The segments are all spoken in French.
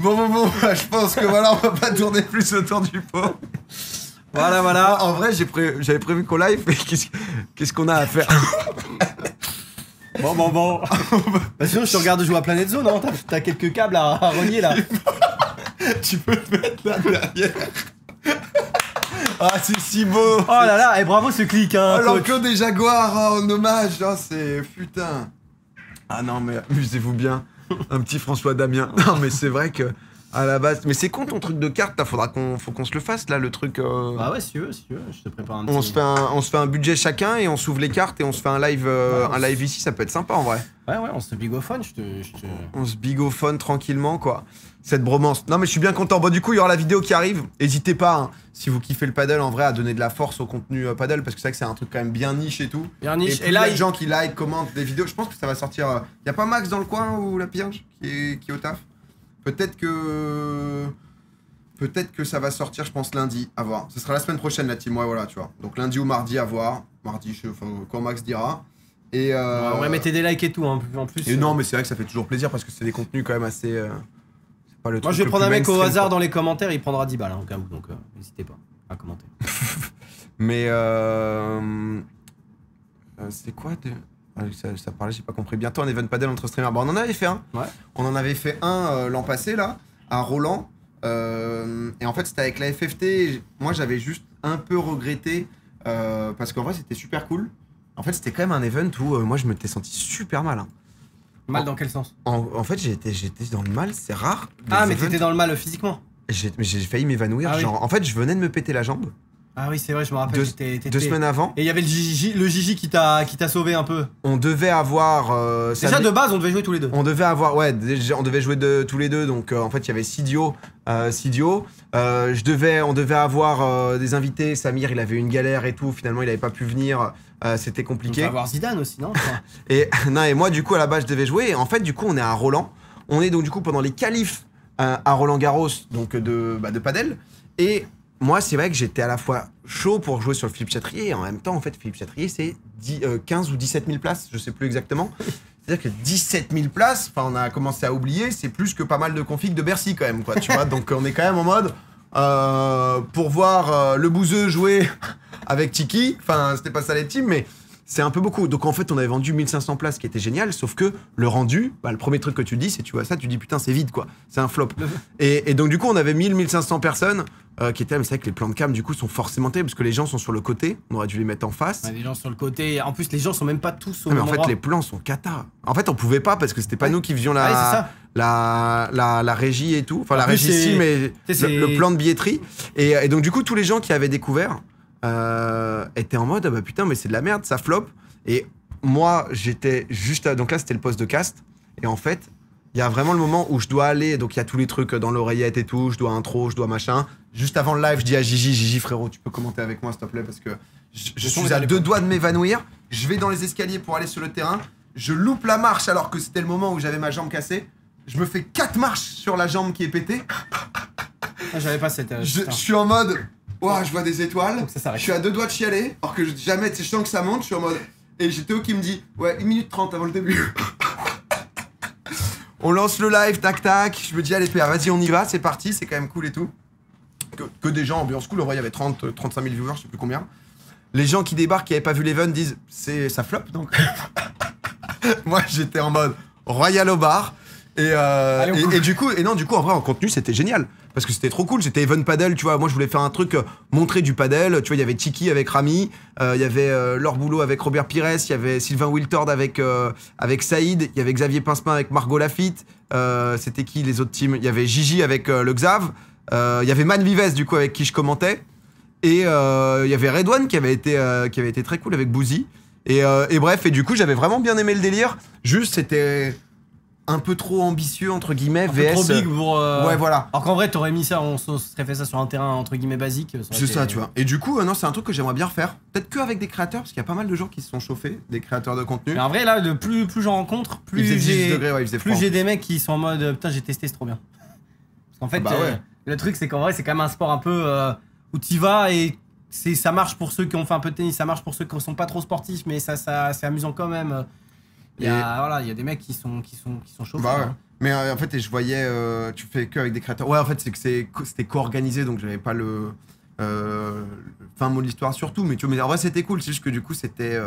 Bon, je pense que voilà, on va pas tourner plus autour du pot. Voilà. En vrai, j'avais prévu qu'on live, mais qu'est-ce qu'on a à faire? Bon. Bah sinon, je te regarde jouer à Planet Zoo, non? T'as quelques câbles à relier là. Tu peux te mettre là derrière. Ah, c'est si beau. Oh là là, et bravo ce clic, hein. Oh, l'enclos des Jaguars en hommage, hein, c'est putain. Ah non, mais amusez-vous bien. Un petit François Damien. Non, mais c'est vrai que à la base, mais c'est con ton truc de carte, là, faut qu'on se le fasse là, le truc. Ah ouais, si tu veux, je te prépare un petit. On se fait un budget chacun et on s'ouvre les cartes et on se fait un live ici, ça peut être sympa en vrai. Ouais, on se bigophone, On se bigophone tranquillement quoi. Cette bromance. Non mais je suis bien content. Bon du coup il y aura la vidéo qui arrive. N'hésitez pas, hein, si vous kiffez le paddle en vrai, à donner de la force au contenu paddle parce que c'est vrai que c'est un truc quand même bien niche et tout. Bien niche. Et là, les gens qui like, commentent des vidéos, je pense que ça va sortir. Y a pas Max dans le coin ou la Pirge qui est au taf? Peut-être que ça va sortir, je pense lundi, à voir. Ce sera la semaine prochaine la team, ouais voilà tu vois. Donc lundi ou mardi à voir. Mardi, quand Max dira. Et on va mettre des likes et tout, hein, en plus. Et non mais c'est vrai que ça fait toujours plaisir parce que c'est des contenus quand même assez. Pas le Moi je vais prendre un mec au hasard dans les commentaires, il prendra 10 balles hein, au cas où, donc n'hésitez pas à commenter. Mais c'est quoi ça parlait, j'ai pas compris. Bientôt un event paddle entre streamers. Bon, on en avait fait un. Ouais. On en avait fait un l'an passé là, à Roland. Et en fait c'était avec la FFT. Moi j'avais juste un peu regretté parce qu'en vrai c'était super cool. En fait c'était quand même un event où moi je m'étais senti super mal. Hein. Mal dans quel sens? En fait j'étais dans le mal, c'est rare. Ah mais t'étais dans le mal physiquement? J'ai failli m'évanouir. Ah, genre, oui. En fait je venais de me péter la jambe. Ah oui c'est vrai, je me rappelle. 2 semaines avant. Et il y avait le Gigi qui t'a sauvé un peu. On devait avoir... déjà de base on devait jouer tous les deux. On devait avoir... Ouais, déjà, on devait jouer tous les deux. Donc en fait il y avait Sidio. On devait avoir des invités. Samir il avait une galère et tout. Finalement il avait pas pu venir. C'était compliqué. On devait avoir Zidane aussi non? et moi du coup à la base je devais jouer. Et en fait du coup on est à Roland. On est donc du coup pendant les qualifs à Roland Garros donc de padel. Et... moi, c'est vrai que j'étais à la fois chaud pour jouer sur le Philippe Chatrier et en même temps, en fait, Philippe Chatrier, c'est 15 ou 17 000 places, je sais plus exactement. C'est-à-dire que 17 000 places, enfin, on a commencé à oublier, c'est plus que pas mal de configs de Bercy quand même, quoi, tu vois. Donc, on est quand même en mode pour voir le bouseux jouer avec Tiki. Enfin, c'était pas ça les teams, mais c'est un peu beaucoup. Donc, en fait, on avait vendu 1500 places, qui était génial, sauf que le rendu, bah, le premier truc que tu dis, c'est tu vois ça, tu dis putain, c'est vide, quoi. C'est un flop. Et donc, du coup, on avait 1500 personnes. Qui étaient là, mais c'est vrai que les plans de cam du coup sont forcément terribles parce que les gens sont sur le côté, on aurait dû les mettre en face. Ouais, les gens sur le côté, en plus les gens sont même pas tous au mais même en fait endroit. les plans sont cata. En fait on pouvait pas parce que c'était pas nous qui faisions la régie et tout, enfin la régie si mais le plan de billetterie et donc du coup tous les gens qui avaient découvert étaient en mode ah bah putain mais c'est de la merde, ça flop. Et moi j'étais juste donc là c'était le poste de cast et en fait il y a vraiment le moment où je dois aller, donc il y a tous les trucs dans l'oreillette et tout, je dois intro, je dois machin. Juste avant le live, je dis à Gigi frérot, tu peux commenter avec moi s'il te plaît parce que je suis à 2 doigts de m'évanouir. Je vais dans les escaliers pour aller sur le terrain, je loupe la marche alors que c'était le moment où j'avais ma jambe cassée. Je me fais 4 marches sur la jambe qui est pétée. Ah, j'avais pas cette... je suis en mode, ouah, je vois des étoiles, je suis à 2 doigts de chialer, alors que jamais, tu sais, je sens que ça monte, je suis en mode... Et j'ai Théo qui me dit, ouais, 1 minute 30 avant le début. On lance le live, tac tac, je me dis allez Pierre, vas-y on y va, c'est parti, c'est quand même cool et tout. Que des gens, ambiance cool, en vrai il y avait 35 000 viewers, je sais plus combien. Les gens qui débarquent, qui avaient pas vu l'event, disent ça flop donc. Moi j'étais en mode royal au bar. Et du coup, en vrai en contenu c'était génial. Parce que c'était trop cool, c'était Even Paddle, tu vois. Moi je voulais faire un truc, montrer du paddle. Tu vois, il y avait Tiki avec Rami, il y avait Laure Boulot avec Robert Pires, il y avait Sylvain Wiltord avec Saïd, il y avait Xavier Pincepin avec Margot Lafitte. C'était qui les autres teams? Il y avait Gigi avec le Xav, il y avait Man Vives du coup avec qui je commentais. Et il y avait Redouane qui avait été très cool avec Bouzy. Et bref, et du coup j'avais vraiment bien aimé le délire. Juste c'était... un peu trop ambitieux entre guillemets, un peu trop big pour ouais voilà. Alors qu'en vrai t'aurais mis ça, on serait fait ça sur un terrain entre guillemets basique. C'est ça tu vois. Et du coup non c'est un truc que j'aimerais bien refaire. Peut-être que avec des créateurs parce qu'il y a pas mal de gens qui se sont chauffés, des créateurs de contenu. Mais en vrai là plus j'en rencontre, plus j'ai des mecs qui sont en mode putain j'ai testé c'est trop bien. Parce qu'en fait le truc c'est qu'en vrai c'est quand même un sport un peu où t'y vas et ça marche pour ceux qui ont fait un peu de tennis, ça marche pour ceux qui sont pas trop sportifs mais ça c'est amusant quand même. Il y a des mecs qui sont chauds. Bah ouais. Mais en fait, je voyais, tu fais que avec des créateurs. Ouais, en fait, c'est que c'était co-organisé, donc j'avais pas le fin mot de l'histoire surtout. Mais tu vois, en vrai, c'était cool. C'est juste que du coup, c'était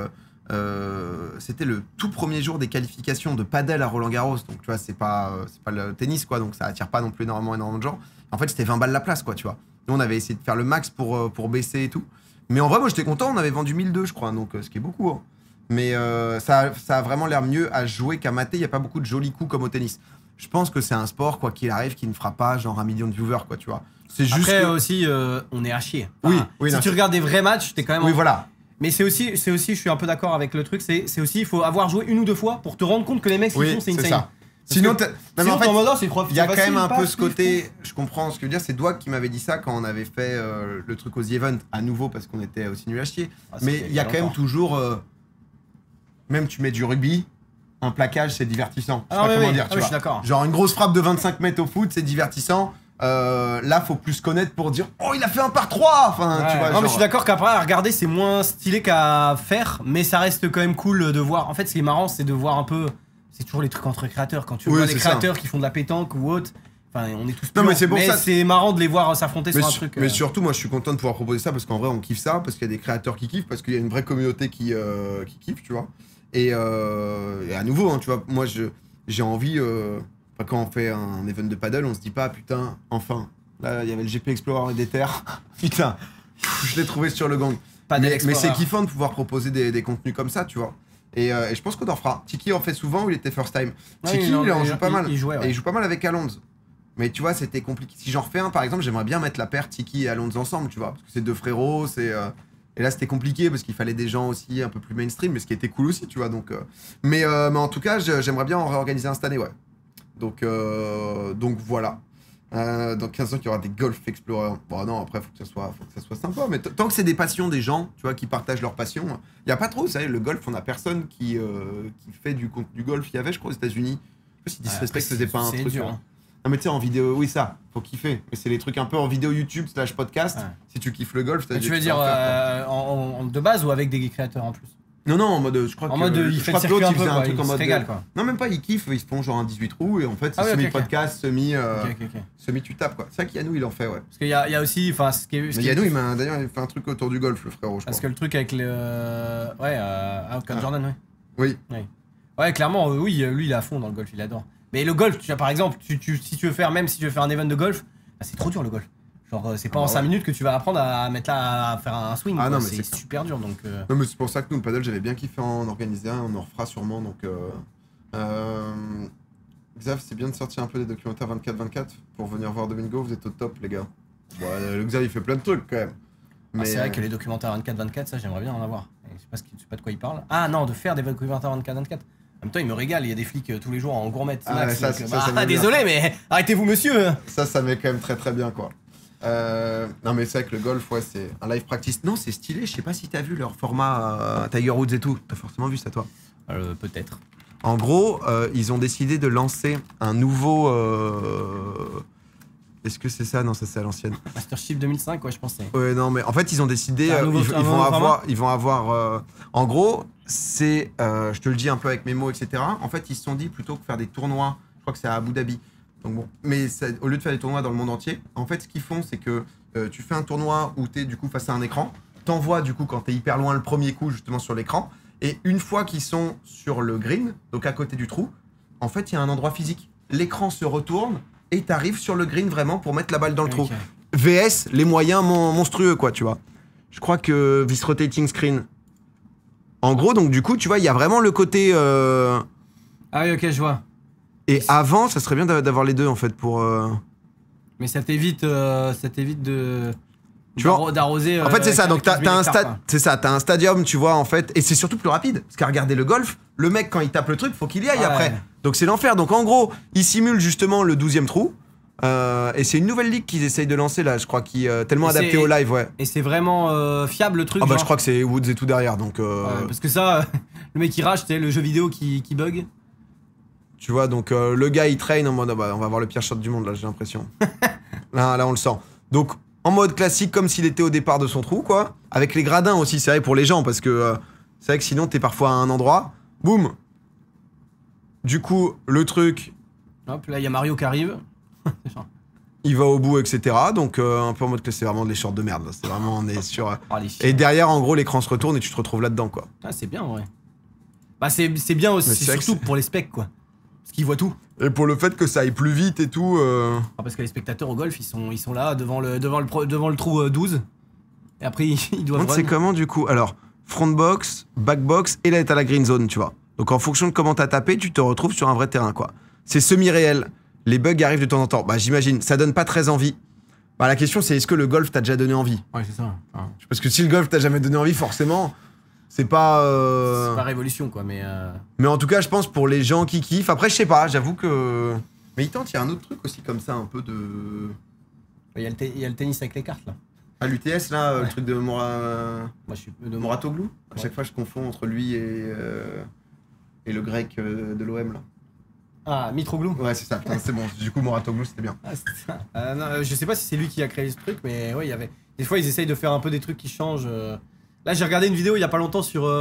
le tout premier jour des qualifications de padel à Roland-Garros. Donc, tu vois, c'est pas le tennis, quoi. Donc, ça attire pas non plus énormément de gens. En fait, c'était 20 balles la place, quoi, tu vois. Nous, on avait essayé de faire le max pour baisser et tout. Mais en vrai, moi, j'étais content. On avait vendu 1002, je crois. Donc, ce qui est beaucoup, hein. Mais ça a vraiment l'air mieux à jouer qu'à mater. Il n'y a pas beaucoup de jolis coups comme au tennis. Je pense que c'est un sport, quoi qu'il arrive, qui ne fera pas genre 1 million de viewers, quoi, tu vois. C'est juste. Après, aussi, on est à chier. Enfin, oui, si tu regardes des vrais matchs, t'es quand même. Oui, voilà. Mais c'est aussi, je suis un peu d'accord avec le truc, c'est aussi, il faut avoir joué 1 ou 2 fois pour te rendre compte que les mecs, ce qu'ils font, c'est insane. Ça. Sinon, en fait, il y a quand même un peu ce côté. Je comprends ce que je veux dire. C'est Dwag qui m'avait dit ça quand on avait fait le truc aux The Event à nouveau parce qu'on était aussi nul à chier. Mais il y a quand même toujours. Même tu mets du rugby. Un plaquage, c'est divertissant. Je sais pas comment dire, tu vois. Je suis d'accord. Genre une grosse frappe de 25 mètres au foot, c'est divertissant. Là, faut plus connaître pour dire oh, il a fait un par 3. Enfin, tu vois. Non, mais je suis d'accord qu'après, à regarder, c'est moins stylé qu'à faire, mais ça reste quand même cool de voir. En fait, ce qui est marrant, c'est de voir un peu. C'est toujours les trucs entre créateurs. Quand tu vois les créateurs qui font de la pétanque ou autre. Enfin, on est tous. Non, mais c'est pour ça. C'est marrant de les voir s'affronter sur un truc. Mais surtout, moi, je suis content de pouvoir proposer ça parce qu'en vrai, on kiffe ça, parce qu'il y a des créateurs qui kiffent, parce qu'il y a une vraie communauté qui kiffe, tu vois. Et à nouveau, hein, tu vois, moi j'ai envie, quand on fait un event de paddle, on se dit pas putain, enfin, là il y avait le GP Explorer des terres, putain, je l'ai trouvé sur le gang. Mais c'est kiffant de pouvoir proposer des contenus comme ça, tu vois. Et je pense qu'on en fera. Tiki en fait souvent où il était first time. Tiki, il en joue pas mal. Et il joue pas mal avec Alonso. Mais tu vois, c'était compliqué. Si j'en refais un, par exemple, j'aimerais bien mettre la paire Tiki et Alonso ensemble, tu vois, parce que c'est 2 frérots, c'est. Et là, c'était compliqué parce qu'il fallait des gens aussi un peu plus mainstream, mais ce qui était cool aussi, tu vois. Donc, mais en tout cas, j'aimerais bien en réorganiser un cette année, ouais. Donc voilà. Dans 15 ans, il y aura des Golf Explorer. Bon, non, après, faut que ça soit sympa. Mais tant que c'est des passions des gens, tu vois, qui partagent leur passion, il n'y a pas trop, vous savez, le golf, on a personne qui fait du golf. Il y avait, je crois, aux États-Unis. Je sais pas si Disrespect faisait pas un truc. Dur, hein. Non mais tu sais en vidéo, oui ça, faut kiffer. Mais c'est les trucs un peu en vidéo YouTube / podcast. Ouais. Si tu kiffes le golf, tu veux dire de base ou avec des créateurs en plus? Non en mode, je crois en mode il fait le circuit un peu, un truc en mode régale, quoi. Non même pas, ils kiffent, ils se font genre un 18 trous et en fait c'est semi-podcast, semi tu tapes quoi. C'est ça qu'Yannou il en fait, ouais. Parce qu'il y a aussi, enfin ce qui est... Yannou d'ailleurs il fait un truc autour du golf le frérot, je crois. Parce que le truc avec le... Outcome Jordan, oui. Ouais clairement, oui, lui il est à fond dans le golf, il adore. Mais le golf, tu vois, par exemple, si tu veux faire un event de golf, bah, c'est trop dur le golf. Genre, c'est pas en 5 minutes que tu vas apprendre à mettre là, à faire un swing. Ah non, mais c'est super dur donc. Non, mais c'est pour ça que nous, le paddle, j'avais bien kiffé en organiser un, on en refera sûrement. Donc, Xav, c'est bien de sortir un peu des documentaires 24-24 pour venir voir Domingo, vous êtes au top, les gars. Bon, le Xav, il fait plein de trucs quand même. Mais c'est vrai que les documentaires 24-24, ça, j'aimerais bien en avoir. Je sais pas de quoi il parle. Ah non, de faire des documentaires 24-24. En même temps, il me régale, il y a des flics tous les jours en gourmet. Désolé, mais arrêtez-vous, monsieur. Ça met quand même très bien, quoi. Non, mais c'est vrai que le golf, ouais, c'est un live practice. Non, c'est stylé, je sais pas si t'as vu leur format Tiger Woods et tout. T'as forcément vu ça, toi? Peut-être. En gros, ils ont décidé de lancer un nouveau... Est-ce que c'est ça? Non, ça c'est à l'ancienne. Mastership 2005, ouais, je pensais. Ouais, non, mais en fait, ils ont décidé. Ils vont avoir. En gros, c'est. Je te le dis un peu avec mes mots, etc. En fait, ils se sont dit plutôt que faire des tournois. Je crois que c'est à Abu Dhabi. Donc bon. Mais au lieu de faire des tournois dans le monde entier, en fait, ce qu'ils font, c'est que tu fais un tournoi où t'es du coup face à un écran. T'envoies du coup quand t'es hyper loin le premier coup justement sur l'écran. Et une fois qu'ils sont sur le green, donc à côté du trou, en fait, il y a un endroit physique. L'écran se retourne. Et t'arrives sur le green vraiment pour mettre la balle dans le trou. VS, les moyens monstrueux, quoi, tu vois. Je crois que This Rotating Screen. En gros, donc du coup, tu vois, il y a vraiment le côté... Ah oui, ok, je vois. Et avant, ça serait bien d'avoir les deux, en fait, pour... Mais ça t'évite de... Tu vois, d'arroser. En fait, c'est ça. Donc, t'as un stade. C'est ça. T'as un stadium, tu vois, en fait. Et c'est surtout plus rapide. Parce qu'à regarder le golf, le mec, quand il tape le truc, faut qu'il y aille après. Donc, c'est l'enfer. Donc, en gros, il simule justement le 12e trou. Et c'est une nouvelle ligue qu'ils essayent de lancer là, je crois, qui est tellement adaptée au live, ouais. Et c'est vraiment fiable le truc. Ah bah, je crois que c'est Woods et tout derrière. Donc. Parce que ça, le mec il rage, le jeu vidéo qui bug. Tu vois, donc le gars il traîne en mode, on va avoir le pire shot du monde là, j'ai l'impression. là, on le sent. Donc. En mode classique, comme s'il était au départ de son trou, quoi. Avec les gradins aussi, c'est vrai pour les gens, parce que c'est vrai que sinon, t'es parfois à un endroit, boum, Du coup, le truc... Hop, là, il y a Mario qui arrive. Il va au bout, etc. Donc, un peu en mode que c'est vraiment des shorts de merde. C'est vraiment, on est sur... Et derrière, en gros, l'écran se retourne et tu te retrouves là-dedans, quoi. Ah, c'est bien, ouais. Bah, c'est bien aussi, surtout pour les specs, quoi. Parce qu'ils voient tout. Et pour le fait que ça aille plus vite et tout... Ah, parce que les spectateurs au golf, ils sont là, devant le trou 12. Et après, ils doivent run. C'est comment, du coup? Alors, front box, back box, et là, t'as la green zone, tu vois. Donc, en fonction de comment t'as tapé, tu te retrouves sur un vrai terrain, quoi. C'est semi-réel. Les bugs arrivent de temps en temps. Bah, j'imagine, ça donne pas très envie. Bah, la question, c'est est-ce que le golf t'a déjà donné envie? Ouais, c'est ça. Enfin... Parce que si le golf t'a jamais donné envie, forcément, c'est pas... C'est pas révolution, quoi, mais... Mais en tout cas, je pense pour les gens qui kiffent. Après, je sais pas, j'avoue que... Mais il y a un autre truc aussi comme ça, un peu de... Il y a le tennis avec les cartes, là. Ah, l'UTS, là, le truc de Moi, je suis de Mouratoglou. À chaque fois, je confonds entre lui et le grec de l'OM, là. Ah, Mitroglou. Ouais, c'est ça, putain, c'est bon. Du coup, Mouratoglou, c'était bien. Ah, c'est ça. Non, je sais pas si c'est lui qui a créé ce truc, mais ouais, il y avait... Des fois, ils essayent de faire un peu des trucs qui changent. Là, j'ai regardé une vidéo il y a pas longtemps sur...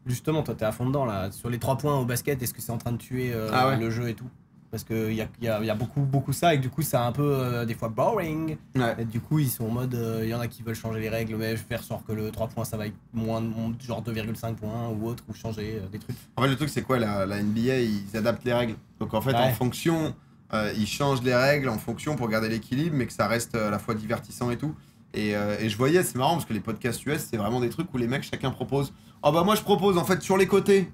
Justement, toi, t'es à fond dedans, là. Sur les 3 points au basket, est-ce que c'est en train de tuer le jeu et tout? Parce qu'il y a beaucoup ça, et du coup, c'est un peu, des fois, boring. Ouais. Et du coup, ils sont en mode... Il y en a qui veulent changer les règles, mais faire genre que le 3 points, ça va être moins, genre 2,5 points, ou autre, ou changer des trucs. En fait, le truc, c'est quoi, la NBA, ils adaptent les règles. Donc, en fait, en fonction... ils changent les règles en fonction pour garder l'équilibre, mais que ça reste à la fois divertissant et tout. Et je voyais, c'est marrant parce que les podcasts US, c'est vraiment des trucs où les mecs, chacun propose. Oh bah moi je propose en fait sur les côtés.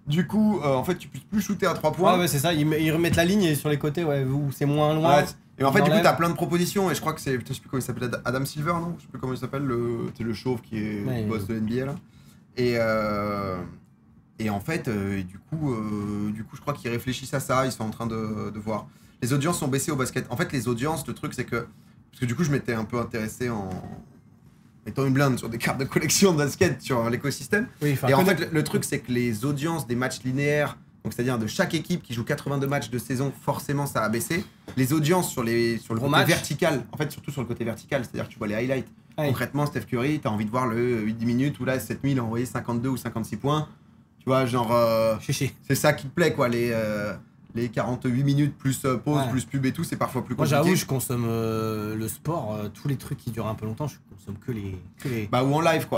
Du coup, en fait, tu peux plus shooter à 3 points. Ah ouais, c'est ça, ils remettent la ligne et sur les côtés, ouais, où c'est moins loin. Ouais, et en fait, du coup, t'as plein de propositions. Et je crois que c'est. Putain, je sais plus comment il s'appelle, Adam Silver, non? Je sais plus comment il s'appelle, le chauve qui est le boss de l'NBA là. Et en fait, du coup, je crois qu'ils réfléchissent à ça, ils sont en train de voir. Les audiences sont baissées au basket. En fait, les audiences, le truc, c'est que. Parce que du coup, je m'étais un peu intéressé en mettant une blinde sur des cartes de collection de basket sur l'écosystème. Oui, et en fait, le truc, c'est que les audiences des matchs linéaires, donc c'est-à-dire de chaque équipe qui joue 82 matchs de saison, forcément, ça a baissé. Les audiences sur le côté vertical, en fait, surtout sur le côté vertical, c'est-à-dire que tu vois les highlights. Ouais. Concrètement, Steph Curry, t'as envie de voir le 8-10 minutes où là, cette nuit, il a envoyé 52 ou 56 points. Tu vois, genre. C'est ça qui te plaît, quoi. Les 48 minutes plus pause, plus pub et tout, c'est parfois plus compliqué. Moi, j'avoue, je consomme le sport, tous les trucs qui durent un peu longtemps, je consomme que les... Bah, ou en live, quoi.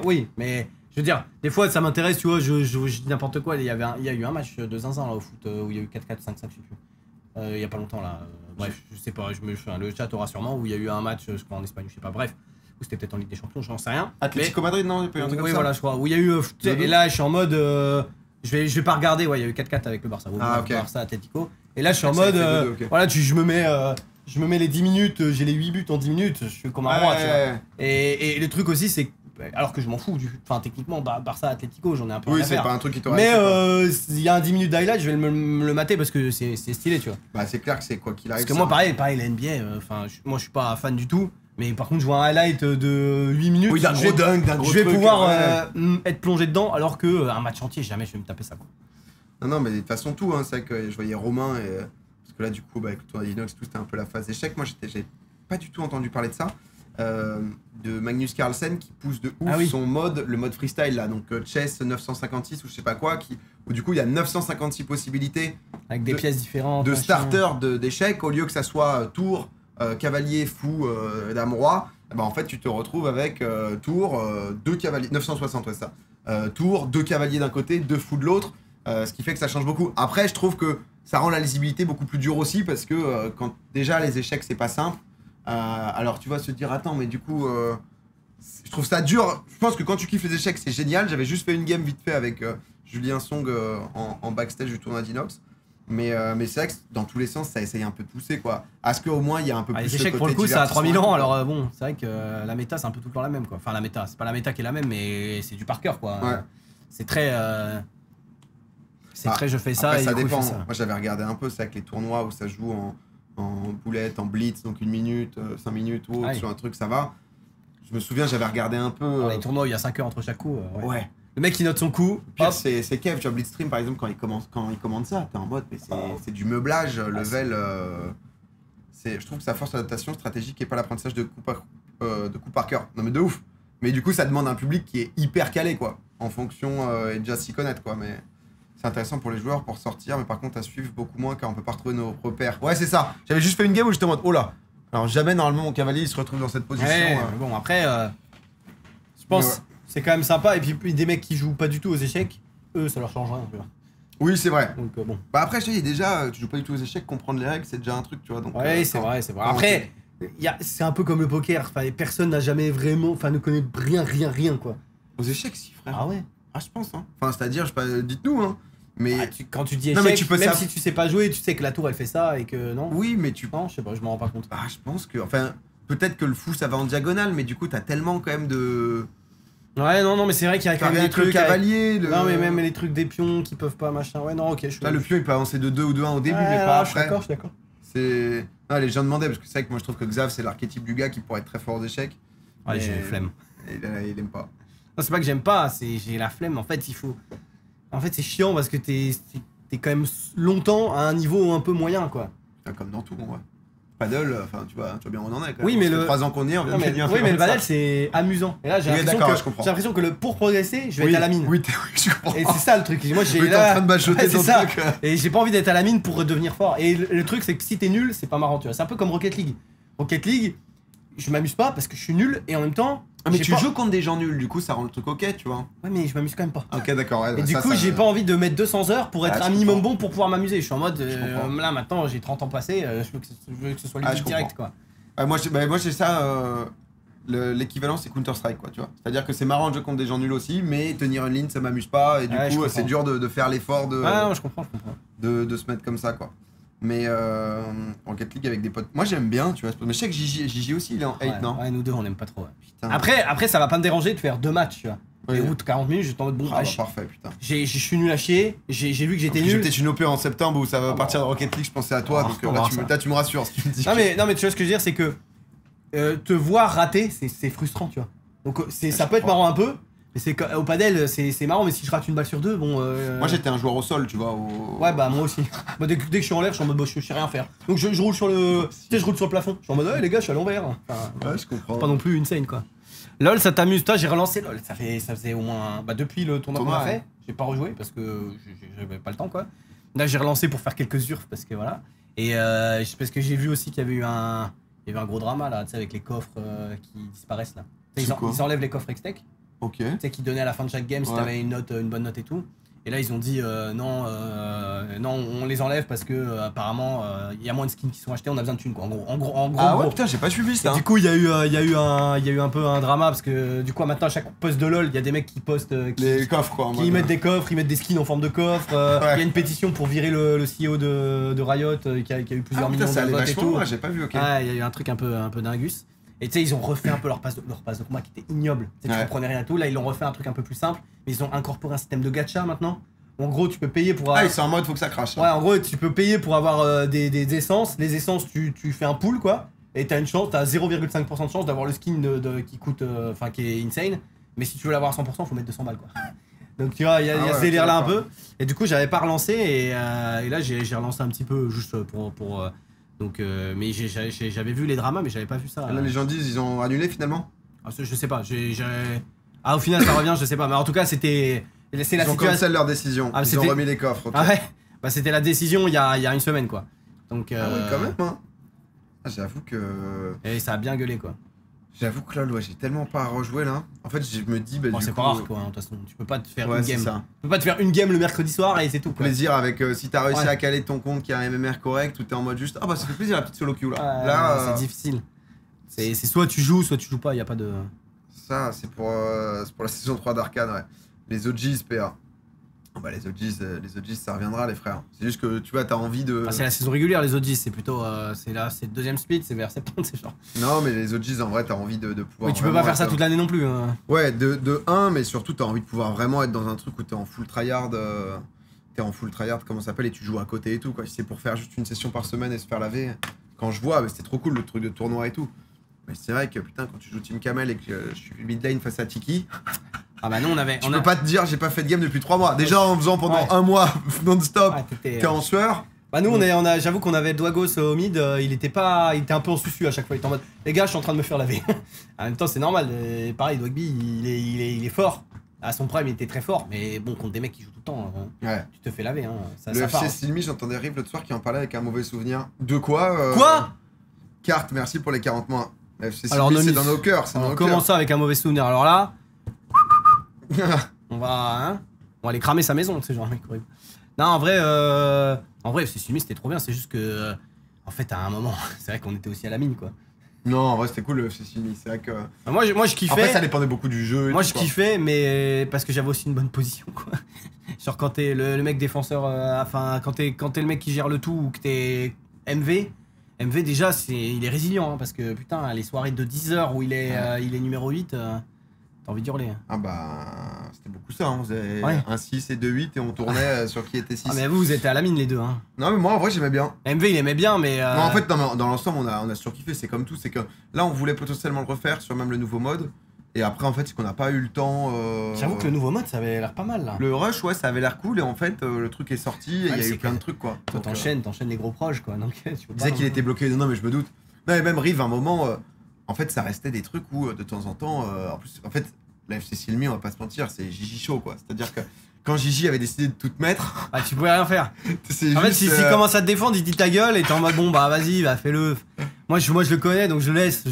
Oui, mais je veux dire, des fois, ça m'intéresse, tu vois, je dis n'importe quoi. Il y a eu un match de zinzin là au foot où il y a eu 4-4, 5-5, je sais plus. Il y a pas longtemps, là. Bref, je sais pas, le chat aura sûrement, où il y a eu un match, je crois, en Espagne, je sais pas, bref. Ou c'était peut-être en Ligue des Champions, j'en sais rien. Atlético Madrid, non? Il y a pas eu un truc comme ça. Oui, voilà, je crois. Où il y a eu... et là, je suis en mode... Je vais pas regarder, ouais, il y a eu 4-4 avec le Barça. Okay. Barça, Atlético. Et là, je suis en mode, voilà, je me mets les 10 minutes, j'ai les 8 buts en 10 minutes, je suis comme un roi, tu vois. Et le truc aussi, c'est alors que je m'en fous, enfin, techniquement, Barça, Atlético, j'en ai un peu rien à faire. Oui, c'est pas un truc qui t'aurait. Mais il y a un 10 minutes d'highlight, je vais me le mater parce que c'est stylé, tu vois. Bah, c'est clair que c'est quoi qu'il arrive. Parce que moi, pareil, la NBA, enfin, moi, je suis pas fan du tout. Mais par contre, je vois un highlight de 8 minutes. Oui, d'un gros dunk, d'un gros truc. Je vais pouvoir être plongé dedans, alors que un match entier, jamais je vais me taper ça, quoi. Non, mais de toute façon, tout, hein, c'est vrai que je voyais Romain, parce que là, du coup, avec le tournoi d'Inox, tout, c'était un peu la phase d'échec. Moi, j'ai pas du tout entendu parler de ça. De Magnus Carlsen qui pousse de ouf son mode, le mode freestyle, là, donc Chess 956 ou je sais pas quoi, où du coup, il y a 956 possibilités. Avec des pièces différentes. De starter d'échecs, au lieu que ça soit tour, cavalier, fou, dame, roi. Bah, en fait, tu te retrouves avec tour, 2 cavaliers, 960, ouais, ça. Tour, 2 cavaliers d'un côté, 2 fous de l'autre. Ce qui fait que ça change beaucoup. Après, je trouve que ça rend la lisibilité beaucoup plus dure aussi parce que quand déjà les échecs c'est pas simple, alors tu vas se dire attends mais du coup je trouve ça dur. Je pense que quand tu kiffes les échecs c'est génial. J'avais juste fait une game vite fait avec Julien Song en backstage du tournoi d'Inox. Mais c'est vrai que dans tous les sens ça essaye un peu de pousser quoi. À ce qu'au moins il y a un peu plus les échecs pour le coup ça a 3000 ans alors bon c'est vrai que la méta c'est un peu tout le temps la même quoi. Enfin la méta, c'est pas la méta qui est la même mais c'est du par cœur quoi. Ouais. C'est très je fais ça après, et ça dépend. ça. Moi j'avais regardé un peu c'est avec les tournois où ça joue en boulette, en blitz, donc 1 minute, 5 minutes ou sur un truc ça va. Je me souviens j'avais regardé un peu. Dans les tournois où il y a 5 heures entre chaque coup. Ouais. Le mec il note son coup. Pire c'est Kev, tu vois Blitzstream par exemple quand il commande ça, t'es en mode mais c'est du meublage level. Je trouve que ça force l'adaptation stratégique et pas l'apprentissage de coup par cœur. Non mais de ouf. Mais du coup ça demande un public qui est hyper calé quoi, en fonction et déjà s'y connaître quoi. Mais C'est intéressant pour les joueurs pour sortir, mais par contre à suivre beaucoup moins car on peut pas retrouver nos repères. Ouais, c'est ça. J'avais juste fait une game où j'étais en mode oh là. Alors jamais normalement mon cavalier il se retrouve dans cette position. Ouais, bon après, je pense c'est quand même sympa. Et puis des mecs qui jouent pas du tout aux échecs, eux ça leur change rien. Tu vois. Oui, c'est vrai. Donc bon. Bah après je te dis déjà, tu joues pas du tout aux échecs, comprendre les règles c'est déjà un truc, tu vois. Donc, ouais, c'est vrai. Après, c'est un peu comme le poker. Enfin, personne n'a jamais vraiment, ne connaît rien quoi. Aux échecs, si frère. Ah ouais. Ah je pense hein. Enfin c'est-à-dire, je sais pas, dites-nous hein. Mais quand tu dis échec, mais même si tu sais pas jouer, tu sais que la tour elle fait ça et que non. Oui, mais tu. Non, je sais pas, je m'en rends pas compte. Ah, je pense que. Enfin, peut-être que le fou ça va en diagonale, mais du coup t'as tellement quand même de. Ouais, non, mais c'est vrai qu'il y a quand même des trucs. Le cavalier, Non, mais même les trucs des pions qui peuvent pas, machin. Ouais, non, ok, je suis. Là, le pion il peut avancer de 2 ou de 1 au début, ouais, mais pas après. Je suis d'accord. C'est. Ah, les gens demandaient, parce que c'est vrai que moi je trouve que Xav c'est l'archétype du gars qui pourrait être très fort aux échecs. Ouais, j'ai la flemme. Il aime pas. Non, c'est pas que j'aime pas, j'ai la flemme. En fait, En fait, c'est chiant parce que t'es quand même longtemps à un niveau un peu moyen, quoi. Ah, comme dans tout, ouais. Paddle, enfin, tu vois bien où on en est, quoi. Oui, mais ça fait 3 ans qu'on y est, on vient de gagner un oui, mais le paddle, c'est amusant. Et là, j'ai l'impression que pour progresser, je vais être à la mine. Oui, je comprends. Et c'est ça le truc. Moi, j'ai en train de bachoter ton truc. Et j'ai pas envie d'être à la mine pour devenir fort. Et le truc, c'est que si t'es nul, c'est pas marrant, tu vois. C'est un peu comme Rocket League. Rocket League, je m'amuse pas parce que je suis nul et en même temps. Ah, mais tu joues contre des gens nuls, du coup ça rend le truc ok, tu vois. Ouais, mais je m'amuse quand même pas. Ok, d'accord. Ouais, et du coup, j'ai pas envie de mettre 200 heures pour être un minimum bon pour pouvoir m'amuser. Je suis en mode, là maintenant j'ai 30 ans passés, je veux que ce soit limite direct, quoi. Moi j'ai ça, l'équivalent c'est Counter-Strike, quoi, tu vois. C'est-à-dire que c'est marrant de jouer contre des gens nuls aussi, mais tenir une ligne ça m'amuse pas, et du coup c'est dur de faire l'effort de. Ah non, je comprends. De se mettre comme ça, quoi. Mais Rocket League avec des potes. Moi j'aime bien, tu vois. Mais je sais que Gigi aussi il est en 8, non? Ouais, nous deux on aime pas trop. Ouais. Après, ça va pas me déranger de faire 2 matchs, tu vois. Les routes 40 minutes, j'étais en mode bon. Parfait, putain. Je suis nul à chier, j'ai vu que j'étais nul. J'ai peut-être une OP en septembre où ça va partir de Rocket League, je pensais à toi, donc là tu me rassures si tu me dis. Non, mais tu vois ce que je veux dire, c'est que te voir rater, c'est frustrant, tu vois. Donc ça peut être marrant un peu. Mais c'est au padel, c'est marrant, mais si je rate une balle sur 2, bon. Moi j'étais un joueur au sol, tu vois. Ouais, bah moi aussi. Dès que je suis en l'air, je suis en mode je sais rien faire. Donc je roule sur le. Tu sais, je roule sur le plafond. Je suis en mode les gars, je suis à l'envers. Ouais, je comprends. Pas non plus insane, quoi. LOL, ça t'amuse? Toi, j'ai relancé LOL. Ça faisait au moins. Bah, depuis le tournoi qu'on a fait, j'ai pas rejoué parce que j'avais pas le temps, quoi. Là, j'ai relancé pour faire quelques urfs parce que voilà. Et parce que j'ai vu aussi qu'il y avait eu un gros drama là, tu sais, avec les coffres qui disparaissent là. Ils enlèvent les coffres Hextech. Ok. Tu sais, qui donnaient à la fin de chaque game si t'avais une bonne note et tout. Et là, ils ont dit non, on les enlève parce que apparemment il y a moins de skins qui sont achetés, on a besoin de thunes, quoi. En gros. Ah ouais, putain, j'ai pas suivi ça. Du coup, il y a eu un peu un drama parce que du coup, maintenant à chaque post de LOL, il y a des mecs qui postent les coffres, quoi. Qui mettent des coffres, ils mettent des skins en forme de coffre. Il y a une pétition pour virer le CEO de Riot qui a eu plusieurs millions de votes et tout. J'ai pas vu, ok. Ah, il y a eu un truc un peu dingus. Et tu sais, ils ont refait un peu leur passe de combat qui était ignoble. Tu comprenais rien à tout. Là, ils l'ont refait un truc un peu plus simple. Mais ils ont incorporé un système de gacha maintenant. En gros, tu peux payer pour. Ah, ils sont en mode faut que ça crache. Ouais, en gros, tu peux payer pour avoir des essences. Les essences, tu fais un pool, quoi. Et t'as 0,5% de chance d'avoir le skin qui coûte. Qui est insane. Mais si tu veux l'avoir à 100%, faut mettre 200 balles, quoi. Donc tu vois, il y a ce délire là un peu. Et du coup, j'avais pas relancé. Et là, j'ai relancé un petit peu juste pour donc, mais j'avais vu les dramas, mais j'avais pas vu ça. Là, les gens disent ils ont annulé finalement. Je sais pas. Au final, ça revient, je sais pas. Mais en tout cas, c'est la situation. Ils ont cancellé leur décision. Ils ont remis les coffres. Okay. Ah ouais. Bah c'était la décision il y a une semaine, quoi. Donc. Ah ouais, quand même. Hein. Ah, j'avoue que. Et ça a bien gueulé, quoi. J'avoue que là, j'ai tellement pas à rejouer là. En fait, je me dis, bon, c'est pas rare, quoi. De toute façon, tu peux pas te faire une game. Tu peux pas te faire une game le mercredi soir et c'est tout, quoi. Plaisir avec si t'as réussi à caler ton compte qui a un MMR correct ou t'es en mode juste ah bah ça fait plaisir la petite solo queue là. Là, c'est difficile. C'est soit tu joues, soit tu joues pas. Y a pas de. Ça, c'est pour la saison 3 d'Arcane, ouais. Les OGs PA. Bah les OGs ça reviendra les frères. C'est juste que tu vois t'as envie de. C'est la saison régulière les OGs, c'est plutôt c'est le deuxième split, c'est vers septembre, c'est genre. Non mais les OGs en vrai t'as envie de pouvoir. Mais tu peux pas faire ça toute l'année non plus. Ouais de 1 mais surtout t'as envie de pouvoir vraiment être dans un truc où t'es en full tryhard. Comment ça s'appelle et tu joues à côté et tout quoi. Si c'est pour faire juste une session par semaine et se faire laver. Quand je vois, c'était trop cool le truc de tournoi et tout. Mais c'est vrai que putain quand tu joues Team Camel et que je suis mid lane face à Tiki. Ah bah nous Je peux pas te dire j'ai pas fait de game depuis 3 mois. Déjà en faisant pendant 1 mois non-stop, t'es en sueur. Bah nous j'avoue qu'on avait Dwagos au mid, il était un peu en susu à chaque fois, il était en mode les gars je suis en train de me faire laver. En même temps c'est normal, pareil Dwagby il est fort. À son prime, il était très fort, mais bon, contre des mecs qui jouent tout le temps, tu te fais laver. Hein. Le FC Silmi, j'entendais Rive l'autre soir qui en parlait avec un mauvais souvenir. De quoi Quoi Carte, merci pour les 40 mois. Le FC Silmi, c'est dans nos cœurs. Comment ça avec un mauvais souvenir? Alors là, on va aller cramer sa maison, c'est genre un mec horrible. Non, en vrai, FC Silmi, c'était trop bien. C'est juste que, en fait, à un moment, c'est vrai qu'on était aussi à la mine, quoi. Non, en vrai, c'était cool le FC Silmi. C'est vrai que. Moi, je kiffais. Après, ça dépendait beaucoup du jeu. Moi, je kiffais, mais parce que j'avais aussi une bonne position, quoi. Genre, quand t'es le mec défenseur, quand t'es le mec qui gère le tout ou que t'es MV déjà, il est résilient, hein, parce que putain, les soirées de 10 heures où il est numéro 8, t'as envie d'hurler. Ah bah, c'était beaucoup ça. Hein. On faisait un 6 et 2-8 et on tournait sur qui était 6. Ah, mais vous étiez à la mine, les deux. Hein. Non, mais moi, en vrai, j'aimais bien. MV, il aimait bien, mais. Non, en fait, dans l'ensemble, on a surkiffé. C'est comme tout. C'est que là, on voulait potentiellement le refaire sur même le nouveau mode. Et après, en fait, c'est qu'on n'a pas eu le temps. J'avoue que le nouveau mode, ça avait l'air pas mal là. Le rush, ouais, ça avait l'air cool. Et en fait, le truc est sorti et il y a eu plein de trucs, quoi. Toi, t'enchaînes les gros proches, quoi. Donc, tu disais qu'il était bloqué. Non, mais je me doute. Non, mais même Rive, à un moment, en fait, ça restait des trucs où, de temps en temps, en fait, la FC Silmi, on va pas se mentir, c'est Gigi chaud, quoi. C'est-à-dire que quand Gigi avait décidé de tout te mettre. Ah, tu pouvais rien faire. En fait, s'il commence à te défendre, il dit ta gueule et t'es en mode bon, bah vas-y, bah fais-le. Moi, je le connais, donc je le laisse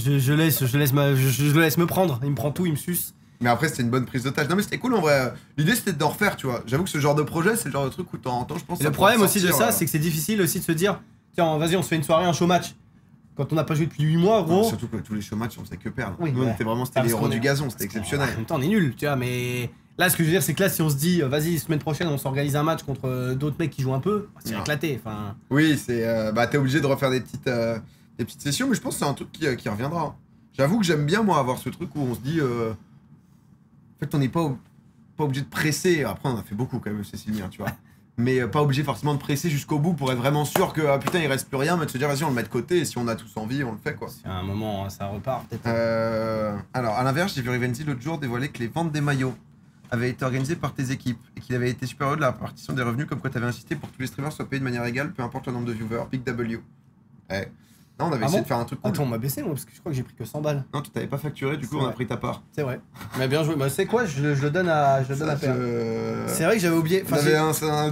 me prendre. Il me prend tout, il me suce. Mais après, c'était une bonne prise d'otage. Non, mais c'était cool en vrai. L'idée, c'était d'en refaire, tu vois. J'avoue que ce genre de projet, c'est le genre de truc où de temps en temps, je pense. Et le problème aussi de ça, c'est que c'est difficile aussi de se dire tiens, vas-y, on se fait une soirée, un show match. Quand on n'a pas joué depuis 8 mois, gros. Non, surtout que tous les show matchs, on faisait que perdre. Oui, nous, c'était les héros du gazon, c'était exceptionnel. En même temps, on est nuls, tu vois, mais. Là, ce que je veux dire, c'est que là, si on se dit, vas-y, semaine prochaine, on s'organise un match contre d'autres mecs qui jouent un peu, c'est éclaté. Enfin. Oui, c'est. Bah, t'es obligé de refaire des petites sessions, mais je pense que c'est un truc qui reviendra. J'avoue que j'aime bien, moi, avoir ce truc où on se dit. En fait, on n'est pas obligé de presser. Après, on en a fait beaucoup quand même, Cécile, tu vois. Mais pas obligé forcément de presser jusqu'au bout pour être vraiment sûr que putain il reste plus rien, mais de se dire vas-y on le met de côté et si on a tous envie on le fait quoi. C'est un moment ça repart peut-être. Alors à l'inverse j'ai vu Rivenzi l'autre jour dévoiler que les ventes des maillots avaient été organisées par tes équipes et qu'il avait été supérieur de la répartition des revenus comme quoi tu avais insisté pour que tous les streamers soient payés de manière égale peu importe le nombre de viewers. Big W. Ouais. Non, on avait essayé de faire un truc cool. Attends, on m'a baissé moi parce que je crois que j'ai pris que 100 balles. Non, tu t'avais pas facturé, du coup on a pris ta part. C'est vrai. Mais bien joué. Bah, c'est quoi je le donne à Père. C'est vrai que j'avais oublié.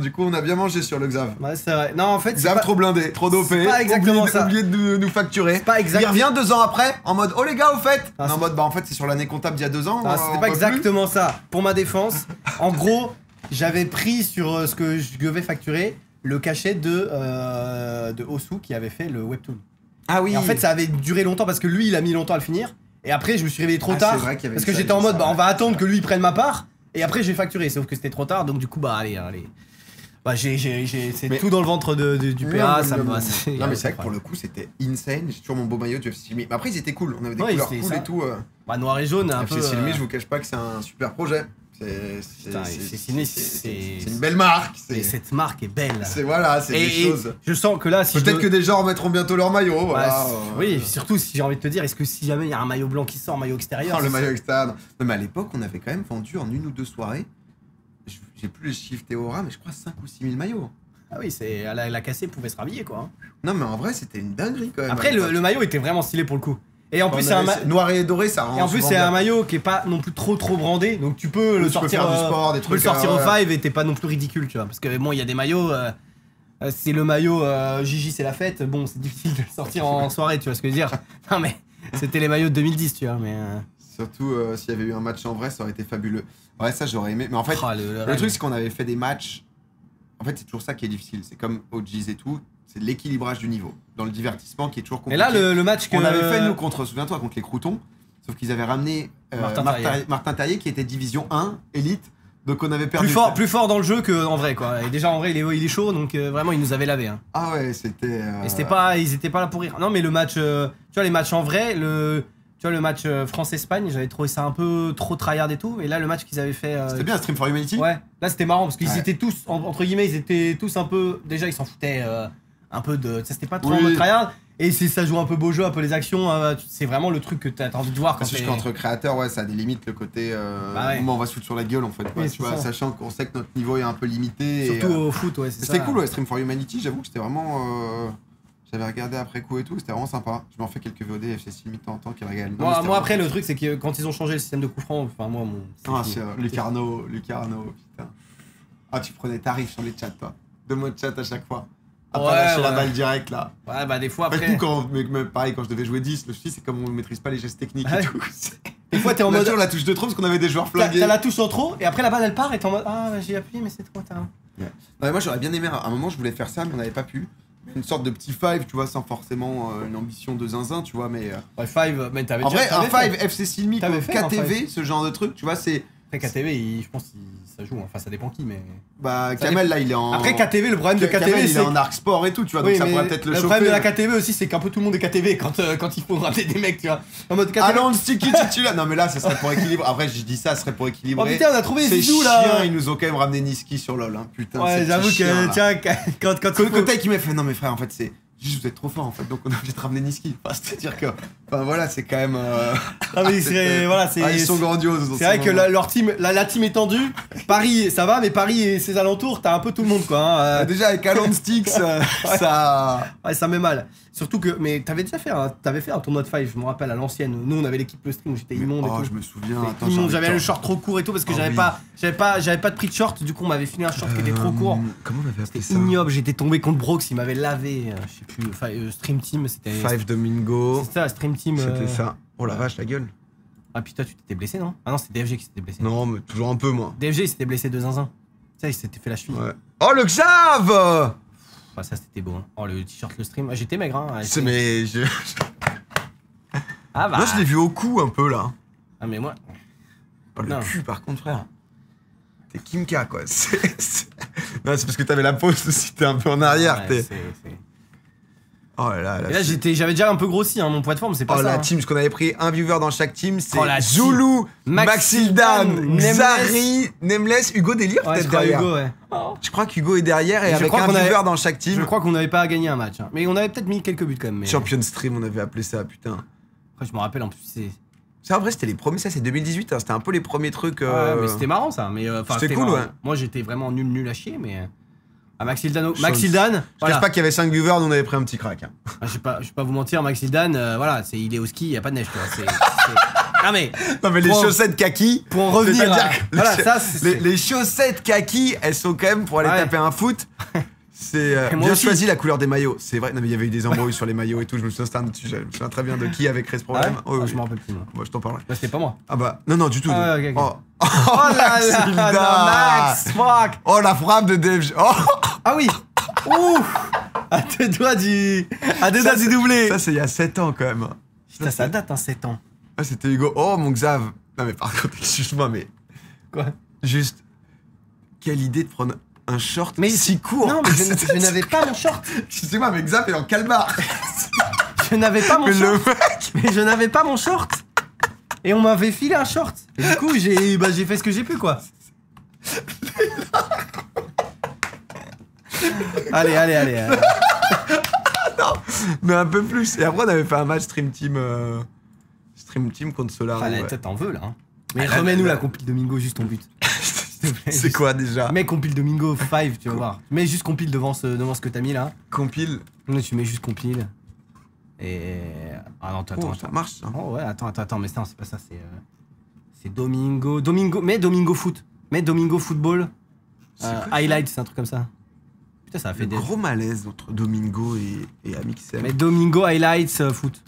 Du coup on a bien mangé sur le Xav. Ouais, c'est vrai. Non, en fait, Xav trop blindé, trop dopé. C'est pas exactement ça. Oublié de nous facturer. C'est pas exact. Il revient 2 ans après en mode oh les gars au fait. Non, en mode bah en fait c'est sur l'année comptable d'il y a 2 ans. C'était pas exactement ça. Pour ma défense, en gros, j'avais pris sur ce que je devais facturer le cachet de Osu qui avait fait le webtoon. Ah oui. Et en fait, ça avait duré longtemps parce que lui, il a mis longtemps à le finir. Et après, je me suis réveillé trop tard. Parce que j'étais en mode, bah, on va attendre que lui prenne ma part. Et après, j'ai facturé. Sauf que c'était trop tard. Donc, du coup, bah, allez. Bah, c'est tout dans le ventre du PA. Ça me va. Non, mais c'est vrai que pour le coup, c'était insane. J'ai toujours mon beau maillot du FC Silmi. Mais après, ils étaient cool. On avait des couleurs cool et tout. Bah, noir et jaune, un peu. FC Silmi, je vous cache pas que c'est un super projet. C'est une belle marque. Et cette marque est belle. C'est des choses. Je sens que là, si peut-être que des gens remettront bientôt leur maillot. Voilà. Oui, surtout si j'ai envie de te dire, est-ce que si jamais il y a un maillot blanc qui sort, un maillot extérieur. Le maillot extérieur. Non, mais à l'époque, on avait quand même vendu en 1 ou 2 soirées. J'ai plus les chiffres Théora, mais je crois 5 ou 6 000 maillots. Ah oui, la cassée pouvait se rhabiller quoi. Non, mais en vrai, c'était une dinguerie quand même. Après, le maillot était vraiment stylé pour le coup. Et en plus, c'est un noir et doré, ça rend. Et en plus, c'est un maillot qui est pas non plus trop brandé, donc tu peux le sortir faire du sport, des trucs. Le sortir au 5 et t'es pas non plus ridicule, tu vois. Parce que bon, il y a des maillots. C'est le maillot Gigi, c'est la fête. Bon, c'est difficile de le sortir en soirée, tu vois ce que je veux dire. Non mais c'était les maillots de 2010, tu vois. Mais surtout s'il y avait eu un match en vrai, ça aurait été fabuleux. Ouais, ça j'aurais aimé. Mais en fait, le truc c'est qu'on avait fait des matchs. En fait, c'est toujours ça qui est difficile. C'est comme OGs et tout. C'est l'équilibrage du niveau dans le divertissement qui est toujours compliqué. Et là, le match qu'on avait fait nous souviens-toi, contre les Croutons, sauf qu'ils avaient ramené Martin Terrier qui était division 1 élite, donc on avait perdu. Plus fort dans le jeu qu'en vrai quoi. Et déjà en vrai il est chaud, donc vraiment il nous avait lavé. Hein. Ah ouais, c'était. Et ils étaient pas là pour rire. Non mais le match, tu vois les matchs en vrai, le match France-Espagne, j'avais trouvé ça un peu trop tryhard et tout. Et là le match qu'ils avaient fait. C'était bien Stream for Humanity. Ouais. Là c'était marrant parce qu'ils étaient tous entre guillemets, ils étaient tous un peu. Déjà ils s'en foutaient. Un peu de. Ça c'était pas trop en mode tryhard. Et ça joue un peu beau jeu, un peu les actions. C'est vraiment le truc que t'as envie de voir quand c'est qu'entre créateurs, ouais, ça a des limites le côté. Moment on va se foutre sur la gueule en fait. Oui, tu vois, sachant qu'on sait que notre niveau est un peu limité. Surtout au foot, ouais, c'est ça. C'était cool, ouais, Stream for Humanity, j'avoue que c'était vraiment. J'avais regardé après coup et tout, c'était vraiment sympa. Je m'en fais quelques VOD FC Steam de temps en temps qui régalent. Moi après, le truc, c'est que quand ils ont changé le système de coup franc, enfin, moi, mon. Ah, c'est Lucarno, putain. Ah, tu prenais tarif sur les chats, toi. Donne-moi de chat à chaque fois. À pas lâcher la balle direct là. Ouais, bah des fois après. Après, pareil, quand je devais jouer 10, le souci c'est comme on maîtrise pas les gestes techniques et tout. Des fois, t'es en mode. la touche de trop parce qu'on avait des joueurs flingués. T'as la touche en trop et après la balle elle part et t'es en mode ah, j'ai appuyé, mais c'est trop tard. Ouais, moi j'aurais bien aimé, à un moment je voulais faire ça, mais on n'avait pas pu. Une sorte de petit 5, tu vois, sans forcément une ambition de zinzin, tu vois, mais. Ouais, 5, mais t'avais en déjà. En vrai, un 5 FC Silmi, KTV, ce genre de truc, tu vois, c'est. Après KTV, je pense que ça joue, enfin ça dépend qui, mais. Bah, Kamel là il est en. Après KTV, le problème de KTV, c'est. Il est en arc sport et tout, tu vois, donc ça pourrait peut-être le chauffer. Le problème de la KTV aussi, c'est qu'un peu tout le monde est KTV quand il faut ramener des mecs, tu vois. En mode KTV. Allons, sticky titula. Non, mais là, ça serait pour équilibrer. Après, je dis ça, ce serait pour équilibrer. Oh putain, on a trouvé les Zizou là. Chiens, ils nous ont quand même ramené Niski sur LoL, hein, putain. Ouais, j'avoue que, tiens, quand Kotai qui m'a fait, non, mais frère, en fait, c'est. Juste, vous êtes trop fort en fait, donc on a obligé de ramener Niski. Enfin, c'est-à-dire que. Enfin voilà, c'est quand même. Ah, mais voilà, ils sont grandioses. C'est vrai que leur team, la team étendue, Paris, ça va, mais Paris et ses alentours, t'as un peu tout le monde quoi. Hein. Déjà avec Alon Sticks, ça. Ouais, ça met mal. Surtout que. Mais t'avais déjà fait un tournoi de 5, je me rappelle, à l'ancienne. Nous, on avait l'équipe le stream où j'étais immonde et tout. Je me souviens. J'avais le short trop court et tout parce que j'avais pas de prix de short, du coup, on m'avait filé un short qui était trop court. Comment on avait appelé ça? Ignoble, j'étais tombé contre Brox, il m'avait lavé. Je sais plus. Stream Team, c'était. 5 Domingo. C'est ça, Stream Team. C'était ça. Oh la vache, la gueule. Ah putain, tu t'étais blessé, non? Ah non, c'était DFG qui s'était blessé. Non, mais toujours un peu, moi. DFG, il s'était blessé de zinzin. Ça, il s'était fait la cheville. Ouais. Oh, le Xav! Ah, ça, c'était beau. Hein. Oh, le t-shirt, le stream. Ah, j'étais maigre, hein. C'est, mais. Ah bah. Moi, je l'ai vu au cou un peu, là. Ah, mais moi. Oh, le cul, par contre, frère. T'es Kimka, quoi. Non, c'est parce que t'avais la pose aussi, t'es un peu en arrière. Ouais, Oh là là. Et là, j'avais déjà un peu grossi, hein, mon poids de forme, c'est pas ça. Oh la hein. team, parce qu'on avait pris un viewer dans chaque team, c'est Zulu, Maxildan, Xari, Nameless, Hugo Délire peut-être derrière. Hugo, ouais. Je crois qu'Hugo est derrière et avec un viewer dans chaque team. Je crois qu'on n'avait pas gagné un match. Hein. Mais on avait peut-être mis quelques buts quand même. Mais... Champion Stream, on avait appelé ça, putain. Après, je me rappelle en plus, c'est. Ça, après, c'était les premiers, ça c'est 2018, hein, c'était un peu les premiers trucs. Ouais, mais c'était marrant ça. Mais c'était cool, ouais. Moi j'étais vraiment nul à chier, mais. Ah, Maxildan, je cache pas qu'il y avait 5 viewers, nous on avait pris un petit crack. Hein. Ah, je vais pas vous mentir, Maxildan, voilà, il est au ski, il y a pas de neige, tu vois. Non mais les chaussettes kaki. Pour en revenir, voilà, ça, les chaussettes kaki, elles sont quand même pour aller taper un foot. C'est bien choisi la couleur des maillots. C'est vrai, non mais il y avait eu des embrouilles sur les maillots et tout. Je me souviens, je me souviens très bien de qui avait créé ce problème. Ah ouais? Je m'en rappelle plus. Moi, je t'en parlerai. Bah, c'était pas moi. Ah bah non du tout. Ah, okay. Oh là là, Max, fuck. Oh la frappe de Dave. Oh. Ah oui. Ouh. À deux doigts du doublé. Ça c'est il y a 7 ans quand même. Putain, ça date, hein, 7 ans. Ah c'était Hugo. Oh mon Xav. Non mais par contre, excuse-moi mais. Quoi? Juste. Quelle idée de prendre un short mais si court. Non mais je n'avais pas mon short. Excusez-moi mais Xav est en calmar. Je n'avais pas mon mais short. Le mec. Mais je n'avais pas mon short. Et on m'avait filé un short. Et du coup j'ai fait ce que j'ai pu quoi. Allez. Non, mais un peu plus. Et après on avait fait un match Stream Team contre Solar. Ah, ouais. T'en veux là. Hein. Mais remets-nous la compile Domingo, juste ton but. C'est quoi déjà? Mets compile Domingo 5, tu vas voir. Mets juste compile devant ce que t'as mis là. Compile? Non, tu mets juste compile. Et. Ah non, attends. Ça marche ça. Oh ouais, attends, mais non, c'est pas ça, c'est Domingo. Mets Domingo Foot. Mets Domingo Football. Highlight, c'est un truc comme ça. Putain, ça a fait des. Gros malaise entre Domingo et Amixem. Mais Domingo Highlights Foot.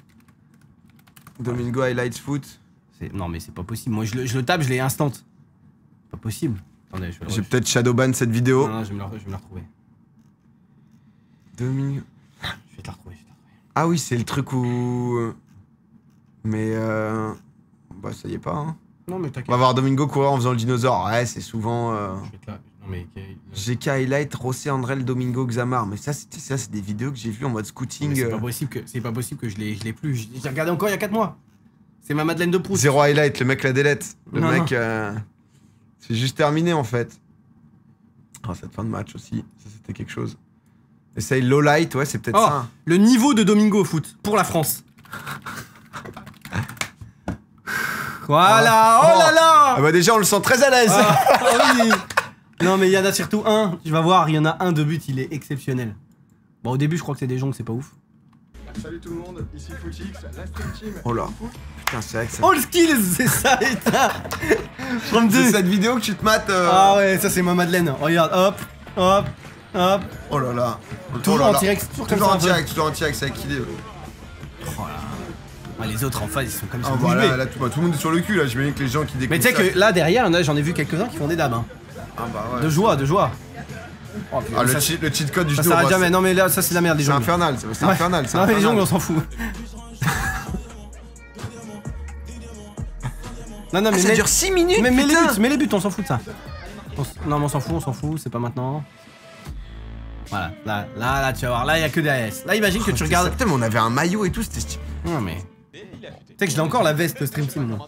Domingo Highlights Foot. Non, mais c'est pas possible. Moi, je le tape, je l'ai instant. Pas possible. Attendez, je vais peut-être shadowban cette vidéo. Non, je vais me la retrouver. Domingo. Je vais te la retrouver. Ah oui, c'est le truc où. Mais bah ça y est pas. Hein. Non mais t'inquiète. On va voir Domingo courir en faisant le dinosaure. Ouais, c'est souvent. Je vais te la... Non mais. GK Highlight, Rossé, Andrel, Domingo, Xamar. Mais ça, c'est des vidéos que j'ai vues en mode scouting. C'est pas possible que je l'ai plus. J'ai regardé encore il y a 4 mois. C'est ma Madeleine de Proust. 0 highlight, le mec la délette. Le non, mec. C'est juste terminé en fait. Oh, cette fin de match aussi, ça c'était quelque chose. Essaye low light, ouais, c'est peut-être ça. Le niveau de Domingo au foot pour la France. Voilà, oh là là. Ah bah déjà on le sent très à l'aise. Oui. Non mais il y en a surtout un, tu vas voir, il y en a un de but, il est exceptionnel. Bon au début je crois que c'est des gens que c'est pas ouf. Salut tout le monde, ici Footix, la Stream Team. Oh là. Putain, c'est vrai que ça. All skills, c'est ça, putain. C'est cette vidéo que tu te mates. Ah ouais, ça c'est ma Madeleine. Regarde, hop, hop, hop. Oh là là. Toujours en direct, toujours en direct, c'est avec idée. Oh là. Ouais, les autres en face, ils sont comme ça. Ah bah là, tout le monde est sur le cul là. J'imagine que les gens qui découvrent. Mais tu sais que là derrière, j'en ai vu quelques-uns qui font des dabs. Hein. Ah bah ouais. De joie, de joie. Oh, ah, le cheat code du ça judo. s'arrête jamais. Non mais là, ça c'est la merde les jongles. C'est infernal, c'est infernal. Non mais les jongles, on s'en fout. Non, mais ça dure 6 minutes. Mais les buts, on s'en fout de ça. Non, mais on s'en fout, c'est pas maintenant. Voilà, là, tu vas voir, là, il y a que des AS. Là, imagine que tu regardes. Putain, mais on avait un maillot et tout, c'était stylé. Non, mais. Tu sais que j'ai encore la veste Stream Team, moi.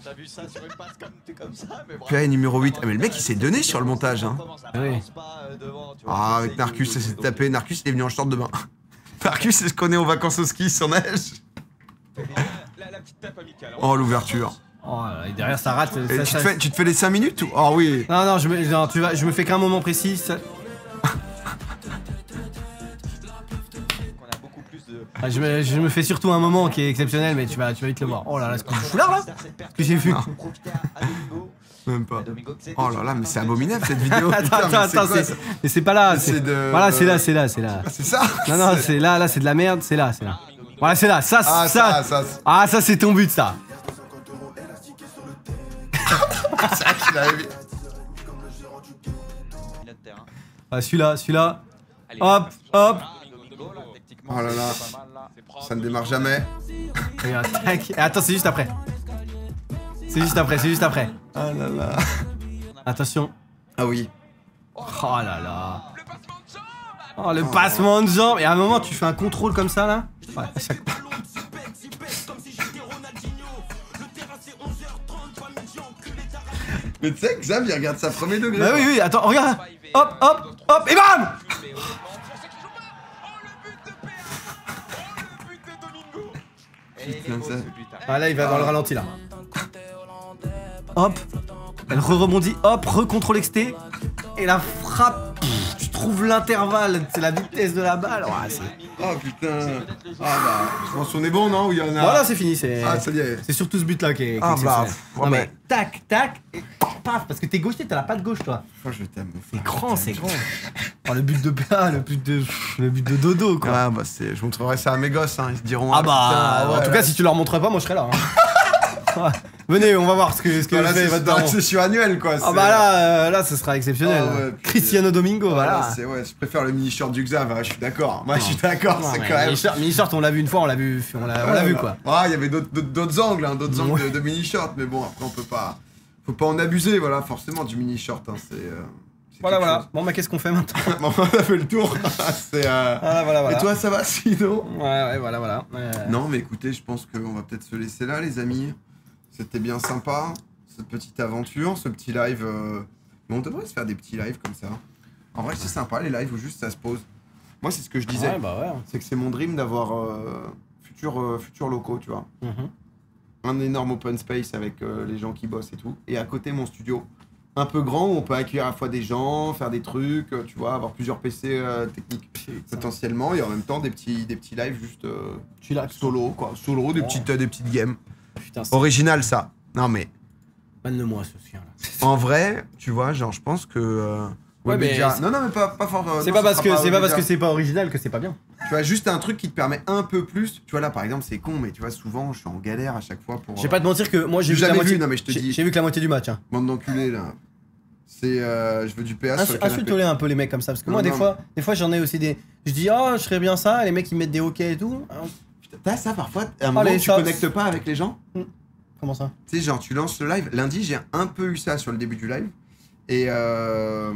Puis numéro 8. Ah, mais le mec, il s'est donné sur le montage, hein. Oui. Ah, avec Narcus, ça s'est tapé. Narcus, il est venu en short de bain. Narcus, c'est ce qu'on est aux vacances au ski sur neige. Oh, l'ouverture. Oh, et derrière ça rate. Tu te fais les 5 minutes ou... Oh oui. Non, je me fais qu'un moment précis. Ah, je me fais surtout un moment qui est exceptionnel, mais tu vas vite le voir. Oh là là, c'est quoi du foulard là? Ce que j'ai vu. Même pas. Oh là là, mais c'est abominable cette vidéo. Attends, mais c'est pas là. Voilà, c'est là. C'est ça? Non, c'est là, c'est de la merde, c'est là. Voilà, c'est là, ça. Ah, ça, c'est ton but, ça. C'est vrai qu'il avait mis. Ah, celui-là. Hop. Oh là là. Ça ne démarre jamais. Regarde, tac. Et attends, c'est juste après. C'est juste après. Ah là là. Attention. Ah oui. Oh là là. Oh, le passement de jambe. Et à un moment, tu fais un contrôle comme ça, là. Ouais, à chaque fois. Mais tu sais que Xav, il regarde ça premier degré. Bah oui, attends, regarde. Hop, et bam. Ah là, il va dans le ralenti, là. Hop. Elle rebondit, hop, recontrôle XT. Et la frappe. Tu trouves l'intervalle, c'est la vitesse de la balle. Oh putain. Ah bah, je pense qu'on est bon, non? Ou il y en a... Voilà, c'est fini. Ah, ça y est. C'est surtout ce but-là qui est exceptionnel. Non mais tac, et paf, parce que t'es gaucher, t'as la patte gauche, toi. Oh, je t'aime. C'est grand. Oh, le but de PA, le but de dodo, quoi. Ah bah je montrerai ça à mes gosses, hein. Ils se diront... Ah bah, en tout cas, si tu leur montrerais pas, moi je serais là. Hein. Venez, on va voir ce que je fais votre daron. C'est sur annuel, quoi. Ah bah là, ce sera exceptionnel. Ah ouais, Cristiano Domingo, voilà. Je préfère le mini-short du Xav, je suis d'accord. Moi, je suis d'accord, c'est quand même... Mini-short, on l'a vu une fois, on l'a vu, quoi. Ah, il y avait d'autres angles, hein, de mini-short, mais bon, après, on peut pas... Faut pas en abuser, voilà, forcément, du mini-short, hein, Voilà. Bon, bah, qu'est-ce qu'on fait maintenant? Bon, on a fait le tour. Voilà. Et toi, ça va, sinon? Ouais, voilà. Non, mais écoutez, je pense qu'on va peut-être se laisser là, les amis. C'était bien sympa, cette petite aventure, ce petit live. Mais on devrait se faire des petits lives comme ça. En vrai, c'est sympa, les lives où juste ça se pose. Moi, c'est ce que je disais. Ouais, bah ouais. C'est que c'est mon dream d'avoir futurs locaux, tu vois. Un énorme open space avec les gens qui bossent et tout. Et à côté, mon studio. Un peu grand où on peut accueillir à la fois des gens, faire des trucs, tu vois, avoir plusieurs PC techniques potentiellement. Et en même temps, des petits lives juste solo, quoi. Solo, des petites games. Putain, original, ça. Non, mais... Banne-le-moi, ce chien, là. En vrai, tu vois, genre, je pense que... Ouais, mais... Non, mais pas fort... C'est pas parce que c'est pas original que c'est pas bien. Tu vois, juste un truc qui te permet un peu plus... Tu vois, là, par exemple, c'est con, mais tu vois, souvent, je suis en galère à chaque fois pour... Je vais pas te mentir que moi, j'ai vu que la moitié du match, hein. Bande d'enculés, là. C'est... je veux du PA sur le canapé. Insulte-les un peu, les mecs, comme ça. Parce que moi, des fois, j'en ai aussi des... Je dis, oh, je serais bien ça, les mecs, ils mettent des hockey et tout. T'as ça parfois, à un moment tu connectes pas avec les gens? Comment ça? Tu sais, genre tu lances le live. Lundi, j'ai un peu eu ça sur le début du live. Et la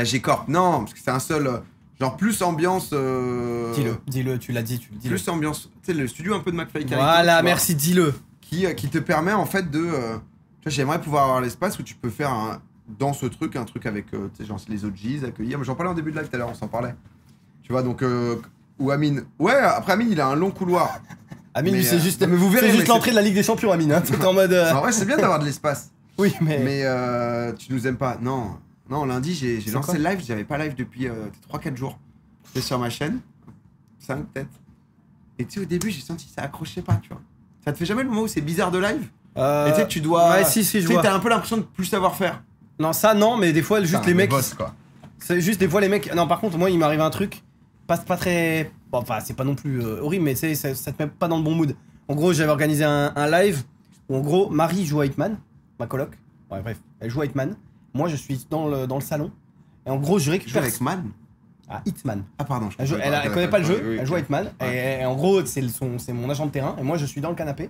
G-Corp, non, parce que c'est un seul. Genre plus ambiance. Dis-le, tu l'as dit, tu le dis. Plus ambiance. Tu sais, le studio un peu de McFly. Voilà, merci, dis-le. Qui te permet en fait de. Tu vois, j'aimerais pouvoir avoir l'espace où tu peux faire dans ce truc un truc avec tu sais, genre les OGs, accueillir. J'en parlais en début de live tout à l'heure, on s'en parlait. Tu vois, donc. Ou Amine. Ouais, après Amine, il a un long couloir. Amine, c'est juste l'entrée de la Ligue des Champions, Amine. Hein. T'es en mode. En vrai, c'est bien d'avoir de l'espace. Oui, mais. Mais tu nous aimes pas. Non, lundi, j'ai lancé le live. J'avais pas live depuis 3-4 jours. C'était sur ma chaîne. 5 peut-être. Et tu sais, au début, j'ai senti que ça accrochait pas, tu vois. Ça te fait jamais le moment où c'est bizarre de live? Et tu sais, tu dois. Ouais, si, je vois. Tu sais, t'as un peu l'impression de plus savoir faire. Non, ça, non, mais des fois, juste Putain, les mecs. boss, quoi. C'est juste des fois, les mecs. Non, par contre, moi, il m'arrive un truc. Pas très. Bon, enfin, c'est pas non plus horrible, mais tu sais, ça te met pas dans le bon mood. En gros, j'avais organisé un live où, en gros, Marie joue à Hitman, ma coloc. Ouais, bref, elle joue à Hitman. Moi, je suis dans le salon. Et en gros, je récupère. Tu joues avec Man? Ah, Hitman. Ah, pardon, Elle connaît pas le jeu, oui, elle joue à Hitman. Ouais. Et en gros, c'est mon agent de terrain. Et moi, je suis dans le canapé.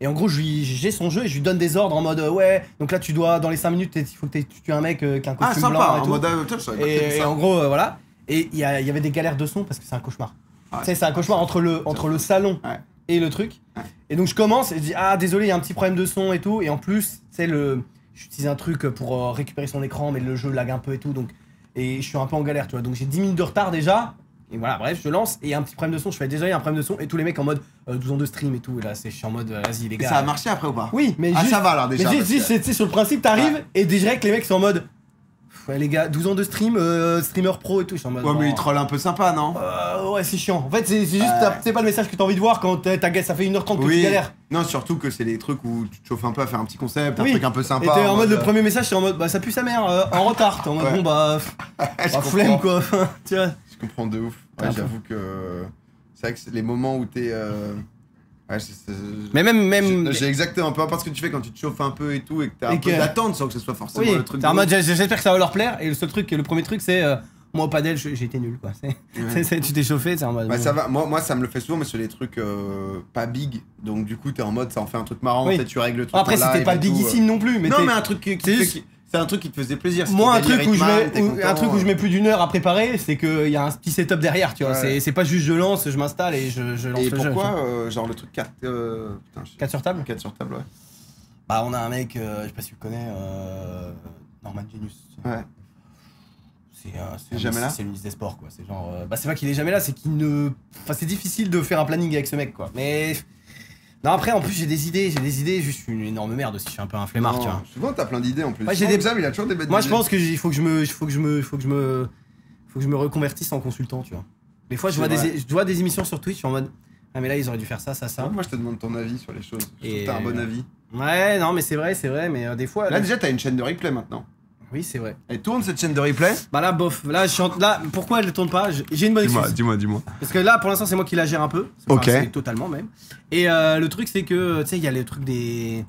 Et en gros, j'ai son jeu et je lui donne des ordres en mode ouais, donc là, tu dois, dans les 5 minutes, il faut que tu tues un mec qui a un costume sympa, blanc. Et en tout. mode. Je savais pas que Et ça. en gros, voilà. Et il y avait des galères de son parce que c'est un cauchemar. Ouais. Tu sais, c'est un cauchemar entre le salon Ouais. et le truc. Ouais. Et donc je commence et je dis ah désolé, il y a un petit problème de son et tout. Et en plus, tu sais, j'utilise un truc pour récupérer son écran, mais le jeu lag un peu et tout. Donc, et je suis un peu en galère, tu vois. Donc j'ai 10 minutes de retard déjà. Et voilà, bref, je lance et il y a un petit problème de son. Je fais désolé, il y a un problème de son. Et tous les mecs en mode 12 ans de stream et tout. Et là, je suis en mode vas-y les Et gars. ça a marché après ou pas? Oui, mais juste. Ça va alors déjà. Mais parce juste, que- tu sais, sur le principe, t'arrives Ouais. et déjà que les mecs sont en mode. Ouais, les gars, 12 ans de stream, streamer pro et tout. Je suis en mode. Ouais, mais bon, il troll un peu sympa, non? ouais, c'est chiant. En fait, c'est juste, c'est pas le message que t'as envie de voir quand ça fait 1h30 que tu Oui. galères. Non, surtout que c'est des trucs où tu te chauffes un peu à faire un petit concept, Oui. un truc un peu sympa. Et t'es en mode, le euh, premier message, c'est en mode, bah ça pue sa mère, en retard. T'es en mode, Ouais. bon bah, je comprends. flemme quoi. Tu vois. Je comprends de ouf. Un Ouais, peu. j'avoue que. C'est vrai que c'est les moments où t'es. Ouais, Mais même. J'ai exactement, peu importe ce que tu fais quand tu te chauffes un peu et tout et que t'as un Et peu que- d'attente sans que ce soit forcément Oui, le truc. t'es en de mode, ouf. j'espère que ça va leur plaire. Et le premier truc, c'est, moi au padel, j'ai été nul quoi. Tu t'es chauffé, c'est en mode. Bah bon. ça va, moi ça me le fait souvent, mais sur les trucs pas big, donc du coup t'es en mode ça en fait un truc marrant, Oui. peut-être tu règles le truc. Après, en c'était live pas et tout, bigissime non plus, mais Non, t'es- mais un truc qui c'est te fait juste- c'est un truc qui te faisait plaisir. Moi, un c'était truc, où je Hitman, mets, t'es content, un truc où je mets plus d'une heure à préparer, c'est qu'il y a un petit setup derrière, tu vois. Ouais. C'est pas juste je lance, je m'installe et je lance Et le jeu. pourquoi genre le truc 4 putain, 4 sur table 4 sur table, ouais. Bah, on a un mec, je sais pas si tu le connais, Norman Genius. Ouais. C'est jamais là C'est le ministre des Sports, quoi. C'est genre. Bah, c'est pas qu'il est jamais là, c'est qu'il ne. Enfin, c'est difficile de faire un planning avec ce mec, quoi. Mais. Non, après, en plus, j'ai des idées, je suis une énorme merde aussi, je suis un peu un flemmard, Non, tu vois. souvent t'as plein d'idées en plus. Ouais, j'ai des- Hamza, il a toujours des bêtes Moi, je d'idées. pense que il faut que je me reconvertisse en consultant, tu vois. Des fois, je vois des émissions sur Twitch, je suis en mode. Ah, mais là, ils auraient dû faire ça. Moi je te demande ton avis sur les choses. Je trouve que t'as un bon avis. Ouais, non, mais c'est vrai, mais des fois. Là déjà t'as une chaîne de replay maintenant. Oui, c'est vrai. Elle tourne cette chaîne de replay? Bah là, bof. Là, là, pourquoi elle ne tourne pas? J'ai une bonne excuse. Dis-moi. Parce que là, pour l'instant, c'est moi qui la gère un peu. Enfin, Ok. c'est totalement même. Et le truc, c'est que, tu sais, il y a le truc des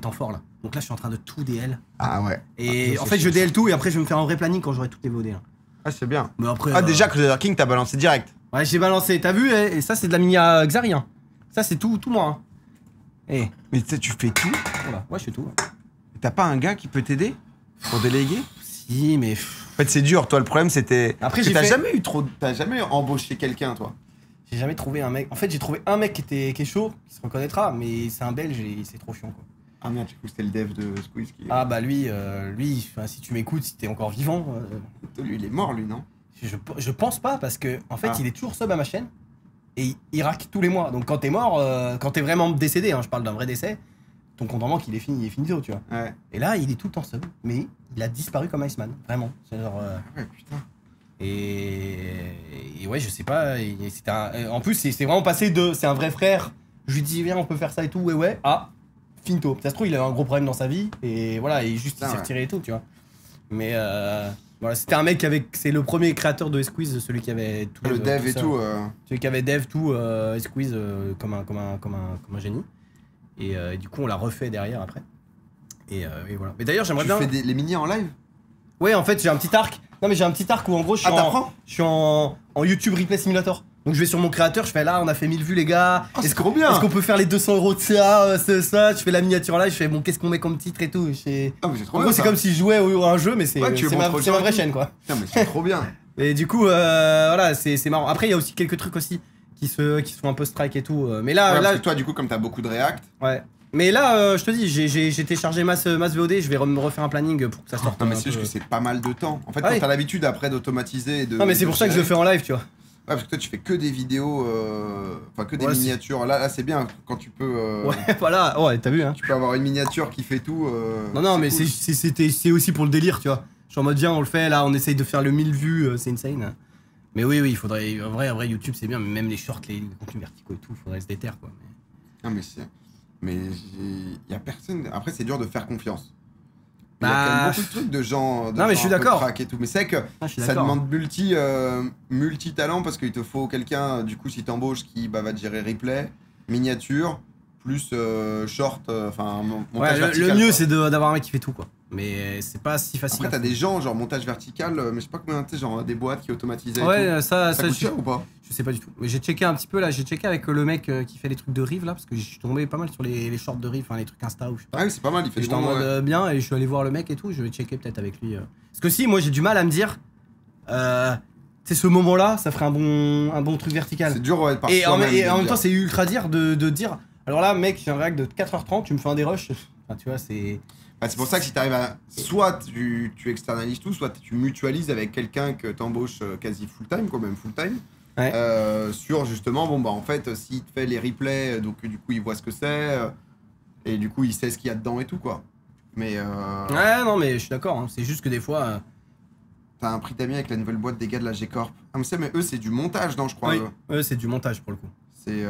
temps forts là. Donc là, je suis en train de tout DL. Ah ouais. Et Ah, en c'est fait, je chiant, DL tout et après, je vais me faire un vrai planning quand j'aurai tout les VOD. Là. Ah c'est bien. Mais après. Ah déjà Crusader King t'as balancé direct. Ouais, j'ai balancé. T'as vu? Et ça, c'est de la mini Xari. Hein. Ça, c'est tout moi. Hein. Et. Mais tu sais tu fais tout. Voilà. Ouais, je fais tout. T'as pas un gars qui peut t'aider pour déléguer? Si, mais. En fait c'est dur, toi le problème c'était. Après, que j'ai t'as fait- jamais eu trop. T'as jamais embauché quelqu'un toi. J'ai jamais trouvé un mec. En fait, j'ai trouvé un mec qui est chaud, qui se reconnaîtra, mais c'est un belge et c'est trop chiant quoi. Ah merde, du coup c'était le dev de Squeeze qui. Ah bah lui, enfin, si tu m'écoutes, si t'es encore vivant, Lui il est mort lui non? je pense pas parce que en fait Ah. il est toujours sub à ma chaîne et il rack tous les mois. Donc quand t'es mort, quand t'es vraiment décédé, hein, je parle d'un vrai décès, ton compte en banque il est finito, tu vois. Ouais. Et là il est tout le temps sub, mais il a disparu comme Iceman, vraiment. C'est genre, Ah ouais putain. et ouais je sais pas, en plus c'est vraiment passé de, c'est un vrai frère, je lui dis viens on peut faire ça et tout, ouais, à finito. Ça se trouve il a eu un gros problème dans sa vie et voilà, et juste il Ah s'est ouais. retiré et tout, tu vois. Mais voilà, c'était un mec c'est le premier créateur de Squeeze, celui qui avait tout Le dev et ça. tout. Celui qui avait dev tout Squeeze comme un génie. Et du coup on l'a refait derrière après. Et voilà. Mais d'ailleurs j'aimerais Tu bien. fais les mini en live? Ouais, en fait j'ai un petit arc. Non mais j'ai un petit arc où en gros je suis, Ah t'apprends? je suis en YouTube Replay Simulator. Donc je vais sur mon créateur, je fais là on a fait 1000 vues les gars. Oh, c'est trop bien. Est-ce qu'on peut faire les 200 € de ça, ça? Je fais la miniature là, je fais bon qu'est-ce qu'on met comme titre et tout. Ah mais c'est trop En bien. gros c'est ça. comme si je jouais à un jeu mais c'est Ouais, tu c'est montres aux ma gens vraie et tout. chaîne quoi. Putain mais c'est trop bien. Et du coup voilà c'est marrant. Après il y a aussi quelques trucs aussi qui se font un peu strike et tout. Mais là, Ouais, là parce que toi du coup comme t'as beaucoup de React. ouais. Mais là je te dis j'ai téléchargé masse VOD, je vais me refaire un planning pour que ça sorte. Non mais un c'est juste peu. que c'est pas mal de temps. En fait Ah quand oui. t'as l'habitude après d'automatiser et de. Non mais c'est pour ça que je le fais en live tu vois. Ouais, parce que toi tu fais que des vidéos, enfin que des Ouais, c'est- miniatures. Là c'est bien quand tu peux. Ouais voilà, ouais t'as vu hein. Tu peux avoir une miniature qui fait tout. Non mais cool. c'est aussi pour le délire tu vois. Je suis en mode viens on le fait là, on essaye de faire le 1000 vues, c'est insane. Mais oui, il faudrait. En vrai, YouTube c'est bien, mais même les shorts, les contenus verticaux et tout, il faudrait se déterre quoi. Ah, mais il y a personne. Après, c'est dur de faire confiance. Il y a Bah, quand même beaucoup de trucs de gens. Non, mais je suis d'accord. Et tout. Mais c'est vrai que je suis ça d'accord. demande multi-talent parce qu'il te faut quelqu'un, du coup, si t'embauches, qui va te gérer replay, miniature, plus short, enfin montage vertical. Le mieux quoi. c'est d'avoir un mec qui fait tout quoi. Mais c'est pas si facile. Après, t'as des gens, genre montage vertical, mais je sais pas combien, tu sais, genre des boîtes qui automatisaient. Ouais, et tout. ça coûte cher ou pas? Je sais pas du tout. Mais j'ai checké un petit peu là, j'ai checké avec le mec qui fait les trucs de Rive là, parce que je suis tombé pas mal sur les shorts de Rive, enfin les trucs Insta ou je sais pas. Ah oui, c'est pas mal, il fait Et des j'étais en bons, mode bien et je suis allé voir le mec et tout, je vais checker peut-être avec lui. Parce que si, moi j'ai du mal à me dire, tu sais, ce moment-là, ça ferait un bon truc vertical. C'est dur, ouais, par Et en soi-même, même temps, c'est ultra dire de dire, alors là, mec, j'ai un réact de 4h30, tu me fais un dérush. Enfin, tu vois, c'est. Bah, c'est pour ça que si t'arrives à. Soit tu externalises tout, soit tu mutualises avec quelqu'un que t'embauches quasi full-time, quoi, même full-time. Ouais. Sur justement, bon, bah en fait, s'il te fait les replays, donc du coup, il voit ce que c'est, et du coup, il sait ce qu'il y a dedans et tout, quoi. Mais. Ouais, non, mais je suis d'accord, hein. C'est juste que des fois. T'as un prix d'amis avec la nouvelle boîte des gars de la G-Corp. Ah, mais eux, c'est du montage, non, je crois. Oui, eux, c'est du montage pour le coup. C'est.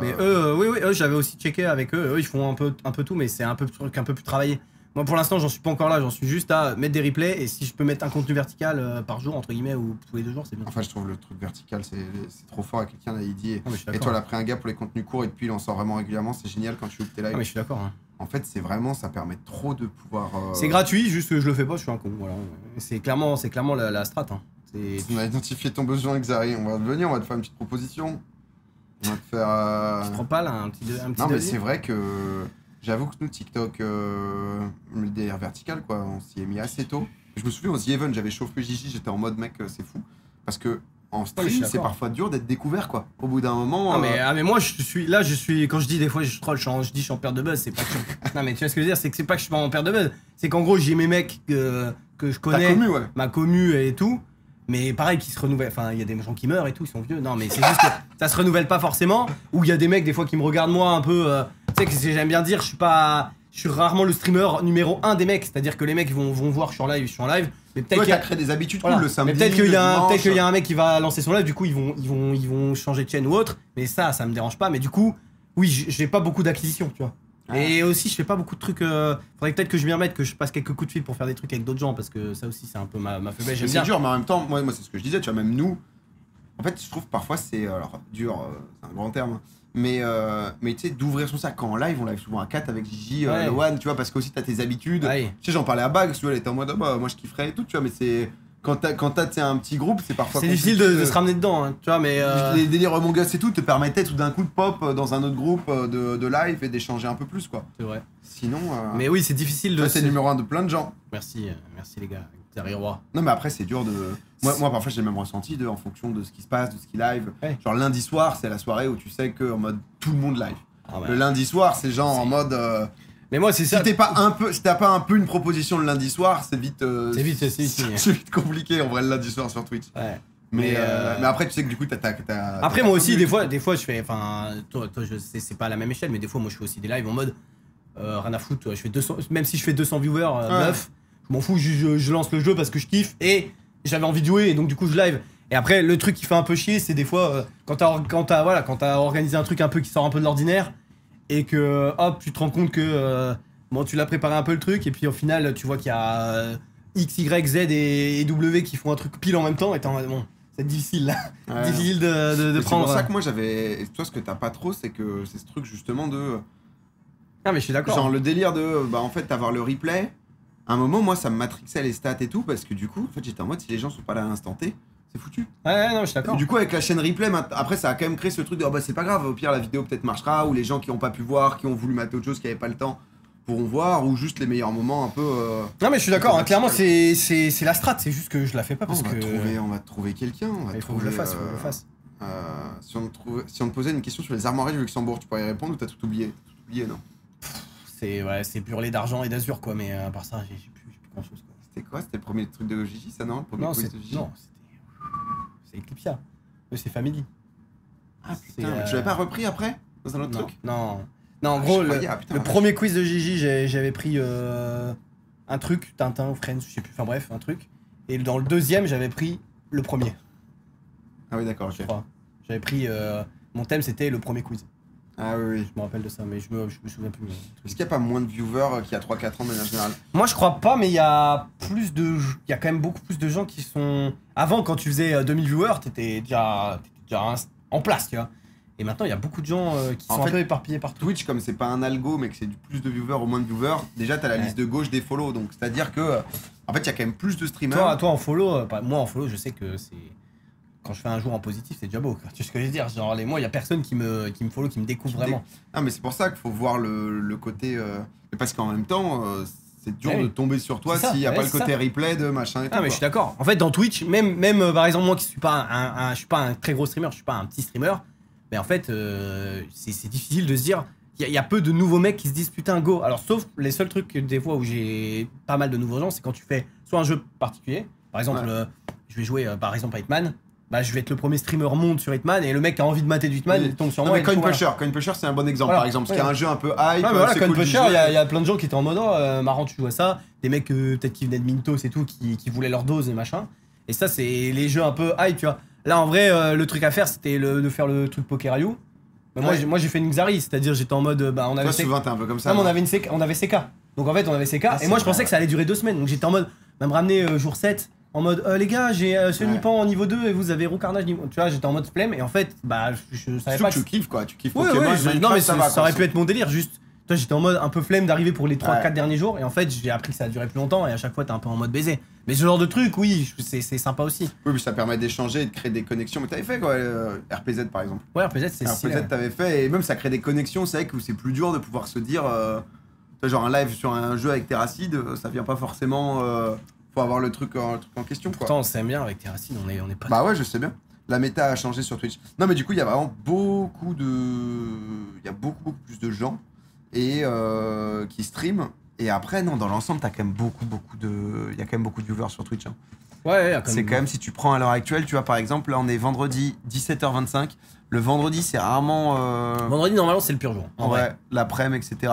Mais eux, oui, eux, j'avais aussi checké avec eux. Eux, ils font un peu tout, mais c'est un peu plus travaillé. Moi, pour l'instant, j'en suis pas encore là. J'en suis juste à mettre des replays. Et si je peux mettre un contenu vertical par jour, entre guillemets, ou tous les 2 jours, c'est bien. Enfin, je trouve le truc vertical, c'est trop fort. À quelqu'un l'a dit. Non, mais je suis Et d'accord. toi, elle a pris un gars pour les contenus courts et depuis, il en sort vraiment régulièrement. C'est génial quand tu ouvres tes lives. Ah, mais je suis d'accord. Hein. En fait, c'est vraiment, ça permet trop de pouvoir. C'est gratuit, juste que je le fais pas, je suis un con. Voilà. C'est clairement la strat. Hein. On a identifié ton besoin, Xari. On va venir, on va te faire une petite proposition. On va te faire. Tu te prends pas là, un petit Non, mais devis. c'est vrai que j'avoue que nous, TikTok, le délire vertical, quoi, on s'y est mis assez tôt. Je me souviens au The Event, j'avais chauffé Gigi, j'étais en mode mec, c'est fou. Parce que en stream, c'est parfois dur d'être découvert, quoi. Au bout d'un moment. Mais moi, je suis. Quand je dis des fois, je troll, je dis je suis en perte de buzz, c'est pas que. Non, mais tu vois ce que je veux dire, c'est que c'est pas que je suis pas en perte de buzz. C'est qu'en gros, j'ai mes mecs que je connais. Ta commu, ouais. Ma commu et tout. Mais pareil, qui se renouvellent. Enfin, il y a des gens qui meurent et tout, ils sont vieux. Non, mais c'est juste que ça se renouvelle pas forcément. Ou il y a des mecs, des fois, qui me regardent moi un peu. Tu sais, que j'aime bien dire, je suis rarement le streamer numéro 1 des mecs. C'est-à-dire que les mecs vont voir, je suis en live. Mais peut-être qu'il créé des habitudes voilà. cool le samedi. Mais peut-être qu'il y a un mec qui va lancer son live, du coup, ils vont changer de chaîne ou autre. Mais ça me dérange pas. Mais du coup, oui, j'ai pas beaucoup d'acquisition, tu vois. Ah. Et aussi, je fais pas beaucoup de trucs. Faudrait peut-être que je m'y remette, que je passe quelques coups de fil pour faire des trucs avec d'autres gens, parce que ça aussi, c'est un peu ma faiblesse. C'est dur, mais en même temps, moi c'est ce que je disais, tu vois, même nous. En fait, je trouve parfois c'est. Alors, dur, c'est un grand terme. Mais tu sais, d'ouvrir son sac quand en live, on live souvent à 4 avec Gigi, Loan, tu vois, parce que aussi t'as tes habitudes. Ouais. Tu sais, j'en parlais à Bag, tu vois, elle était en mode, bah, moi je kifferais et tout, tu vois, mais c'est. Quand t'as un petit groupe, c'est parfois. C'est difficile de se ramener dedans, hein, tu vois, mais. Les délires Among Us et tout te permettaient tout d'un coup de pop dans un autre groupe de live et d'échanger un peu plus, quoi. C'est vrai. Sinon. Mais oui, c'est difficile de. Ça, c'est numéro 1 de plein de gens. Merci les gars. Terry Roi. Non, mais après, c'est dur de. Moi parfois, j'ai le même ressenti en fonction de ce qui se passe, de ce qui live. Ouais. Genre, lundi soir, c'est la soirée où tu sais qu'en mode tout le monde live. Ah bah. Le lundi soir, c'est genre en mode. Mais moi, c'est ça. Si t'as pas un peu une proposition le lundi soir, c'est vite. C'est vite compliqué en vrai le lundi soir sur Twitch. Ouais. Mais après, tu sais que du coup, t'as. Après, moi aussi, des fois, je fais. Enfin, toi, je sais, c'est pas à la même échelle, mais des fois, moi, je fais aussi des lives en mode. Rien à foutre, je fais 200. Même si je fais 200 viewers, 9, je m'en fous, je lance le jeu parce que je kiffe et j'avais envie de jouer et donc, du coup, je live. Et après, le truc qui fait un peu chier, c'est des fois, quand t'as organisé un truc un peu qui sort un peu de l'ordinaire et que, hop, tu te rends compte que. Bon, tu l'as préparé un peu le truc et puis au final, tu vois qu'il y a X, Y, Z et W qui font un truc pile en même temps et t'es en mode, bon. C'est difficile là, difficile de prendre. C'est pour ça que moi j'avais. Toi, ce que t'as pas trop, c'est que c'est ce truc justement de. Ah, mais je suis d'accord. Genre le délire de. Bah, en fait, avoir le replay. À un moment, moi, ça me matrixait les stats et tout parce que du coup, en fait, j'étais en mode si les gens sont pas là à l'instant T, c'est foutu. Ouais, non, je suis d'accord. Du coup, avec la chaîne replay, après, ça a quand même créé ce truc de oh, bah, c'est pas grave, au pire, la vidéo peut-être marchera, ou les gens qui ont pas pu voir, qui ont voulu mater autre chose, qui avaient pas le temps, pourront voir, ou juste les meilleurs moments un peu. Non, mais je suis d'accord, hein, clairement, c'est la strat, c'est juste que je la fais pas parce que. On va trouver quelqu'un. Il faut que je le fasse, si on te posait une question sur les armoiries du Luxembourg, tu pourrais y répondre ou t'as tout oublié? Tout oublié, non? C'est burlé d'argent et d'azur, quoi, mais à part ça, j'ai plus grand chose, quoi. C'était quoi? C'était le premier truc de Gigi, ça, non? Le premier quiz de Gigi? Non, c'est Eclipsia. C'est Family. Ah putain, mais tu l'avais pas repris après? Dans un autre truc? Non, en gros, le premier quiz de Gigi, j'avais pris un truc, Tintin ou Friends, je sais plus, enfin bref, un truc. Et dans le deuxième, j'avais pris le premier. Ah oui, d'accord, ok. Je crois. J'avais pris. Mon thème, c'était le premier quiz. Ah oui, oui. Je me rappelle de ça, mais je me souviens plus. Est-ce qu'il n'y a pas moins de viewers qu'il y a 3-4 ans de manière générale? Moi, je crois pas, mais il y a quand même beaucoup plus de gens qui sont. Avant, quand tu faisais 2000 viewers, t'étais déjà en place, tu vois. Et maintenant, il y a beaucoup de gens qui sont un peu éparpillés partout. Twitch, comme c'est pas un algo, mais que c'est du plus de viewers ou moins de viewers, déjà t'as la liste de gauche des follow. Donc c'est-à-dire que, en fait, il y a quand même plus de streamers. Toi en follow, moi en follow, je sais que c'est. Quand je fais un jour en positif, c'est déjà beau. Quoi. Tu sais ce que je veux dire? Genre, moi, il y a personne qui me follow, qui me découvre vraiment. Ah, mais c'est pour ça qu'il faut voir le côté. Parce qu'en même temps, c'est dur de tomber sur toi s'il n'y a pas le côté replay de machin et tout. Ah, mais je suis d'accord. En fait, dans Twitch, même par exemple, moi qui suis pas je suis pas un très gros streamer, je suis pas un petit streamer, mais en fait, c'est difficile de se dire. Il y a peu de nouveaux mecs qui se disent putain, go. Alors, sauf les seuls trucs des fois où j'ai pas mal de nouveaux gens, c'est quand tu fais soit un jeu particulier, par exemple, je vais jouer par exemple à Hitman. Bah, je vais être le premier streamer monde sur Hitman et le mec qui a envie de mater du Hitman, il tombe sur moi. Mais Coin Pusher, c'est un bon exemple par exemple, parce qu'il y a un jeu un peu hype. Voilà, Coin Pusher, il y a plein de gens qui étaient en mode marrant, tu joues à ça. Des mecs peut-être qui venaient de Mintos et tout, qui voulaient leur dose et machin. Et ça, c'est les jeux un peu hype, tu vois. Là, en vrai, le truc à faire, c'était de faire le truc Poker You. Moi, j'ai fait une Xari, c'est-à-dire j'étais en mode. On avait souvent, t'es un peu comme ça. Non, mais on avait CK. Donc en fait, on avait CK. Et moi, je pensais que ça allait durer 2 semaines. Donc j'étais en mode, me ramener jour 7. En mode les gars, j'ai ce Nipan en niveau 2 et vous avez Roucarnage niveau. Tu vois, j'étais en mode flemme et en fait, je savais pas. Tu kiffes quoi, tu kiffes Pokémon. Non, mais ça aurait pu être mon délire, juste. Toi, j'étais en mode un peu flemme d'arriver pour les 3-4 derniers jours et en fait, j'ai appris que ça a duré plus longtemps et à chaque fois, t'es un peu en mode baiser. Mais ce genre de truc, oui, c'est sympa aussi. Oui, mais ça permet d'échanger et de créer des connexions. Mais t'avais fait quoi, RPZ par exemple? Ouais, RPZ, c'est RPZ, t'avais fait et même ça crée des connexions. C'est vrai que c'est plus dur de pouvoir se dire, genre un live sur un jeu avec Terracid, ça vient pas forcément. Faut avoir le truc en question. Pourtant, on s'aime bien avec Terracid, on est pas. Bah ouais, je sais bien. La méta a changé sur Twitch. Non, mais du coup, il y a vraiment beaucoup plus de gens et qui streament. Et après, non, dans l'ensemble, t'as quand même il y a quand même beaucoup de viewers sur Twitch. Hein. Ouais, c'est quand même, si tu prends à l'heure actuelle, tu vois, par exemple, là, on est vendredi 17h25. Le vendredi, c'est rarement. Vendredi, normalement, c'est le pur jour. Ouais, l'après-midi, etc.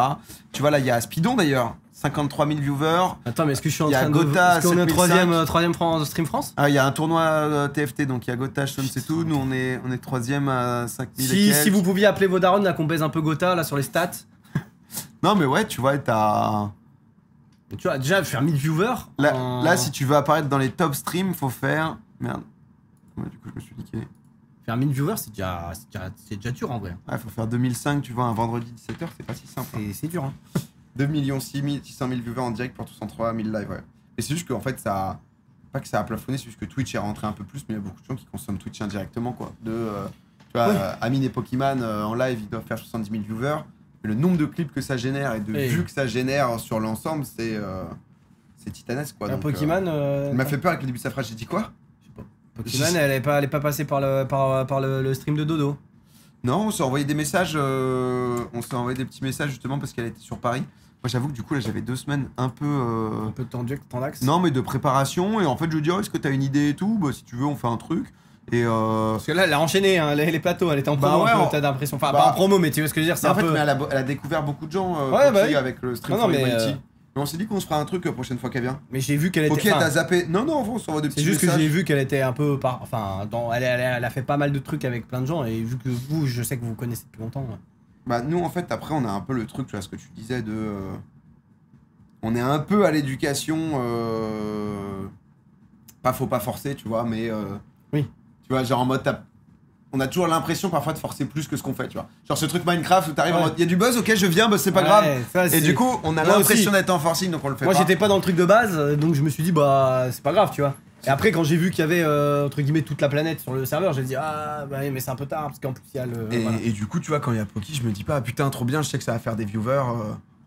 Tu vois, là, il y a Spidon d'ailleurs. 53 000 viewers. Attends, mais est-ce que je suis en train de... Gotha, est-ce qu'on est au troisième Stream France? Ah, il y a un tournoi TFT, donc il y a Gotha, Sean, c'est tout. Nous, on est troisième à 5000 si vous pouviez appeler vos darons, là, qu'on pèse un peu Gotha, là, sur les stats. Non, mais ouais, tu vois, t'as... Tu vois, déjà, faire 1000 viewers... Là, si tu veux apparaître dans les top streams, faut faire... Merde. Ouais, du coup, je me suis niqué. Faire 1000 viewers, c'est déjà dur, en vrai. Ouais, faut faire 2005, tu vois, un vendredi 17h, c'est pas si simple. C'est dur, hein. 2 600 000 viewers en direct pour 203 000 live, ouais. Et c'est juste qu'en fait, ça... Pas que ça a plafonné, c'est juste que Twitch est rentré un peu plus, mais il y a beaucoup de gens qui consomment Twitch indirectement, quoi. Tu vois, Amine et Pokémon, en live, ils doivent faire 70 000 viewers. Mais le nombre de clips que ça génère et de vues que ça génère sur l'ensemble, c'est titanesque, quoi. Pokémon... Il m'a fait peur avec le début de sa phrase, j'ai dit quoi? Je sais pas. Pokémon, elle est pas passée par le stream de Dodo. Non, on s'est envoyé des messages, on s'est envoyé des petits messages justement parce qu'elle était sur Paris. Moi j'avoue que du coup là j'avais 2 semaines un peu... Un peu tendax. Non mais de préparation et en fait je lui dis est-ce que t'as une idée et tout, bah si tu veux on fait un truc. Et Parce que là elle a enchaîné hein, les plateaux, elle était en promo, t'as l'impression. Enfin pas en promo mais tu vois ce que je veux dire, c'est en fait, mais elle a découvert beaucoup de gens oui. avec le stream for Humanity. Mais on s'est dit qu'on se fera un truc la prochaine fois qu'elle vient. Mais j'ai vu qu'elle était... Ok, t'as zappé. Non, on s'envoie des petits messages. C'est juste que j'ai vu qu'elle était un peu... elle a fait pas mal de trucs avec plein de gens et vu que vous, je sais que vous connaissez depuis longtemps. Ouais. Bah nous en fait après on a un peu le truc, tu vois ce que tu disais de... On est un peu à l'éducation... Faut pas forcer, tu vois, mais... Oui. Tu vois, genre en mode... On a toujours l'impression parfois de forcer plus que ce qu'on fait, tu vois. Genre ce truc Minecraft où t'arrives en mode, il y a du buzz, ok, je viens, bah c'est pas grave. Et du coup, on a l'impression d'être en forcing, donc on le fait pas. Moi j'étais pas dans le truc de base, donc je me suis dit, bah c'est pas grave, tu vois. Et après, quand j'ai vu qu'il y avait, entre guillemets, toute la planète sur le serveur, j'ai dit, ah, bah mais c'est un peu tard, parce qu'en plus il y a le... Et du coup, tu vois, quand il y a Poki, je me dis pas, ah, putain, trop bien, je sais que ça va faire des viewers.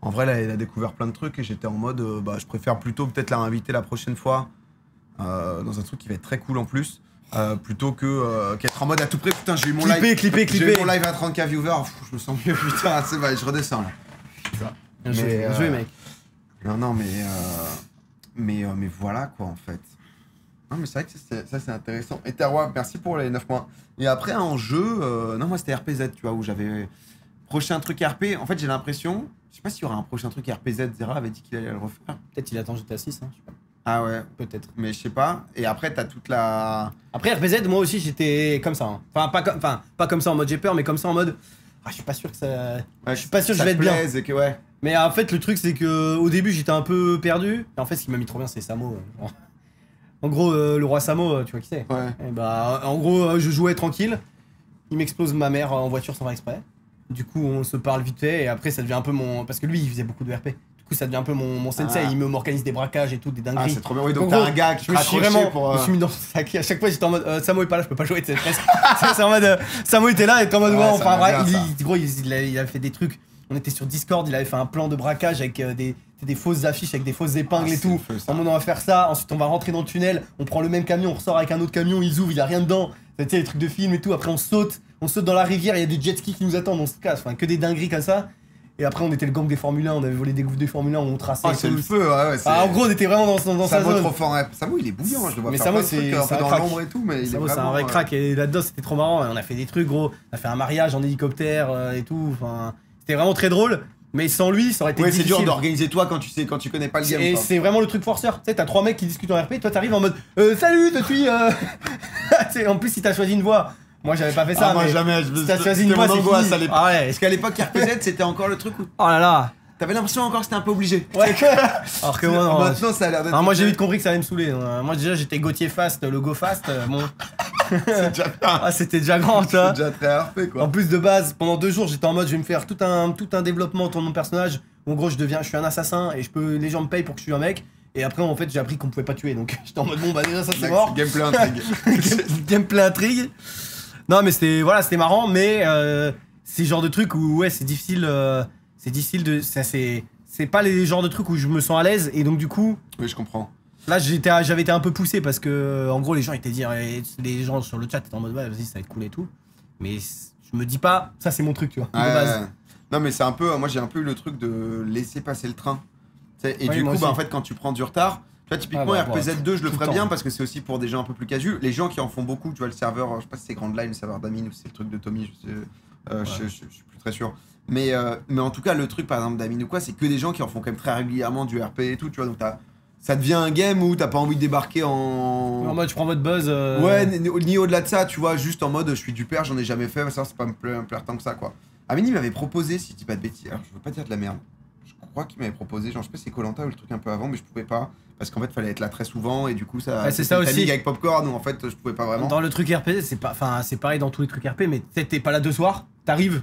En vrai, là, elle a découvert plein de trucs et j'étais en mode, bah je préfère plutôt peut-être la réinviter la prochaine fois dans un truc qui va être très cool en plus. Plutôt que qu'être en mode à tout près, putain j'ai eu mon live. Clipper. J'ai eu mon live à 30k viewers, je me sens mieux, putain, c'est vrai, je redescends là. Bien joué mec. Non mais voilà quoi en fait. Non mais c'est vrai que ça c'est intéressant. Et Terroir, merci pour les 9 mois. Et après en jeu, non moi c'était RPZ tu vois où j'avais prochain truc RP. En fait j'ai l'impression, je sais pas s'il y aura un prochain truc RPZ, Zera avait dit qu'il allait le refaire. Peut-être il attend GTA 6 hein, je sais pas. Ah ouais, peut-être. mais je sais pas. Et après, t'as toute la... Après RPZ, moi aussi j'étais comme ça. Hein. Enfin, pas comme ça en mode j'ai peur, mais comme ça en mode... Ah, je suis pas sûr que ça... Ouais, je suis pas sûr que je vais être bien. Et que, ouais. Mais en fait, le truc, c'est que au début, j'étais un peu perdu. Et en fait, ce qui m'a mis trop bien, c'est Samo. En gros, le roi Samo, tu vois qui c'est? Ouais. Et bah, en gros, je jouais tranquille. Il m'explose ma mère en voiture sans faire exprès. Du coup, on se parle vite fait. Et après, ça devient un peu mon... Parce que lui, il faisait beaucoup de RP. Du coup, ça devient un peu mon sensei. Il m'organise des braquages et tout, des dingueries. Ah, c'est trop bien. Oui, donc En t'as gros, un gars qui je me suis vraiment... Je me suis mis dans sa clé. À chaque fois, j'étais en mode Samo est pas là, je peux pas jouer. C'est en mode Samo était là et t'es en mode Ouais, enfin, ça gros, il a fait des trucs. On était sur Discord, il avait fait un plan de braquage avec des fausses affiches, avec des fausses épingles et tout. En mode on va faire ça, ensuite on va rentrer dans le tunnel, on prend le même camion, on ressort avec un autre camion, ils ouvrent, il y a rien dedans. Tu sais, les trucs de film et tout. Après on saute dans la rivière, il y a des jet skis qui nous attendent, on se casse. Enfin, que des dingueries comme ça. Et après on était le gang des Formule 1, on avait volé des gouffres des Formule 1, on traçait. Ah, c'est le feu, ouais. En gros, on était vraiment dans sa zone. Trop fort. Samo, il est bouillant, je le vois mais faire Samo, plein de trucs, un peu dans l'ombre et tout, mais il est vraiment... c'est un vrai crack, et là-dedans c'était trop marrant. On a fait des trucs, gros. On a fait un mariage en hélicoptère et tout. Enfin, c'était vraiment très drôle. Mais sans lui, ça aurait été difficile. C'est dur d'organiser toi quand tu connais pas le game. Et c'est vraiment le truc forceur. Tu sais, t'as 3 mecs qui discutent en RP, toi t'arrives en mode salut, depuis. En plus, si t'as choisi une voix. Moi j'avais pas fait ça. Moi mais jamais. T'as choisi une voix, c'est angoisse à l'époque. Ah ouais. Parce qu'à l'époque, RPZ, c'était encore le truc où. Oh là là. T'avais l'impression encore que c'était un peu obligé. Ouais. Alors que moi, non. Maintenant, ça a l'air d'être. Moi j'ai vite compris que ça allait me saouler. Moi déjà, j'étais Gauthier Fast, le Go Fast. Bon. C'est déjà bien. Ah, c'était déjà grand, tu vois. C'est déjà très RP, quoi. En plus de base, pendant 2 jours, j'étais en mode je vais me faire tout un développement autour de mon personnage. En gros, je suis un assassin et les gens me payent pour que je suis un mec. Et après, en fait, j'ai appris qu'on pouvait pas tuer. Donc j'étais en mode bon, bah déjà, ça c'est mort. Gameplay intrigue. Gameplay intrigue. Non, mais c'était marrant, mais c'est le genre de truc où ouais, c'est difficile de. C'est pas les genres de trucs où je me sens à l'aise et donc du coup. Oui, je comprends. Là, j'avais été un peu poussé parce que, en gros, les gens étaient les gens sur le chat étaient en mode ouais, vas-y, ça va être cool et tout. Mais je me dis pas, ça c'est mon truc, tu vois, de base. Non, mais c'est un peu, moi j'ai un peu eu le truc de laisser passer le train. T'sais, et du coup, bah, en fait, quand tu prends du retard, tu vois, typiquement RPZ2, je le ferais bien parce que c'est aussi pour des gens un peu plus casus. Les gens qui en font beaucoup, tu vois, le serveur, je sais pas si c'est Grand Line, le serveur d'Amine ou si c'est le truc de Tommy, je suis plus très sûr. Mais en tout cas, le truc par exemple d'Amine ou quoi, c'est que des gens qui en font quand même très régulièrement du RP et tout, tu vois, donc ça devient un game où t'as pas envie de débarquer en mode je prends votre buzz. Ouais, ni au-delà de ça, tu vois, juste en mode je suis du père, j'en ai jamais fait, ça c'est pas me plaire tant que ça, quoi. Amine m'avait proposé, si je dis pas de bêtises, alors je veux pas dire de la merde, je crois qu'il m'avait proposé, genre je sais pas si c'est Koh-Lanta ou le truc un peu avant, mais je pouvais pas, parce qu'en fait fallait être là très souvent et du coup ça. Ouais, c'est ça aussi. Avec Popcorn, où en fait je pouvais pas vraiment. Dans le truc RP, c'est pareil dans tous les trucs RP, mais t'es pas là 2 soirs, t'arrives,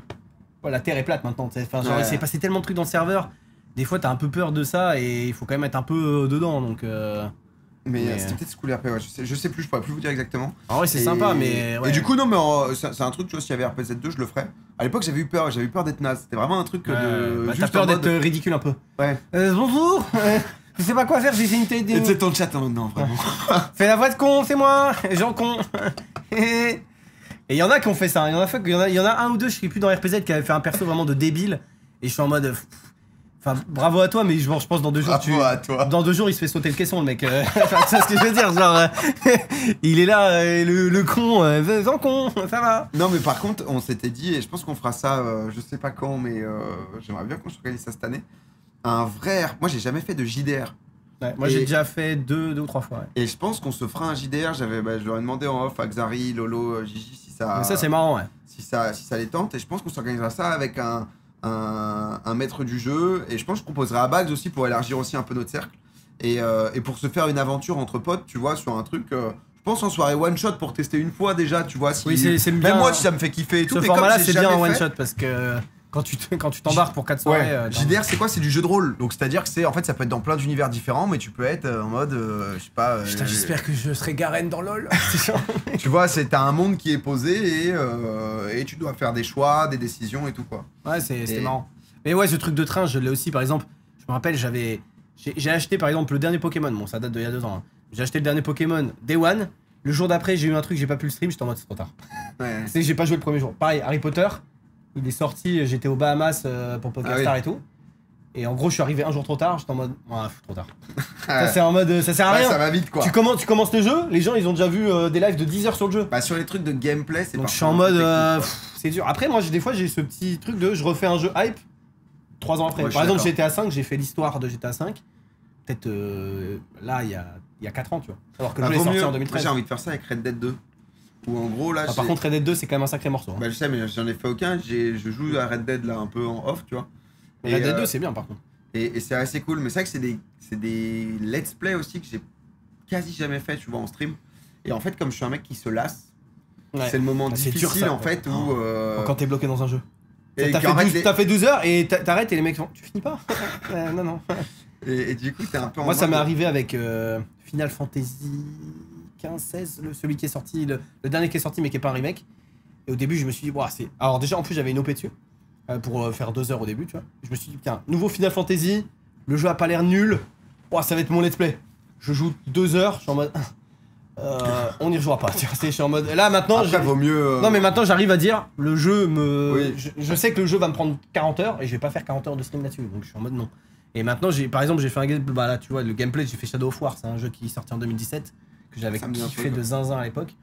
la terre est plate maintenant, enfin genre il s'est passé tellement de trucs dans le serveur. Des fois, t'as un peu peur de ça et il faut quand même être un peu dedans, donc. Mais c'était peut-être School RP, ouais, je sais plus, je pourrais plus vous dire exactement. Ah ouais, c'est sympa, mais. Ouais. Et du coup, non, mais c'est un truc, tu vois, s'il y avait RPZ2, je le ferais. À l'époque, j'avais eu peur d'être naze. C'était vraiment un truc de. Bah, t'as peur d'être ridicule un peu. Ouais. Bonjour je sais pas quoi faire, j'ai fait une tête de. Et c'est ton chat maintenant, vraiment. Fais la voix de con, c'est moi, Jean con. Et il y en a qui ont fait ça, il y en a un ou deux, je sais plus, dans RPZ qui avait fait un perso vraiment de débile. Et je suis en mode. Enfin, bravo à toi, mais je pense dans 2 jours. À toi. Dans 2 jours, il se fait sauter le caisson, le mec. C'est ce que je veux dire, genre. Il est là, le con, Jean con, ça va. Non, mais par contre, on s'était dit, et je pense qu'on fera ça, je sais pas quand, mais j'aimerais bien qu'on s'organise ça cette année. Un vrai. Moi, j'ai jamais fait de JDR. Ouais, moi, j'ai déjà fait 2 ou 3 fois. Ouais. Et je pense qu'on se fera un JDR. Je leur ai demandé en off à Xari, Lolo, Gigi si ça. Mais ça, c'est marrant, ouais. Si ça les tente. Et je pense qu'on s'organisera ça avec un maître du jeu. Et je pense que je proposerai à Bags aussi pour élargir aussi un peu notre cercle. Et pour se faire une aventure entre potes, tu vois, sur un truc. Je pense en soirée one shot pour tester une fois déjà, tu vois. Si, oui, c'est bien. Même moi, si ça me fait kiffer et tout. Ce format-là, c'est bien en one shot parce que. Quand tu t'embarques pour 4 soirées. Ouais. JDR, c'est quoi? C'est du jeu de rôle. Donc, c'est-à-dire que ça peut être dans plein d'univers différents, mais tu peux être en mode, je sais pas. Putain, j'espère que je serai Garen dans LoL. Tu vois, t'as un monde qui est posé et tu dois faire des choix, des décisions et tout, quoi. Ouais, c'était marrant. Mais ouais, ce truc de train, je l'ai aussi, par exemple. Je me rappelle, j'ai acheté, par exemple, le dernier Pokémon. Bon, ça date d'il y a 2 ans. Hein. J'ai acheté le dernier Pokémon Day One. Le jour d'après, j'ai eu un truc, j'ai pas pu le stream, j'étais en mode, c'est trop tard. Ouais. C'est que j'ai pas joué le premier jour. Pareil, Harry Potter. Il est sorti, j'étais aux Bahamas pour Pokéstar et tout. Et en gros, je suis arrivé un jour trop tard, j'étais en mode, trop tard. Ça, c'est en mode, ça sert à rien. Ça va vite, quoi. Tu commences le jeu, les gens, ils ont déjà vu des lives de 10 heures sur le jeu. Bah, sur les trucs de gameplay, c'est donc je suis en mode, c'est dur. Après, moi, des fois, j'ai ce petit truc de, je refais un jeu hype 3 ans après. Ouais, par exemple, GTA 5, j'ai fait l'histoire de GTA 5. peut-être là, il y a 4 ans, tu vois. Alors que le jeu est sorti en 2013. J'ai envie de faire ça avec Red Dead 2. Où en gros, là. Par contre, Red Dead 2, c'est quand même un sacré morceau. Hein. Bah, je sais, mais j'en ai fait aucun. Je joue à Red Dead là un peu en off, tu vois. Red Dead 2, c'est bien par contre. Et c'est assez cool. Mais c'est vrai que c'est des let's play aussi que j'ai quasi jamais fait, tu vois, en stream. Et en fait, comme je suis un mec qui se lasse, c'est le moment difficile dur, ça, en fait où. Quand t'es bloqué dans un jeu. T'as fait 12 heures et t'arrêtes et les mecs font tu finis pas. Non. Et du coup, t'es un peu en Moi, ça m'est arrivé avec Final Fantasy 15-16, celui qui est sorti, le dernier qui est sorti mais qui est pas un remake. Et au début, je me suis dit, c'est. Alors, déjà, en plus, j'avais une OP dessus pour faire 2 heures au début, tu vois. Je me suis dit, putain, nouveau Final Fantasy, le jeu a pas l'air nul. Ça va être mon let's play. Je joue 2 heures, je suis en mode. On n'y rejouera pas. Je suis en mode. Là maintenant, après, vaut mieux. Non, mais maintenant j'arrive à dire le jeu me. Oui. Je sais que le jeu va me prendre 40 heures et je vais pas faire 40 heures de stream là-dessus. Donc je suis en mode non. Et maintenant, par exemple, j'ai fait un gameplay. Bah là, tu vois, le gameplay, j'ai fait Shadow of War. C'est un jeu qui est sorti en 2017 que j'avais kiffé de zinzin à l'époque.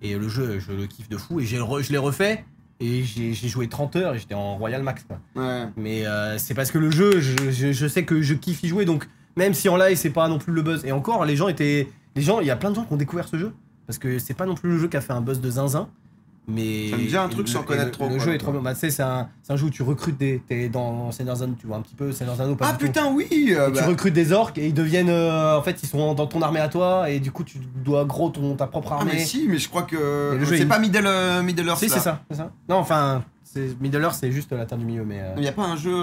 Et le jeu, je le kiffe de fou. Et je l'ai refait. Et j'ai joué 30 heures et j'étais en Royal Max, quoi. Ouais. Mais c'est parce que le jeu, je sais que je kiffe y jouer. Donc même si en live, c'est pas non plus le buzz. Et encore, il y a plein de gens qui ont découvert ce jeu. Parce que c'est pas non plus le jeu qui a fait un buzz de zinzin. Mais. Ça me dit un truc sans connaître trop. Le jeu est trop bien. Bah, tu sais, c'est un jeu où tu recrutes t'es dans Seigneur Zone, tu vois, un petit peu Seigneur Zone. Ah putain, oui! Tu recrutes des orques et ils deviennent. En fait, ils sont dans ton armée à toi et du coup, tu dois gros ta propre armée. Ah, mais si, mais je crois que. C'est pas Middle Earth. Si, c'est ça. Non, enfin. Middle Earth, c'est juste la Terre du Milieu, mais. Il y a pas un jeu.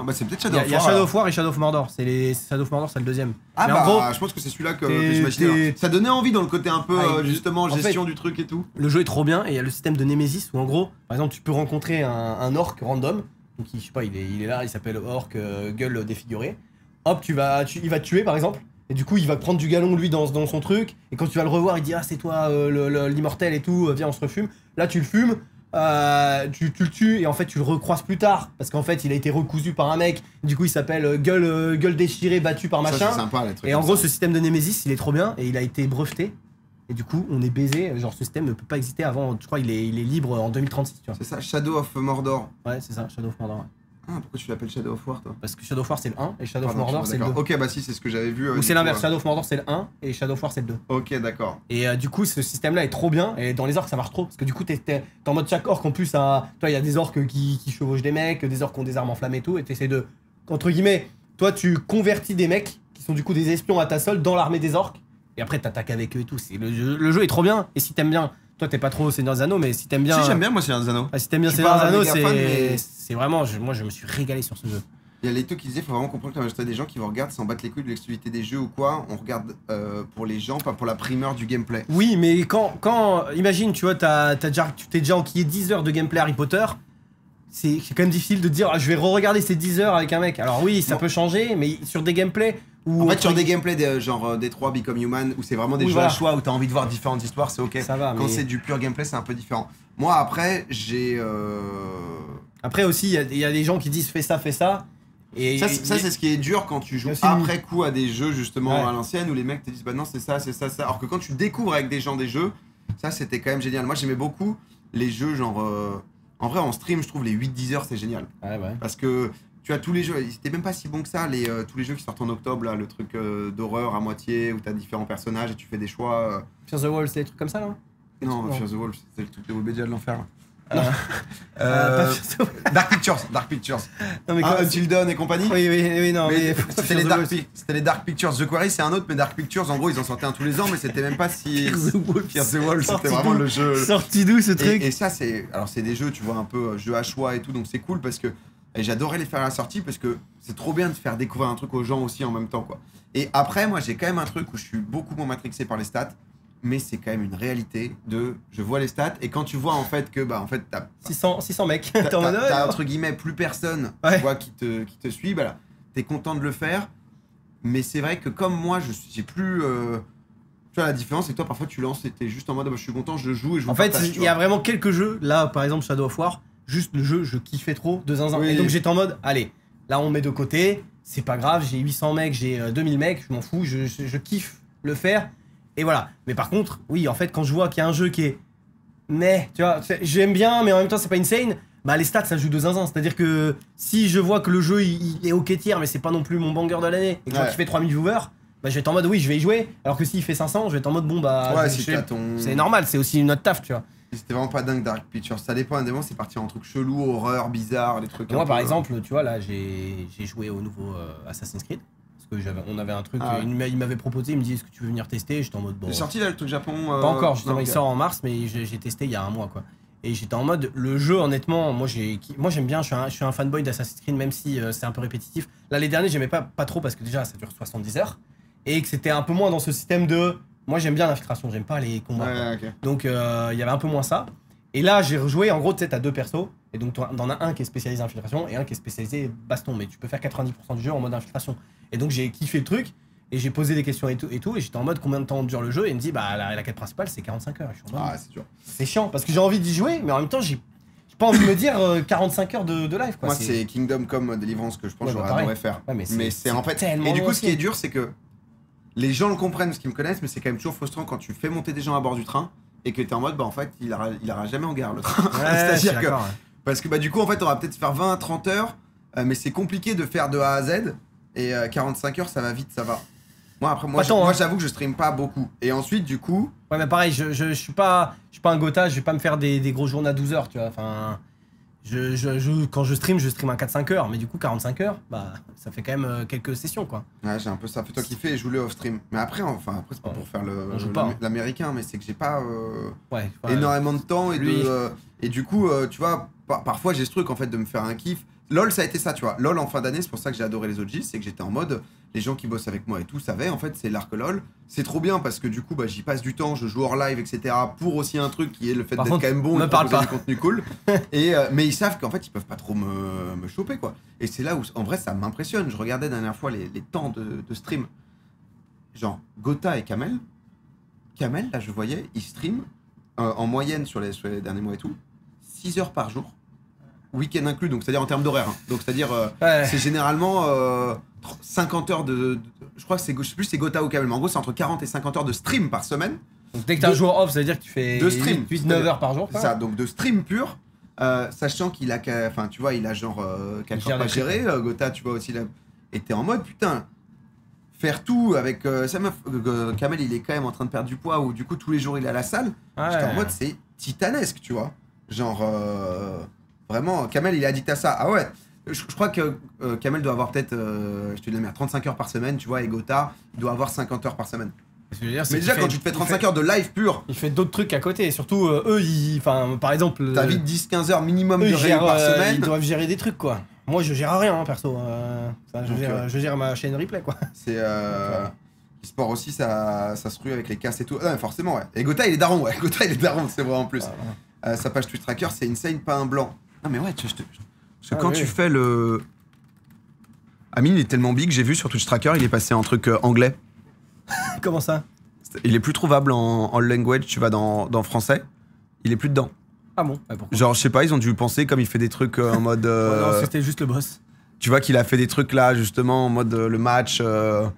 Bah, c'est peut-être Shadow of War. Il y a Shadow of War et Shadow of Mordor. Shadow of Mordor, c'est le deuxième. Ah, mais bah, en gros, je pense que c'est celui-là que j'imaginais. Ça donnait envie dans le côté un peu, justement, gestion du truc et tout. Le jeu est trop bien et il y a le système de Nemesis où, en gros, par exemple, tu peux rencontrer un orc random. Donc, je sais pas, il est là, il s'appelle orc, gueule défigurée. Hop, il va te tuer, par exemple. Et du coup, il va prendre du galon, lui, dans son truc. Et quand tu vas le revoir, il dit c'est toi, l'immortel et tout, viens, on se refume. Là, tu le fumes. Tu le tues et en fait tu le recroises plus tard parce qu'en fait il a été recousu par un mec, du coup il s'appelle gueule déchirée battu par machin. Ça, c'est sympa, les trucs. Et en gros ce système de Nemesis il est trop bien et il a été breveté et du coup on est baisé, genre ce système ne peut pas exister avant, je crois il est libre en 2036, tu vois. C'est ça, Shadow of Mordor. Ouais c'est ça, Shadow of Mordor. Ouais. Ah, pourquoi tu l'appelles Shadow of War, toi? Parce que Shadow of War c'est le 1 et Shadow of Mordor c'est le 2. Ok, bah si, c'est ce que j'avais vu. Ou c'est l'inverse, Shadow of Mordor c'est le 1 et Shadow of War c'est le 2. Ok, d'accord. Et du coup, ce système-là est trop bien. Et dans les orques, ça marche trop. Parce que du coup, t'es en mode chaque orque en plus. Toi, il y a des orques qui chevauchent des mecs, des orques qui ont des armes enflammées et tout. Et t'essaies de. Entre guillemets, toi, tu convertis des mecs qui sont du coup des espions à ta solde dans l'armée des orques. Et après, t'attaques avec eux et tout. Le jeu est trop bien. Et si t'aimes bien. Toi, t'es pas trop Seigneur des Anneaux, mais si t'aimes bien. Si, j'aime bien, moi, Seigneur des Anneaux. Si t'aimes bien Seigneur des Anneaux, c'est vraiment. Moi, je me suis régalé sur ce jeu. Il y a les trucs qui disaient, faut vraiment comprendre que t'as des gens qui vont regarder s'en battre les couilles de l'exclusivité des jeux ou quoi. On regarde pour les gens, pas pour la primeur du gameplay. Oui, mais quand imagine, tu vois, tu t'es déjà enquillé 10 heures de gameplay Harry Potter. C'est quand même difficile de dire, je vais re-regarder ces 10 heures avec un mec. Alors oui, ça peut changer, mais sur des gameplays où. En fait, sur des gameplays genre D3, Become Human, où c'est vraiment des jeux à choix, où t'as envie de voir différentes histoires, c'est ok. Ça va, quand c'est du pur gameplay, c'est un peu différent. Moi, après, j'ai. Après aussi, il y a des gens qui disent fais ça. Et ça c'est ce qui est dur quand tu joues après coup à des jeux justement à l'ancienne où les mecs te disent bah non c'est ça. Alors que quand tu découvres avec des gens des jeux, ça c'était quand même génial. Moi j'aimais beaucoup les jeux genre en vrai en stream je trouve les 8-10 heures c'est génial. Ouais. Parce que tu as tous les jeux, c'était même pas si bon que ça tous les jeux qui sortent en octobre là, le truc d'horreur à moitié où t'as différents personnages et tu fais des choix. Fear the Wall c'est des trucs comme ça là? Non, Fear the Wolf, c'est le truc de Webédia de l'enfer. Dark Pictures. Non, mais Until Dawn et compagnie. Oui, non. Mais c'était les Dark Pictures. The Quarry, c'est un autre, mais Dark Pictures, en gros, ils en sortaient un tous les ans, mais c'était même pas si. Fear the Wolf, c'était vraiment le jeu. Sorti d'où ce truc? Et ça, c'est. Alors, c'est des jeux, tu vois, un peu jeux à choix et tout, donc c'est cool parce que. Et j'adorais les faire à la sortie parce que c'est trop bien de faire découvrir un truc aux gens aussi en même temps, quoi. Et après, moi, j'ai quand même un truc où je suis beaucoup moins matrixé par les stats. Mais c'est quand même une réalité de je vois les stats et quand tu vois en fait que bah en fait t'as 600 mecs, t'as entre guillemets plus personne tu vois, qui te suit, bah là t'es content de le faire, mais c'est vrai que comme moi j'ai plus tu vois la différence c'est que toi parfois tu lances et t'es juste en mode bah, je suis content je joue et je vous en fait il y a vraiment quelques jeux là par exemple Shadow of War juste le jeu je kiffais trop de zinzin et donc j'étais en mode allez là on met de côté c'est pas grave j'ai 800 mecs j'ai 2000 mecs je m'en fous je kiffe le faire. Et voilà. Mais par contre, oui, en fait, quand je vois qu'il y a un jeu qui est. Mais, tu vois, j'aime bien, mais en même temps, c'est pas insane. bah les stats ça joue de zinzin. C'est-à-dire que si je vois que le jeu il est ok tiers mais c'est pas non plus mon banger de l'année et que je vois qu'il fait 3000 viewers, bah je vais être en mode oui je vais y jouer. Alors que s'il fait 500, je vais être en mode bon bah c'est normal, c'est aussi une autre taf tu vois. C'était vraiment pas dingue Dark Pictures, ça dépend, indépendamment c'est parti en trucs chelous, horreur, bizarre, des trucs. Moi par exemple, tu vois là j'ai joué au nouveau Assassin's Creed. Parce que on avait un truc, il m'avait proposé, il me dit est-ce que tu veux venir tester, j'étais en mode bon. C'est sorti là le truc Japon Pas encore, justement il sort en mars mais j'ai testé il y a un mois quoi. Et j'étais en mode, le jeu honnêtement, moi j'aime bien, je suis un fanboy d'Assassin's Creed même si c'est un peu répétitif. Là les derniers j'aimais pas trop parce que déjà ça dure 70 heures et que c'était un peu moins dans ce système de, moi j'aime bien l'infiltration, j'aime pas les combats. Okay. Donc il y avait un peu moins ça. Et là j'ai rejoué, en gros tu sais t'as deux persos et donc t'en as un qui est spécialisé infiltration et un qui est spécialisé baston, mais tu peux faire 90% du jeu en mode infiltration. Et donc j'ai kiffé le truc. Et j'ai posé des questions et tout, et j'étais en mode combien de temps dure le jeu, et il me dit bah la quête principale c'est 45 heures. Je suis en mode, c'est dur. C'est chiant parce que j'ai envie d'y jouer, mais en même temps j'ai pas envie de me dire 45 heures de live quoi. Moi c'est Kingdom Come Deliverance que je pense que j'aurais adoré faire. Ouais, mais c'est en fait. Et du coup ce qui est dur c'est que les gens le comprennent, ce qu'ils me connaissent, mais c'est quand même toujours frustrant quand tu fais monter des gens à bord du train et que t'es en mode bah en fait il ira jamais en gare le train. C'est-à-dire que parce que bah du coup en fait on va peut-être faire 20 à 30 heures, mais c'est compliqué de faire de A à Z et 45 heures ça va vite, ça va. Moi après moi j'avoue que je stream pas beaucoup et ensuite du coup ouais mais pareil je suis pas un Gotha, je vais pas me faire des gros journées à 12 heures tu vois, enfin quand je stream un 4-5 heures mais du coup 45 heures bah ça fait quand même quelques sessions quoi. Ouais j'ai un peu ça, fais-toi kiffer et joue-le off stream mais après c'est pas pour faire l'américain mais c'est que j'ai pas énormément de temps et du coup tu vois parfois j'ai ce truc en fait de me faire un kiff. LOL ça a été ça tu vois, LOL en fin d'année c'est pour ça que j'ai adoré les OG, c'est que j'étais en mode les gens qui bossent avec moi et tout savaient en fait c'est l'arc LOL, c'est trop bien parce que du coup bah j'y passe du temps, je joue hors live etc pour aussi un truc qui est le fait d'être quand même bon et de proposer du contenu cool et mais ils savent qu'en fait ils peuvent pas trop me choper quoi et c'est là où en vrai ça m'impressionne. Je regardais la dernière fois les temps de stream genre Gotha et Kamel là je voyais ils stream en moyenne sur les derniers mois et tout 6 heures par jour. Week-end inclus, donc c'est-à-dire en termes d'horaire. Hein. Donc c'est-à-dire, c'est généralement 50 heures je crois que c'est, je sais plus c'est Gotha ou Kamel, mais en gros c'est entre 40 et 50 heures de stream par semaine. Donc dès que t'as un jour off, ça veut dire que tu fais 8-9 heures par jour. C'est ça, donc de stream pur, sachant qu'il a, enfin tu vois, il a genre 4 heures pas géré. Gotha, tu vois aussi, là, et t'es en mode putain, faire tout avec sa meuf. Kamel, il est quand même en train de perdre du poids, ou du coup tous les jours il est à la salle. J'étais en mode c'est titanesque, tu vois. Genre. Vraiment, Kamel il est addict à ça. Ah ouais, je crois que Kamel doit avoir peut-être, je te dis 35 heures par semaine, tu vois, et Gotha, il doit avoir 50 heures par semaine. Dire, mais déjà, quand tu te fais 35 heures de live pur, il fait d'autres trucs à côté, et surtout eux, par exemple. T'as vite 10-15 heures minimum de réel par semaine. Ils doivent gérer des trucs quoi. Moi je gère rien, hein, perso. Je gère ma chaîne replay quoi. C'est. E-sport aussi, ça se rue avec les casses et tout. Ah, forcément, ouais. Et Gotha il est daron, ouais. Gotha il est daron, c'est vrai en plus. Sa page Twitch Tracker, c'est insane, pas un blanc. Non mais ouais, parce que quand tu fais le... Amine il est tellement big, j'ai vu sur Twitch Tracker, il est passé en truc anglais. Comment ça? Il est plus trouvable en language, tu vas dans français, il est plus dedans. Ah bon? Pourquoi? Genre je sais pas, ils ont dû penser comme il fait des trucs en mode... non, c'était juste le boss. Tu vois qu'il a fait des trucs là justement en mode le match... je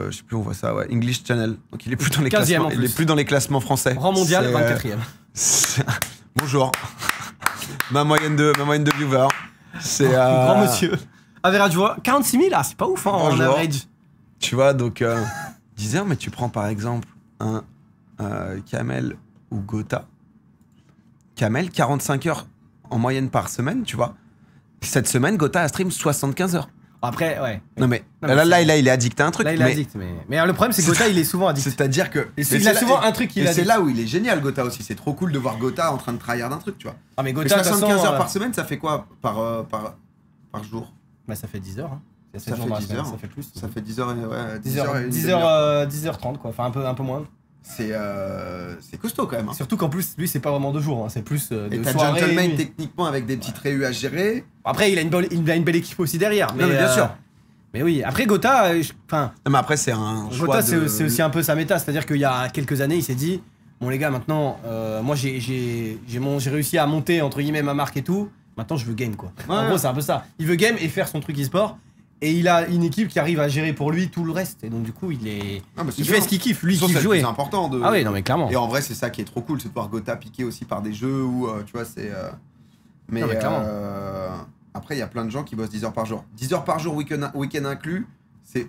sais plus où on voit ça, ouais, English Channel. Donc il est plus dans les classements, il est plus dans les classements français. Rang mondial, 24ème. Bonjour. Ma moyenne de viewers, c'est grand monsieur. Average, tu vois, 46 000 là, c'est pas ouf hein, en average. Tu vois, donc 10 heures, mais tu prends par exemple un Kamel ou Gotha. Kamel, 45 heures en moyenne par semaine, tu vois. Cette semaine, Gotha a stream 75 heures. Après, ouais. Non mais là, il est addict à un truc. Là, il est addict, mais le problème, c'est que Gotha, il est souvent addict. C'est-à-dire que... Il a souvent un truc qu'il a. C'est là où il est génial, Gotha aussi. C'est trop cool de voir Gotha en train de tryhard un truc, tu vois. Ah, mais Gotha, 75 heures par semaine, ça fait quoi par jour? Bah, ça fait 10 heures. Hein. Ça fait 10 heures. Ça fait plus. Ça fait 10 heures, ouais. 10h30, quoi. Enfin, un peu moins. C'est costaud quand même. Hein. Surtout qu'en plus, lui, c'est pas vraiment 2 jours. Hein. C'est plus de et t'as soirée. Gentleman techniquement avec des petites réus à gérer. Après, il a une belle équipe aussi derrière. Non, mais bien sûr. Mais oui, après Gotha, enfin. Mais après, c'est un choix. Gotha, c'est aussi un peu sa méta. C'est-à-dire qu'il y a quelques années, il s'est dit bon, les gars, maintenant, moi, j'ai réussi à monter, entre guillemets, ma marque et tout. Maintenant, je veux game, quoi. Ouais. En gros, c'est un peu ça. Il veut game et faire son truc e-sport. Et il a une équipe qui arrive à gérer pour lui tout le reste. Et donc, du coup, il fait ce qu'il kiffe. Lui, il kiffe jouer. C'est important de. Ah oui, non, mais clairement. Et en vrai, c'est ça qui est trop cool, c'est de voir Gotha piquer aussi par des jeux où, tu vois, Mais après, il y a plein de gens qui bossent 10 heures par jour. 10 heures par jour, week-end inclus.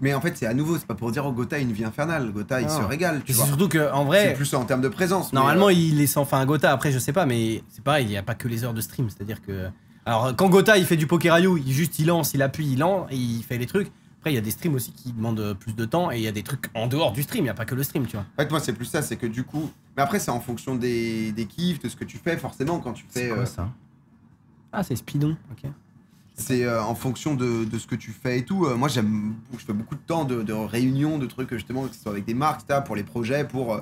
Mais en fait, c'est à nouveau, c'est pas pour dire Gotha a une vie infernale. Gotha, il se régale. Tu vois. C'est surtout qu'en vrai. C'est plus en termes de présence. Normalement, il est sans fin. Gotha, après, je sais pas, mais c'est pareil, il n'y a pas que les heures de stream. C'est-à-dire que. Alors, quand Gotha, il fait du poker IO, il lance, il appuie, il fait les trucs. Après, il y a des streams aussi qui demandent plus de temps et il y a des trucs en dehors du stream, il n'y a pas que le stream, tu vois. En fait, moi, c'est plus ça, c'est que du coup. Mais après, c'est en fonction des kiffs, de ce que tu fais, forcément, quand tu fais. C'est quoi ça? Ah, c'est Speedon, ok. C'est en fonction de ce que tu fais et tout. Moi, je fais beaucoup de temps de réunions, de trucs, justement, que ce soit avec des marques, etc., pour les projets, pour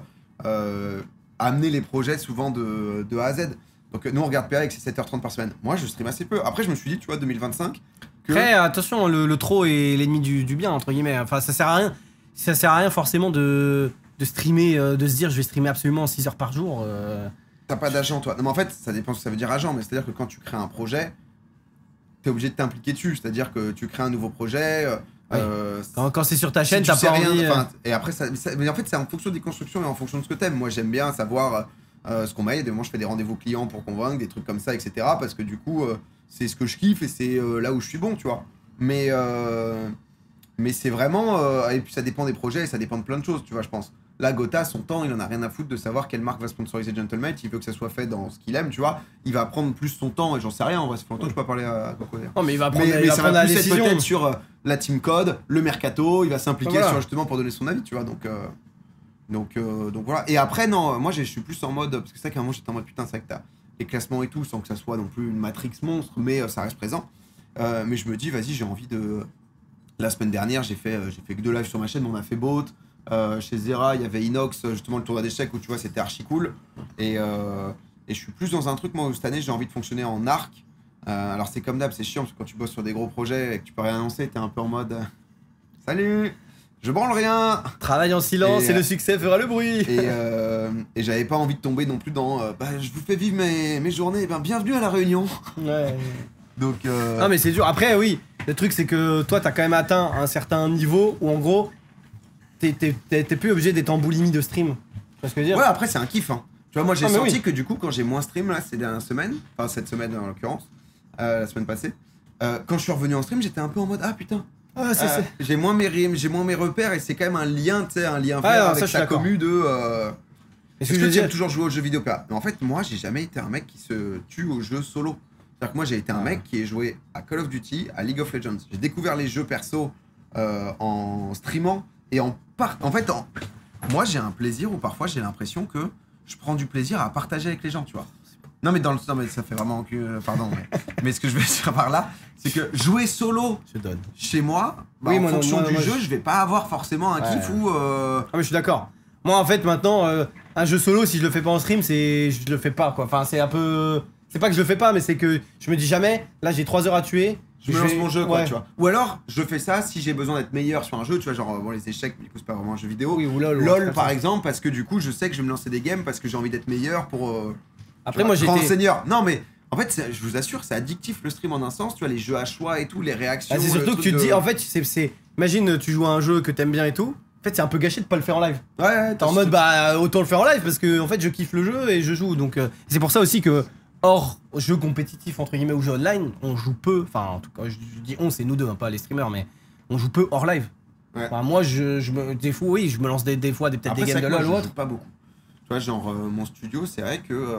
amener les projets souvent de A à Z. Donc, nous, on regarde PA avec ses 7h30 par semaine. Moi, je stream assez peu. Après, je me suis dit, tu vois, 2025. Après, attention, le trop est l'ennemi du bien, entre guillemets. Enfin, ça sert à rien. Ça sert à rien forcément de streamer, de se dire, je vais streamer absolument 6 heures par jour. T'as pas d'agent, toi. Non, mais en fait, ça dépend ce que ça veut dire agent, mais c'est-à-dire que quand tu crées un projet, t'es obligé de t'impliquer dessus. C'est-à-dire que tu crées un nouveau projet. Quand c'est sur ta chaîne, t'as pas envie. Et après, mais en fait, c'est en fonction des constructions et en fonction de ce que t'aimes. Moi, j'aime bien savoir ce qu'on m'a. Des moments, je fais des rendez-vous clients pour convaincre, des trucs comme ça, etc. Parce que du coup, c'est ce que je kiffe et c'est là où je suis bon, tu vois. Mais c'est vraiment. Et puis, ça dépend des projets et ça dépend de plein de choses, tu vois, je pense. Là, Gotha, son temps, il en a rien à foutre de savoir quelle marque va sponsoriser Gentlemate. Il veut que ça soit fait dans ce qu'il aime, tu vois. Il va prendre plus son temps et j'en sais rien. En vrai, ça fait longtemps que je peux pas parler à Coco. Non, mais il va prendre, ça va plus être peut-être sur la team code, le mercato. Il va s'impliquer sur justement pour donner son avis, tu vois. Donc voilà. Et après, non, moi, je suis plus en mode. Parce que c'est vrai qu'à un moment, j'étais en mode putain, c'est vrai que t'as les classements et tout, sans que ça soit non plus une Matrix monstre, mais ça reste présent. Mais je me dis, vas-y, j'ai envie de. La semaine dernière, j'ai fait que 2 lives sur ma chaîne, mais on a fait Boat. Chez Zera, il y avait Inox, justement le tournoi d'échecs où tu vois c'était archi cool. Et je suis plus dans un truc, moi, où cette année j'ai envie de fonctionner en arc. Alors c'est comme d'hab, c'est chiant parce que quand tu bosses sur des gros projets et que tu peux rien annoncer, t'es un peu en mode salut, je branle rien. Travaille en silence et le succès fera le bruit. Et j'avais pas envie de tomber non plus dans je vous fais vivre mes journées, bienvenue à la réunion. Ouais. Donc non mais c'est dur. Après oui, le truc c'est que toi t'as quand même atteint un certain niveau où en gros t'es plus obligé d'être en boulimie de stream. Tu vois ce que je veux dire? Ouais, après c'est un kiff. Hein. Tu vois, moi j'ai senti que du coup, quand j'ai moins stream là ces dernières semaines, enfin cette semaine en l'occurrence, la semaine passée, quand je suis revenu en stream, j'étais un peu en mode ah putain. J'ai moins mes rimes, j'ai moins mes repères et c'est quand même un lien, tu sais, un lien fort avec sa commu de. Est-ce que tu aimes toujours jouer aux jeux vidéo? Mais en fait, moi j'ai jamais été un mec qui se tue aux jeux solo. C'est-à-dire que moi j'ai été un mec qui a joué à Call of Duty, à League of Legends. J'ai découvert les jeux perso en streamant. Et moi j'ai un plaisir où parfois j'ai l'impression que je prends du plaisir à partager avec les gens, tu vois. Non mais ça fait vraiment pardon mais ce que je veux dire par là, c'est que jouer solo chez moi, en fonction du jeu, je vais pas avoir forcément un kiff ou Ah mais je suis d'accord. Moi en fait maintenant un jeu solo si je le fais pas en stream, je le fais pas quoi. Enfin c'est un peu c'est pas que je le fais pas mais c'est que je me dis jamais là j'ai 3 heures à tuer. Je me lance mon jeu, quoi, tu vois. Ou alors, je fais ça si j'ai besoin d'être meilleur sur un jeu, tu vois, genre, les échecs, mais du coup, c'est pas vraiment un jeu vidéo. Oui, ou LOL, par exemple, parce que du coup, je sais que je vais me lancer des games parce que j'ai envie d'être meilleur pour. Après, moi, j'étais. Seigneur. Non, mais en fait, je vous assure, c'est addictif le stream en un sens, tu vois, les jeux à choix et tout, les réactions. C'est surtout que tu te dis, en fait, imagine, tu joues à un jeu que t'aimes bien et tout. En fait, c'est un peu gâché de pas le faire en live. Ouais, t'es en mode, autant le faire en live parce que, en fait, je kiffe le jeu et je joue. Donc, c'est pour ça aussi que. Hors jeu compétitif entre guillemets ou jeu online, on joue peu, enfin en tout cas je dis on, c'est nous deux, hein, pas les streamers, mais on joue peu hors live. Ouais. Enfin, moi des fois oui, je me lance des fois peut-être des games de LoL ou autre. Pas beaucoup. Tu vois, genre mon studio, c'est vrai que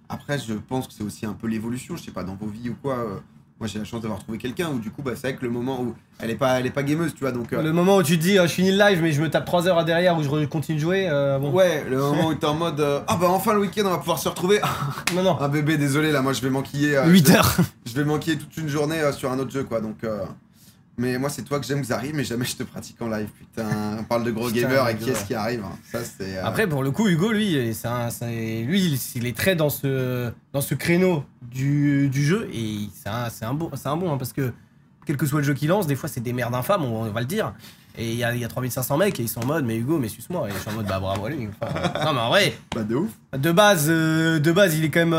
après je pense que c'est aussi un peu l'évolution, je sais pas dans vos vies ou quoi. Moi j'ai la chance d'avoir trouvé quelqu'un où du coup c'est vrai que le moment où elle est pas gameuse, tu vois, donc le moment où tu te dis je finis le live mais je me tape 3 heures derrière où je continue de jouer bon. Ouais, le moment où t'es en mode enfin le week-end on va pouvoir se retrouver. Non. Ah bébé, désolé là, moi je vais m'enquiller 8 heures. Je vais m'enquiller toute une journée sur un autre jeu quoi, donc mais moi c'est toi que j'aime Xari, mais jamais je te pratique en live. Putain, on parle de gros gamer et qui est-ce qui arrive, hein. Ça c'est Après pour le coup Hugo lui il est très dans ce créneau du jeu et c'est un bon hein, parce que quel que soit le jeu qu'il lance, des fois c'est des merdes infâmes, on va le dire. Et il y a 3500 mecs et ils sont en mode mais Hugo mais suce-moi, et je suis en mode bravo à lui. Enfin, non mais en vrai de ouf. De base il est quand même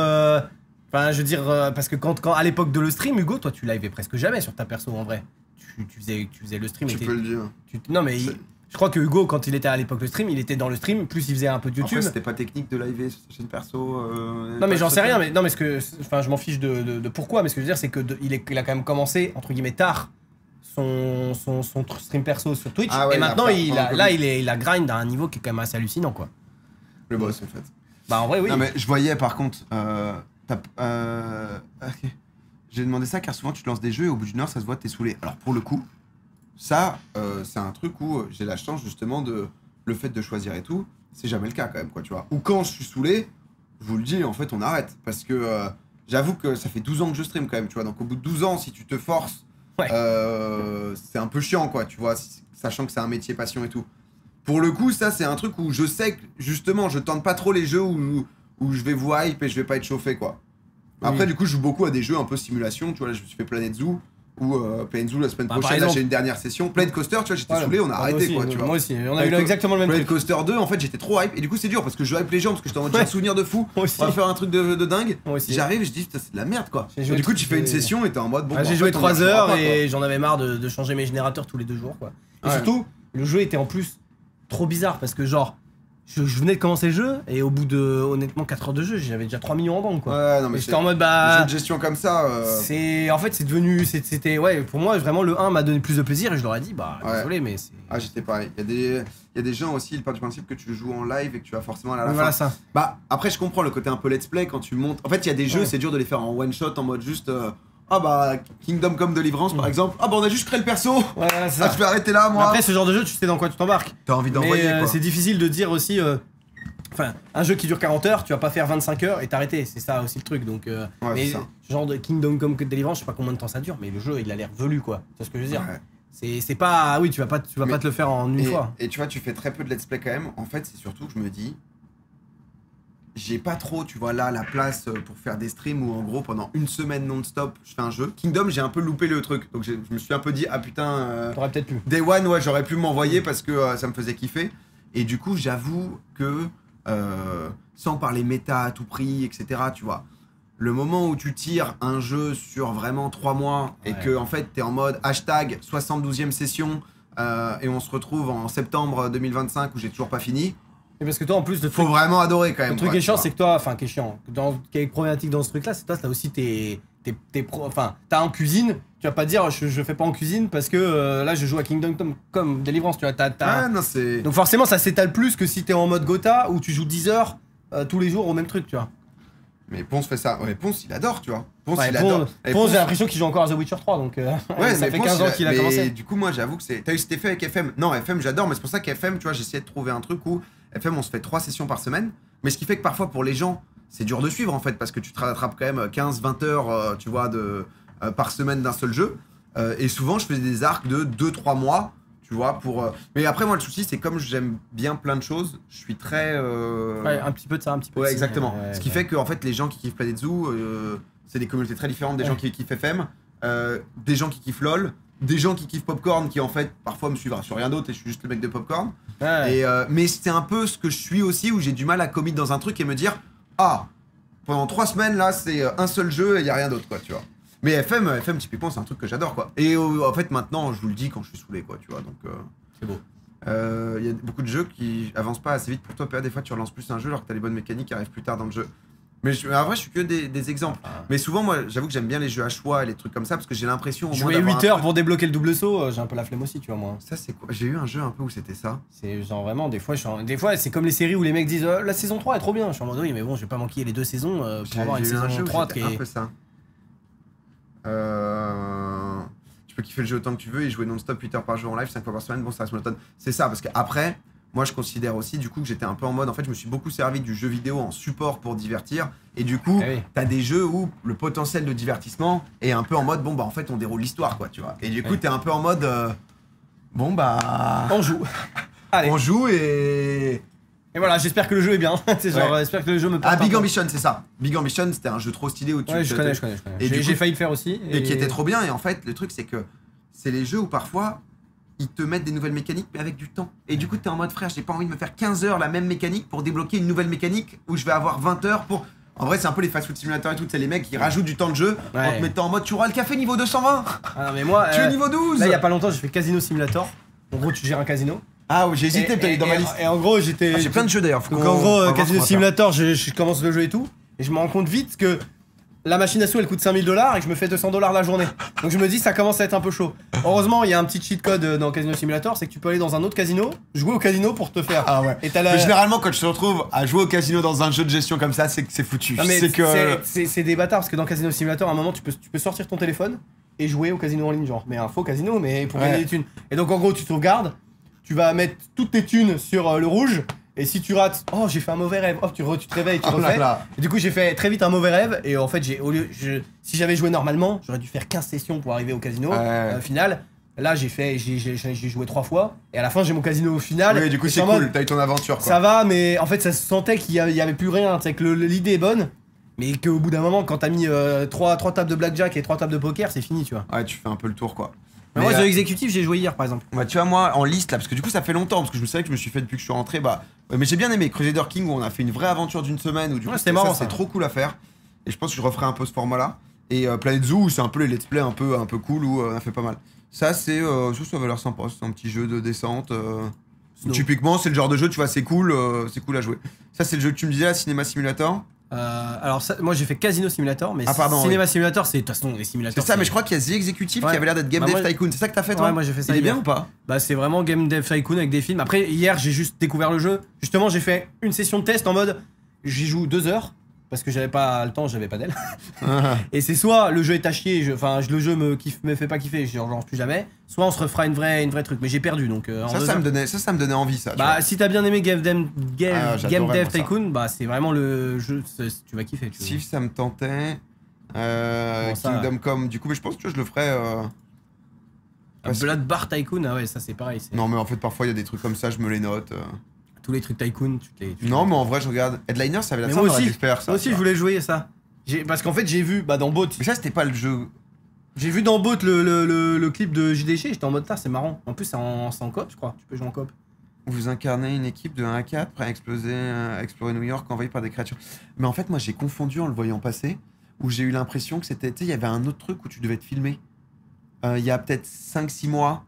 enfin je veux dire parce que quand à l'époque de le stream Hugo, toi tu livais presque jamais sur ta perso en vrai. Tu faisais le stream. Tu peux le dire. Non mais Je crois que Hugo, quand il était à l'époque le stream, il était dans le stream, plus il faisait un peu de YouTube. C'était pas technique de live sur sa chaîne perso. Non mais j'en sais rien, mais non mais enfin je m'en fiche de pourquoi, mais ce que je veux dire c'est que il a quand même commencé entre guillemets tard son stream perso sur Twitch et maintenant il a grind à un niveau qui est quand même assez hallucinant quoi. Le boss en fait. Bah en vrai oui. Non mais je voyais par contre, j'ai demandé ça car souvent tu te lances des jeux et au bout d'une heure ça se voit que t'es saoulé. Alors pour le coup. Ça, c'est un truc où j'ai la chance justement de le fait de choisir et tout, c'est jamais le cas quand même quoi, tu vois. Ou quand je suis saoulé, je vous le dis, en fait on arrête parce que j'avoue que ça fait 12 ans que je stream quand même, tu vois. Donc au bout de 12 ans, si tu te forces, c'est un peu chiant quoi, tu vois, sachant que c'est un métier passion et tout. Pour le coup, ça c'est un truc où je sais que justement je tente pas trop les jeux où je vais vous hype et je vais pas être chauffé quoi. Après du coup je joue beaucoup à des jeux un peu simulation, tu vois, là je me suis fait Planet Zoo. Ou Planet Zoo la semaine prochaine, là j'ai une dernière session. Planet Coaster, tu vois, j'étais saoulé, on a arrêté quoi, tu vois. Moi aussi, on a eu exactement le même Planet truc. Coaster 2, en fait j'étais trop hype, et du coup c'est dur parce que je hype les gens, parce que j'étais en mode j'ai un souvenir de fou, on va faire un truc de dingue. J'arrive et je dis putain c'est de la merde quoi. Et du coup tu fais une session et t'es en mode bon. J'ai joué 3 heures et j'en avais marre de changer mes générateurs tous les 2 jours quoi. Et surtout, le jeu était en plus trop bizarre parce que genre. Je venais de commencer le jeu et au bout de honnêtement 4 heures de jeu j'avais déjà 3 millions en banque quoi. Ouais non mais j'étais en mode bah. Jeu de gestion comme ça. C'est en fait c'est devenu c'était pour moi vraiment le 1 m'a donné plus de plaisir et je leur ai dit bah désolé mais c'est. Ah j'étais pareil. Il y a des gens aussi ils partent du principe que tu joues en live et que tu vas forcément aller à la fin. Voilà ça. Bah après je comprends le côté un peu let's play quand tu montes. En fait il y a des jeux c'est dur de les faire en one shot en mode juste. Ah bah Kingdom Come Deliverance par exemple. Ah bah on a juste créé le perso. Ouais c'est ça. Ah je vais arrêter là moi. Après ce genre de jeu tu sais dans quoi tu t'embarques. T'as envie d'envoyer quoi. C'est difficile de dire aussi. Enfin, un jeu qui dure 40 heures, tu vas pas faire 25 heures et t'arrêter, c'est ça aussi le truc. Donc, mais genre de Kingdom Come Deliverance, je sais pas combien de temps ça dure, mais le jeu il a l'air velu quoi. C'est ce que je veux dire. C'est pas, oui, tu vas pas te le faire en une fois. Et tu vois, tu fais très peu de let's play quand même. En fait, c'est surtout que je me dis, j'ai pas trop, tu vois, là la place pour faire des streams où en gros pendant une semaine non-stop je fais un jeu. Kingdom, j'ai un peu loupé le truc, donc je me suis un peu dit ah putain. T'aurais peut-être pu. Day One, ouais, j'aurais pu m'envoyer parce que ça me faisait kiffer. Et du coup, j'avoue que sans parler méta à tout prix, etc. Tu vois, le moment où tu tires un jeu sur vraiment 3 mois et que en fait t'es en mode hashtag 72e session et on se retrouve en septembre 2025 où j'ai toujours pas fini. Et parce que toi en plus le faut vraiment adorer quand même. Le truc qui est chiant c'est que toi, enfin qui est chiant, qui est problématique dans ce truc là, c'est toi t'as aussi t'as en cuisine, tu vas pas dire je fais pas en cuisine parce que là je joue à Kingdom Come Deliverance, tu vois, non, c'est... Donc forcément ça s'étale plus que si t'es en mode Gotha où tu joues 10 heures tous les jours au même truc, tu vois. Mais Ponce fait ça, Ponce il adore, tu vois. Ponce il adore. Ponce j'ai l'impression qu'il joue encore à The Witcher 3 donc ça fait 15 ans qu'il a commencé. Du coup moi j'avoue que c'est... T'as eu cet effet avec FM. Non FM j'adore, mais c'est pour ça qu'FM, tu vois, j'essayais de trouver un truc où FM on se fait 3 sessions par semaine, mais ce qui fait que parfois pour les gens c'est dur de suivre en fait parce que tu te rattrapes quand même 15-20 heures tu vois par semaine d'un seul jeu et souvent je faisais des arcs de 2-3 mois tu vois pour mais après moi le souci c'est comme j'aime bien plein de choses je suis très ouais, un petit peu de ça un petit peu ouais exactement ce qui fait que en fait les gens qui kiffent Planet Zoo c'est des communautés très différentes des gens qui kiffent FM des gens qui kiffent LOL des gens qui kiffent Popcorn qui en fait parfois me suivent sur rien d'autre et je suis juste le mec de Popcorn et mais c'est un peu ce que je suis aussi où j'ai du mal à commit dans un truc et me dire ah, pendant 3 semaines là c'est un seul jeu et y a rien d'autre quoi tu vois. Mais FM typiquement c'est un truc que j'adore quoi. Et en fait maintenant je vous le dis quand je suis saoulé quoi tu vois donc c'est beau. Y a beaucoup de jeux qui avancent pas assez vite pour toi, des fois tu relances plus un jeu alors que t'as les bonnes mécaniques qui arrivent plus tard dans le jeu. Mais en vrai je suis que des exemples. Mais souvent moi j'avoue que j'aime bien les jeux à choix et les trucs comme ça parce que j'ai l'impression jouer 8 heures pour débloquer le double saut, j'ai un peu la flemme aussi tu vois moi. Ça c'est quoi? J'ai eu un jeu un peu où c'était ça. C'est genre vraiment des fois c'est comme les séries où les mecs disent la saison 3 est trop bien. Je suis en mode oui mais bon je vais pas manquer les 2 saisons pour avoir une saison 3 qui est un peu ça. Tu peux kiffer le jeu autant que tu veux et jouer non-stop 8 heures par jour en live 5 fois par semaine, bon ça reste monotone. C'est ça parce qu'après moi je considère aussi du coup que j'étais un peu en mode en fait je me suis beaucoup servi du jeu vidéo en support pour divertir et du coup t'as des jeux où le potentiel de divertissement est un peu en mode bon bah en fait on déroule l'histoire quoi tu vois et du coup t'es un peu en mode bon bah on joue. Allez. On joue et voilà j'espère que le jeu est bien. C'est genre j'espère que le jeu me porte. Ah Big Ambition c'est ça. Big Ambition c'était un jeu trop stylé où tu je connais. Et j'ai failli le faire aussi et qui était trop bien et en fait le truc c'est que c'est les jeux où parfois ils te mettent des nouvelles mécaniques mais avec du temps. Et du coup t'es en mode frère j'ai pas envie de me faire 15 heures la même mécanique pour débloquer une nouvelle mécanique où je vais avoir 20 heures pour... En vrai c'est un peu les fast food simulateurs et tout, c'est les mecs qui rajoutent du temps de jeu en te mettant en mode tu auras le café niveau 220. Ah mais moi tu es niveau 12. Là il y a pas longtemps j'ai fait Casino Simulator. En gros tu gères un casino Ah oui, j'ai hésité, peut-être dans ma liste. Et en gros, j'étais. J'ai plein de jeux d'ailleurs. Donc en gros, Casino Simulator, je commence le jeu et tout. Et je me rends compte vite que la machine à sous elle coûte 5000 $ et que je me fais 200 $ la journée. Donc je me dis, ça commence à être un peu chaud. Heureusement, il y a un petit cheat code dans Casino Simulator, c'est que tu peux aller dans un autre casino, jouer au casino pour te faire. Ah ouais. Mais généralement, quand je te retrouve à jouer au casino dans un jeu de gestion comme ça, c'est que c'est foutu. C'est des bâtards parce que dans Casino Simulator, à un moment, tu peux sortir ton téléphone et jouer au casino en ligne, genre. Mais un faux casino, mais pour gagner des thunes. Et donc en gros, tu sauvegardes, tu vas mettre toutes tes thunes sur le rouge. Et si tu rates, oh j'ai fait un mauvais rêve, hop tu te réveilles, tu refais. Et du coup j'ai fait très vite un mauvais rêve et en fait si j'avais joué normalement, j'aurais dû faire 15 sessions pour arriver au casino final. Là j'ai joué 3 fois et à la fin j'ai mon casino au final. Oui, du coup c'est cool, t'as eu ton aventure quoi. Ça va, mais en fait ça se sentait qu'il y avait plus rien, c'est que l'idée est bonne. Mais qu'au bout d'un moment, quand t'as mis 3 tables de blackjack et 3 tables de poker, c'est fini, tu vois. Ouais, tu fais un peu le tour quoi. Mais moi, The Executive, j'ai joué hier par exemple. Bah, tu vois, moi en liste là, parce que du coup, ça fait longtemps, parce que je me savais que je me suis fait depuis que je suis rentré. Bah, mais j'ai bien aimé Crusader King où on a fait une vraie aventure d'une semaine. Où du coup, c'était marrant, c'est trop cool à faire. Et je pense que je referai un peu ce format là. Et Planet Zoo, où c'est un peu les let's play un peu cool, où on a fait pas mal. Ça, ça avait l'air sympa, c'est un petit jeu de descente. Typiquement, c'est le genre de jeu, tu vois, c'est cool à jouer. Ça, c'est le jeu que tu me disais là, Cinéma Simulator. Alors ça, moi j'ai fait Casino Simulator, mais Cinéma Simulator c'est de toute façon les simulateurs. C'est ça, mais je crois qu'il y a The Executive qui avait l'air d'être Game Dev Tycoon. C'est ça que t'as fait toi? Ouais, moi j'ai fait ça. Il est bien ou pas? Bah c'est vraiment Game Dev Tycoon avec des films. Après hier j'ai juste découvert le jeu. Justement j'ai fait une session de test en mode j'y joue 2 heures parce que j'avais pas le temps, j'avais pas d'aile. Et c'est soit le jeu est à chier, le jeu me fait pas kiffer, j'en lance plus jamais. Soit on se refera une vraie truc, mais j'ai perdu donc. Ça me donnait envie ça. Bah si t'as bien aimé Game Dev Tycoon, bah c'est vraiment le jeu, tu vas kiffer. Si ça me tentait, Kingdom Come, du coup, mais je pense que je le ferais. Blood Bar Tycoon, ah ouais ça c'est pareil. Non mais en fait parfois il y a des trucs comme ça, je me les note. Tous les trucs Tycoon, non, mais en vrai, je regarde. Headliner, ça avait l'air sympa de faire ça. Moi aussi, je voulais jouer ça. Parce qu'en fait, j'ai vu dans Boat. Mais ça, c'était pas le jeu. J'ai vu dans Boat le clip de JDG, j'étais en mode c'est marrant. En plus, c'est en coop, je crois. Tu peux jouer en coop. Vous incarnez une équipe de 1 à 4 prêt à explorer New York envahie par des créatures. Mais en fait, moi, j'ai confondu en le voyant passer, où j'ai eu l'impression que c'était. Tu sais, il y avait un autre truc où tu devais te filmer. Il y a peut-être 5-6 mois.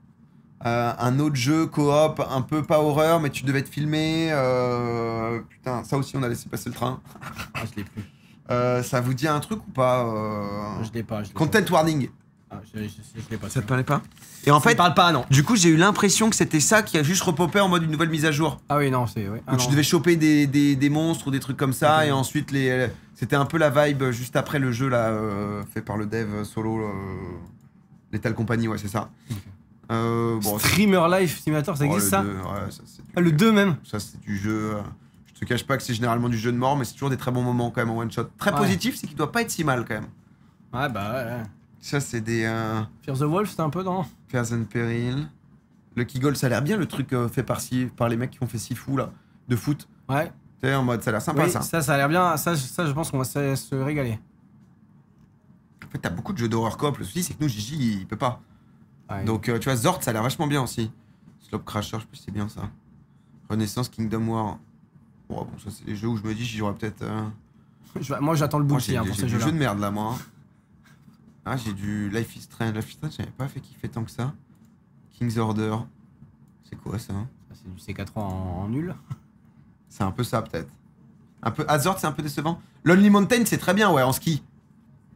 Un autre jeu coop un peu pas horreur mais tu devais te filmer putain ça aussi on a laissé passer le train. Ah je l'ai plus. Ça vous dit un truc ou pas Je l'ai pas. Content warning. Ah, je l'ai pas. Ça te parlait pas? Et en fait, parle pas non. Du coup j'ai eu l'impression que c'était ça qui a juste repopé en mode une nouvelle mise à jour. Ah oui non c'est où tu devais choper des monstres ou des trucs comme ça et ensuite c'était un peu la vibe juste après le jeu là fait par le dev solo Lethal Company, ouais c'est ça. Streamer Life Simulator, ça existe ça? Ouais, ça c'est le 2 même. Ça c'est du jeu. Je te cache pas que c'est généralement du jeu de mort, mais c'est toujours des très bons moments quand même en one shot. Très positif, c'est qu'il doit pas être si mal quand même. Ouais bah ouais. Ça c'est des. Fear the Wolf, c'était un peu dans. Fears and Peril. Lucky Goal, ça a l'air bien le truc fait par les mecs qui ont fait Sifu là, de foot. Ouais. Tu sais en mode ça a l'air sympa ça. Ça a l'air bien. Ça je pense qu'on va se régaler. En fait t'as beaucoup de jeux d'horreur coop. Le souci c'est que nous Gigi il peut pas. Ouais. Donc tu vois Zord ça a l'air vachement bien aussi. Slope Crasher, je sais plus si c'est bien ça. Renaissance, Kingdom War. Bon ça c'est les jeux où je me dis j'y aurais peut-être. Moi j'attends le bouclier pour ces jeux-là. J'ai du jeu de merde là moi. Ah j'ai du Life is Strange. Life is Strange j'avais pas fait kiffer tant que ça. King's Order. C'est quoi ça? C'est du C4 en nul. C'est un peu ça peut-être. Un peu Azord c'est un peu décevant. Lonely Mountain c'est très bien ouais en ski.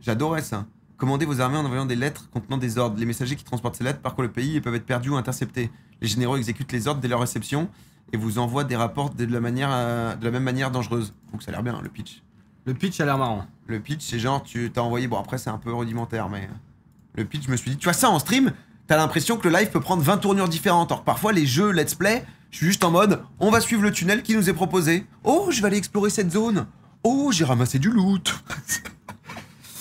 J'adorais ça. Commandez vos armées en envoyant des lettres contenant des ordres. Les messagers qui transportent ces lettres parcourent le pays et peuvent être perdus ou interceptés. Les généraux exécutent les ordres dès leur réception et vous envoient des rapports de la même manière dangereuse. Donc ça a l'air bien le pitch. Le pitch a l'air marrant. Le pitch c'est genre tu t'as envoyé, bon après c'est un peu rudimentaire mais le pitch je me suis dit tu vois ça en stream t'as l'impression que le live peut prendre 20 tournures différentes. Or parfois les jeux let's play je suis juste en mode on va suivre le tunnel qui nous est proposé. Oh je vais aller explorer cette zone. Oh j'ai ramassé du loot.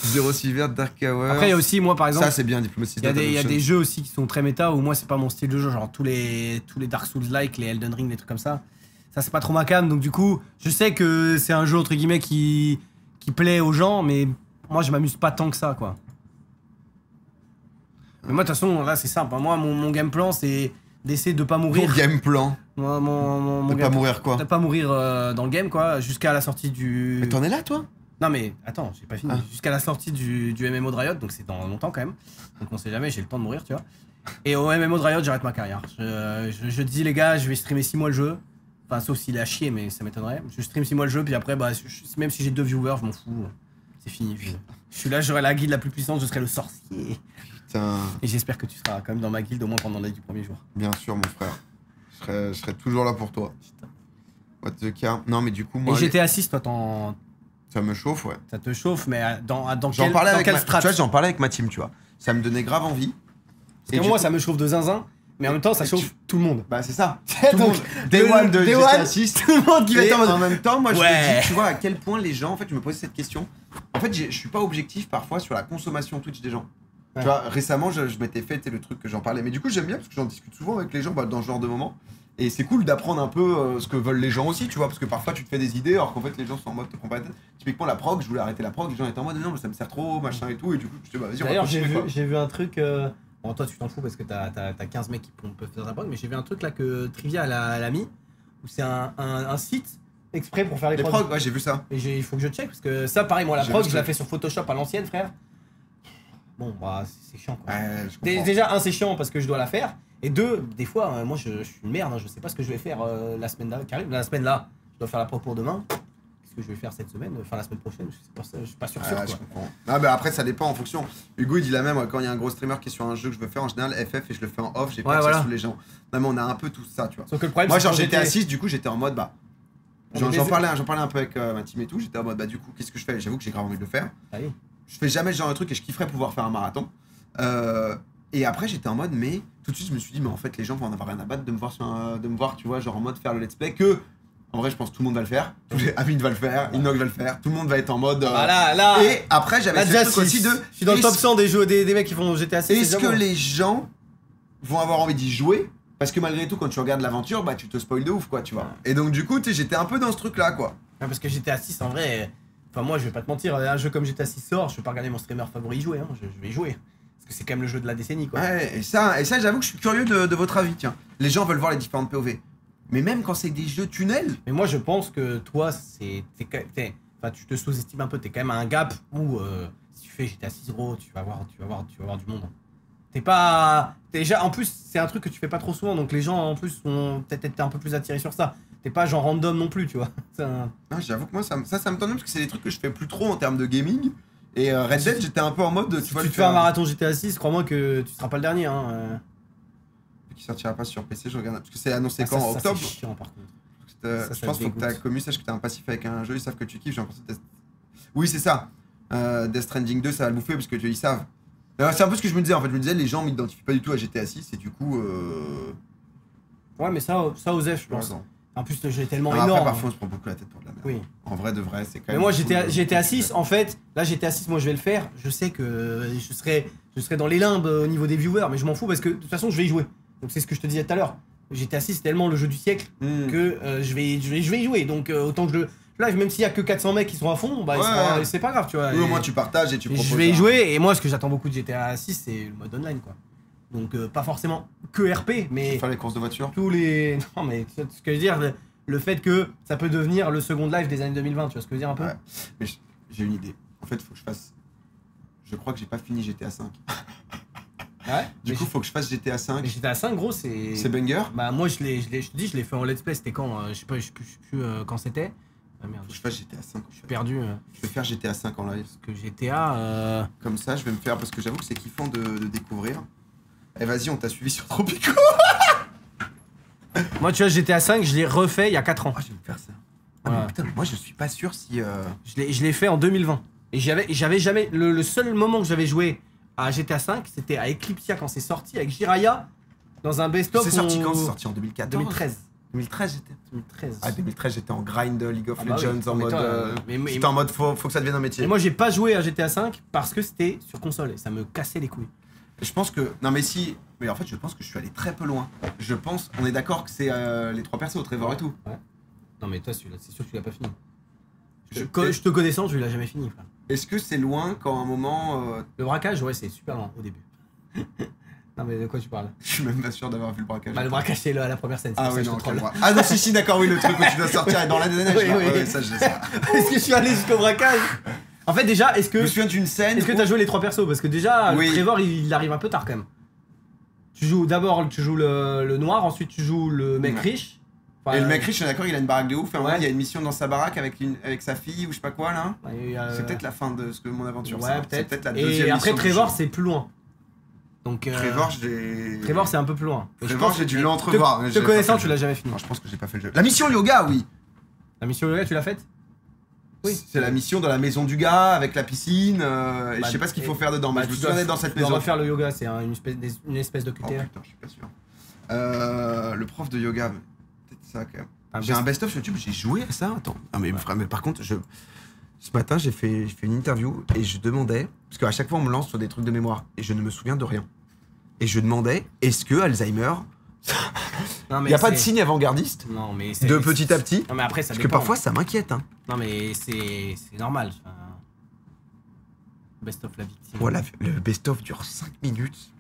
Zero Silver, Dark Hour. Après, il y a aussi, moi par exemple. Ça, c'est bien, Diplomacy. Il y a des jeux aussi qui sont très méta où moi, c'est pas mon style de jeu. Genre tous les Dark Souls-like, les Elden Ring, des trucs comme ça. Ça, c'est pas trop ma cam. Donc, du coup, je sais que c'est un jeu, entre guillemets, qui plaît aux gens, mais moi, je m'amuse pas tant que ça, quoi. Mais moi, de toute façon, là, c'est simple. Moi, mon game plan, c'est d'essayer de pas mourir. Ton game plan mon de pas mourir quoi? De pas mourir dans le game, quoi, jusqu'à la sortie du. Mais t'en es là, toi? Non mais attends, j'ai pas fini. Jusqu'à la sortie du MMO de Riot, donc c'est dans longtemps quand même. Donc on sait jamais, j'ai le temps de mourir, tu vois. Et au MMO de Riot, j'arrête ma carrière. Je dis les gars, je vais streamer 6 mois le jeu. Enfin, sauf s'il est à chier, mais ça m'étonnerait. Je stream 6 mois le jeu, puis après, bah, même si j'ai 2 viewers, je m'en fous. C'est fini. Je suis là, j'aurai la guilde la plus puissante, je serai le sorcier. Putain. Et j'espère que tu seras quand même dans ma guilde au moins pendant les 10 premiers jours. Bien sûr, mon frère. Je serai toujours là pour toi. What the car. Non, mais du coup, moi. Et GTA 6, toi, t'en. Ça me chauffe, ouais. Ça te chauffe, mais dans quel strat? Tu vois, j'en parlais avec ma team, tu vois. Ça me donnait grave envie. Parce que moi, ça me chauffe de zinzin, mais en même temps, ça chauffe tout le monde. Bah, c'est ça. Tout le monde. Day One de GTA 6. Tout le monde qui va être en mode. En même temps, moi, je me dis, tu vois, à quel point les gens, en fait, je me posais cette question. En fait, je suis pas objectif parfois sur la consommation Twitch des gens. Ouais. Tu vois, récemment, je m'étais fait le truc que j'en parlais. Mais du coup, j'aime bien parce que j'en discute souvent avec les gens dans ce genre de moment. Et c'est cool d'apprendre un peu ce que veulent les gens aussi, tu vois, parce que parfois tu te fais des idées alors qu'en fait les gens sont en mode te prends pas la tête. Typiquement la prog, je voulais arrêter la prog, les gens étaient en mode non mais ça me sert trop, machin et tout, et du coup je te dis bah vas-y on va. D'ailleurs j'ai vu un truc, bon toi tu t'en fous parce que t'as 15 mecs qui peuvent faire ta prog, mais j'ai vu un truc là que Trivia elle a mis, où c'est un site exprès pour faire les prog. Ouais j'ai vu ça. Et il faut que je check, parce que ça pareil moi la prog je la fais sur Photoshop à l'ancienne frère. Bon bah c'est chiant quoi. Ouais, déjà c'est chiant parce que je dois la faire. Et 2, des fois, moi je suis une merde, hein, je sais pas ce que je vais faire la semaine là, qui arrive. La semaine là, je dois faire la prog pour demain. Qu'est-ce que je vais faire cette semaine, enfin la semaine prochaine, je suis pas sûr. Quoi. Je comprends. Ah bah après ça dépend en fonction. Hugo il dit la même, quand il y a un gros streamer qui est sur un jeu que je veux faire en général FF et je le fais en off, j'ai pas accès sous les gens. Non mais on a un peu tout ça, tu vois. Sauf que le problème, moi genre j'étais à 6, du coup j'étais en mode bah. J'en parlais un peu avec ma team et tout, j'étais en mode bah du coup qu'est-ce que je fais? J'avoue que j'ai grave envie de le faire. Allez. Je fais jamais ce genre de truc et je kifferais pouvoir faire un marathon. Et après j'étais en mode mais tout de suite je me suis dit mais en fait les gens vont en avoir rien à battre de me voir tu vois genre en mode faire le let's play que en vrai je pense que tout le monde va le faire, Amine va le faire, Inox va le faire, tout le monde va être en mode là. Et après j'avais ce truc aussi de je suis dans le top 100 des mecs qui font GTA 6. Est-ce que les gens vont avoir envie d'y jouer? Parce que malgré tout quand tu regardes l'aventure bah tu te spoil de ouf quoi tu vois. Et donc du coup j'étais un peu dans ce truc là quoi. Parce que GTA 6 en vrai, enfin moi je vais pas te mentir, un jeu comme GTA 6 sort, je vais pas regarder mon streamer favori y jouer, hein. Je vais y jouer. Parce que c'est quand même le jeu de la décennie quoi. Ouais, et ça j'avoue que je suis curieux de votre avis, tiens. Les gens veulent voir les différentes POV. Mais même quand c'est des jeux tunnels. Mais moi je pense que toi enfin tu te sous-estimes un peu, t'es quand même à un gap où si tu fais GTA 6 gros, tu vas voir du monde. T'es pas. Déjà en plus c'est un truc que tu fais pas trop souvent, donc les gens en plus vont peut-être être un peu plus attirés sur ça. T'es pas genre random non plus, tu vois. Non, j'avoue que moi ça me tente parce que c'est des trucs que je fais plus trop en termes de gaming. Et Red Dead, j'étais un peu en mode. Si tu te fais un marathon GTA 6, crois-moi que tu seras pas le dernier. Hein. Qui sortira pas sur PC, je regarde. Parce que c'est annoncé quand en octobre. C'est chiant par contre. Je pense qu'il faut que ta commu sache que t'as un passif avec un jeu, ils savent que tu kiffes. J'ai l'impression que oui, c'est ça. Death Stranding 2, ça va le bouffer parce que ils savent. C'est un peu ce que je me disais en fait. Je me disais, les gens m'identifient pas du tout à GTA 6 et du coup. Ouais, mais ça Osef, je pense. En plus, le jeu est tellement énorme. Après, parfois, on se prend beaucoup la tête pour de la merde. Oui. En vrai, de vrai, c'est quand même. Mais moi, GTA 6, en fait, là, GTA 6, moi, je vais le faire. Je sais que je serai dans les limbes au niveau des viewers, mais je m'en fous parce que de toute façon, je vais y jouer. Donc, c'est ce que je te disais tout à l'heure. GTA 6, c'est tellement le jeu du siècle que je vais y jouer. Donc, autant que je le live, même s'il y a que 400 mecs qui sont à fond, bah, c'est pas grave, tu vois. Oui, au moins, tu partages et tu proposes. Je vais y jouer, et moi, ce que j'attends beaucoup de GTA 6, c'est le mode online, quoi. Donc, pas forcément que RP, mais. Faire les courses de voiture. Tous les. Non, mais ce que je veux dire. Le fait que ça peut devenir le second live des années 2020, tu vois ce que je veux dire un peu? Ouais. Mais j'ai une idée. En fait, il faut que je fasse. Je crois que j'ai pas fini GTA 5. Ouais. Du coup, faut que je fasse GTA 5. Mais GTA 5, gros, c'est. C'est banger? Bah, moi, je te dis, je l'ai fait en let's play, c'était quand? Je sais plus quand c'était. Ah merde. Faut que je fasse GTA 5. Je suis perdu. Je vais faire GTA 5 en live. Parce que GTA. Comme ça, je vais me faire. Parce que j'avoue que c'est kiffant de découvrir. Eh, vas-y, on t'a suivi sur Tropico. Moi, tu vois, GTA 5, je l'ai refait il y a 4 ans. Ah, je vais me faire ça. Ah, mais putain, moi, je suis pas sûr si. Je l'ai fait en 2020. Et j'avais jamais. Le seul moment que j'avais joué à GTA 5, c'était à Eclipsia quand c'est sorti avec Jiraya dans un best-of. C'est sorti quand? C'est sorti en 2014. 2013. 2013, j'étais. 2013. Ah, 2013, j'étais en grind League of Legends en mode. Mais c'était en mode faut que ça devienne un métier. Et moi, j'ai pas joué à GTA 5 parce que c'était sur console et ça me cassait les couilles. Je pense que. Non, mais si. Mais en fait, je pense que je suis allé très peu loin. Je pense. On est d'accord que c'est les 3 persos, Trevor et tout. Ouais. Non, mais toi, celui-là, c'est sûr que tu l'as pas fini. Je te connaissant, tu l'as jamais fini, frère. Est-ce que c'est loin quand à un moment. Le braquage, ouais, c'est super loin au début. Non mais de quoi tu parles? Je suis même pas sûr d'avoir vu le braquage. Bah le braquage c'est la première scène. Ah oui non, ah non si d'accord oui le truc où tu dois sortir et dans la neige. Oui. Ça je sais ça. Est-ce que je suis allé jusqu'au braquage? En fait déjà est-ce que... Je me souviens d'une scène. Est-ce que t'as joué les 3 persos? Parce que déjà Trevor il arrive un peu tard quand même. Tu joues d'abord le noir, ensuite tu joues le mec riche. Enfin, et le mec riche, je suis d'accord, il a une baraque de ouf. Il y a une mission dans sa baraque avec sa fille ou je sais pas quoi là. C'est peut-être la fin de mon aventure. Ouais, c'est peut-être la deuxième. Et après Trevor, c'est plus loin. Donc Trevor, c'est un peu plus loin. Trevor, j'ai dû l'entrevoir. Te connaissant, tu l'as jamais fini. Non, je pense que j'ai pas fait le jeu. La mission yoga, oui. La mission yoga, tu l'as faite? Oui. C'est la mission dans la maison du gars avec la piscine. Et je sais pas ce qu'il faut faire dedans. Mais je me souviens d'être dans cette maison. On va faire le yoga, c'est une espèce de QTE. Oh putain, je suis pas sûr. Le prof de yoga, peut-être ça quand même. J'ai un best-of sur YouTube, j'ai joué à ça. Attends. Non, mais par contre, ce matin, j'ai fait une interview et je demandais, parce qu'à chaque fois, on me lance sur des trucs de mémoire et je ne me souviens de rien. Et je demandais, est-ce que Alzheimer. Il n'y a pas de signe avant-gardiste de petit à petit. Non, mais après, parce que parfois, ça m'inquiète. Hein. Non, mais c'est normal. Best-of la victime. Voilà, le best-of dure 5 minutes.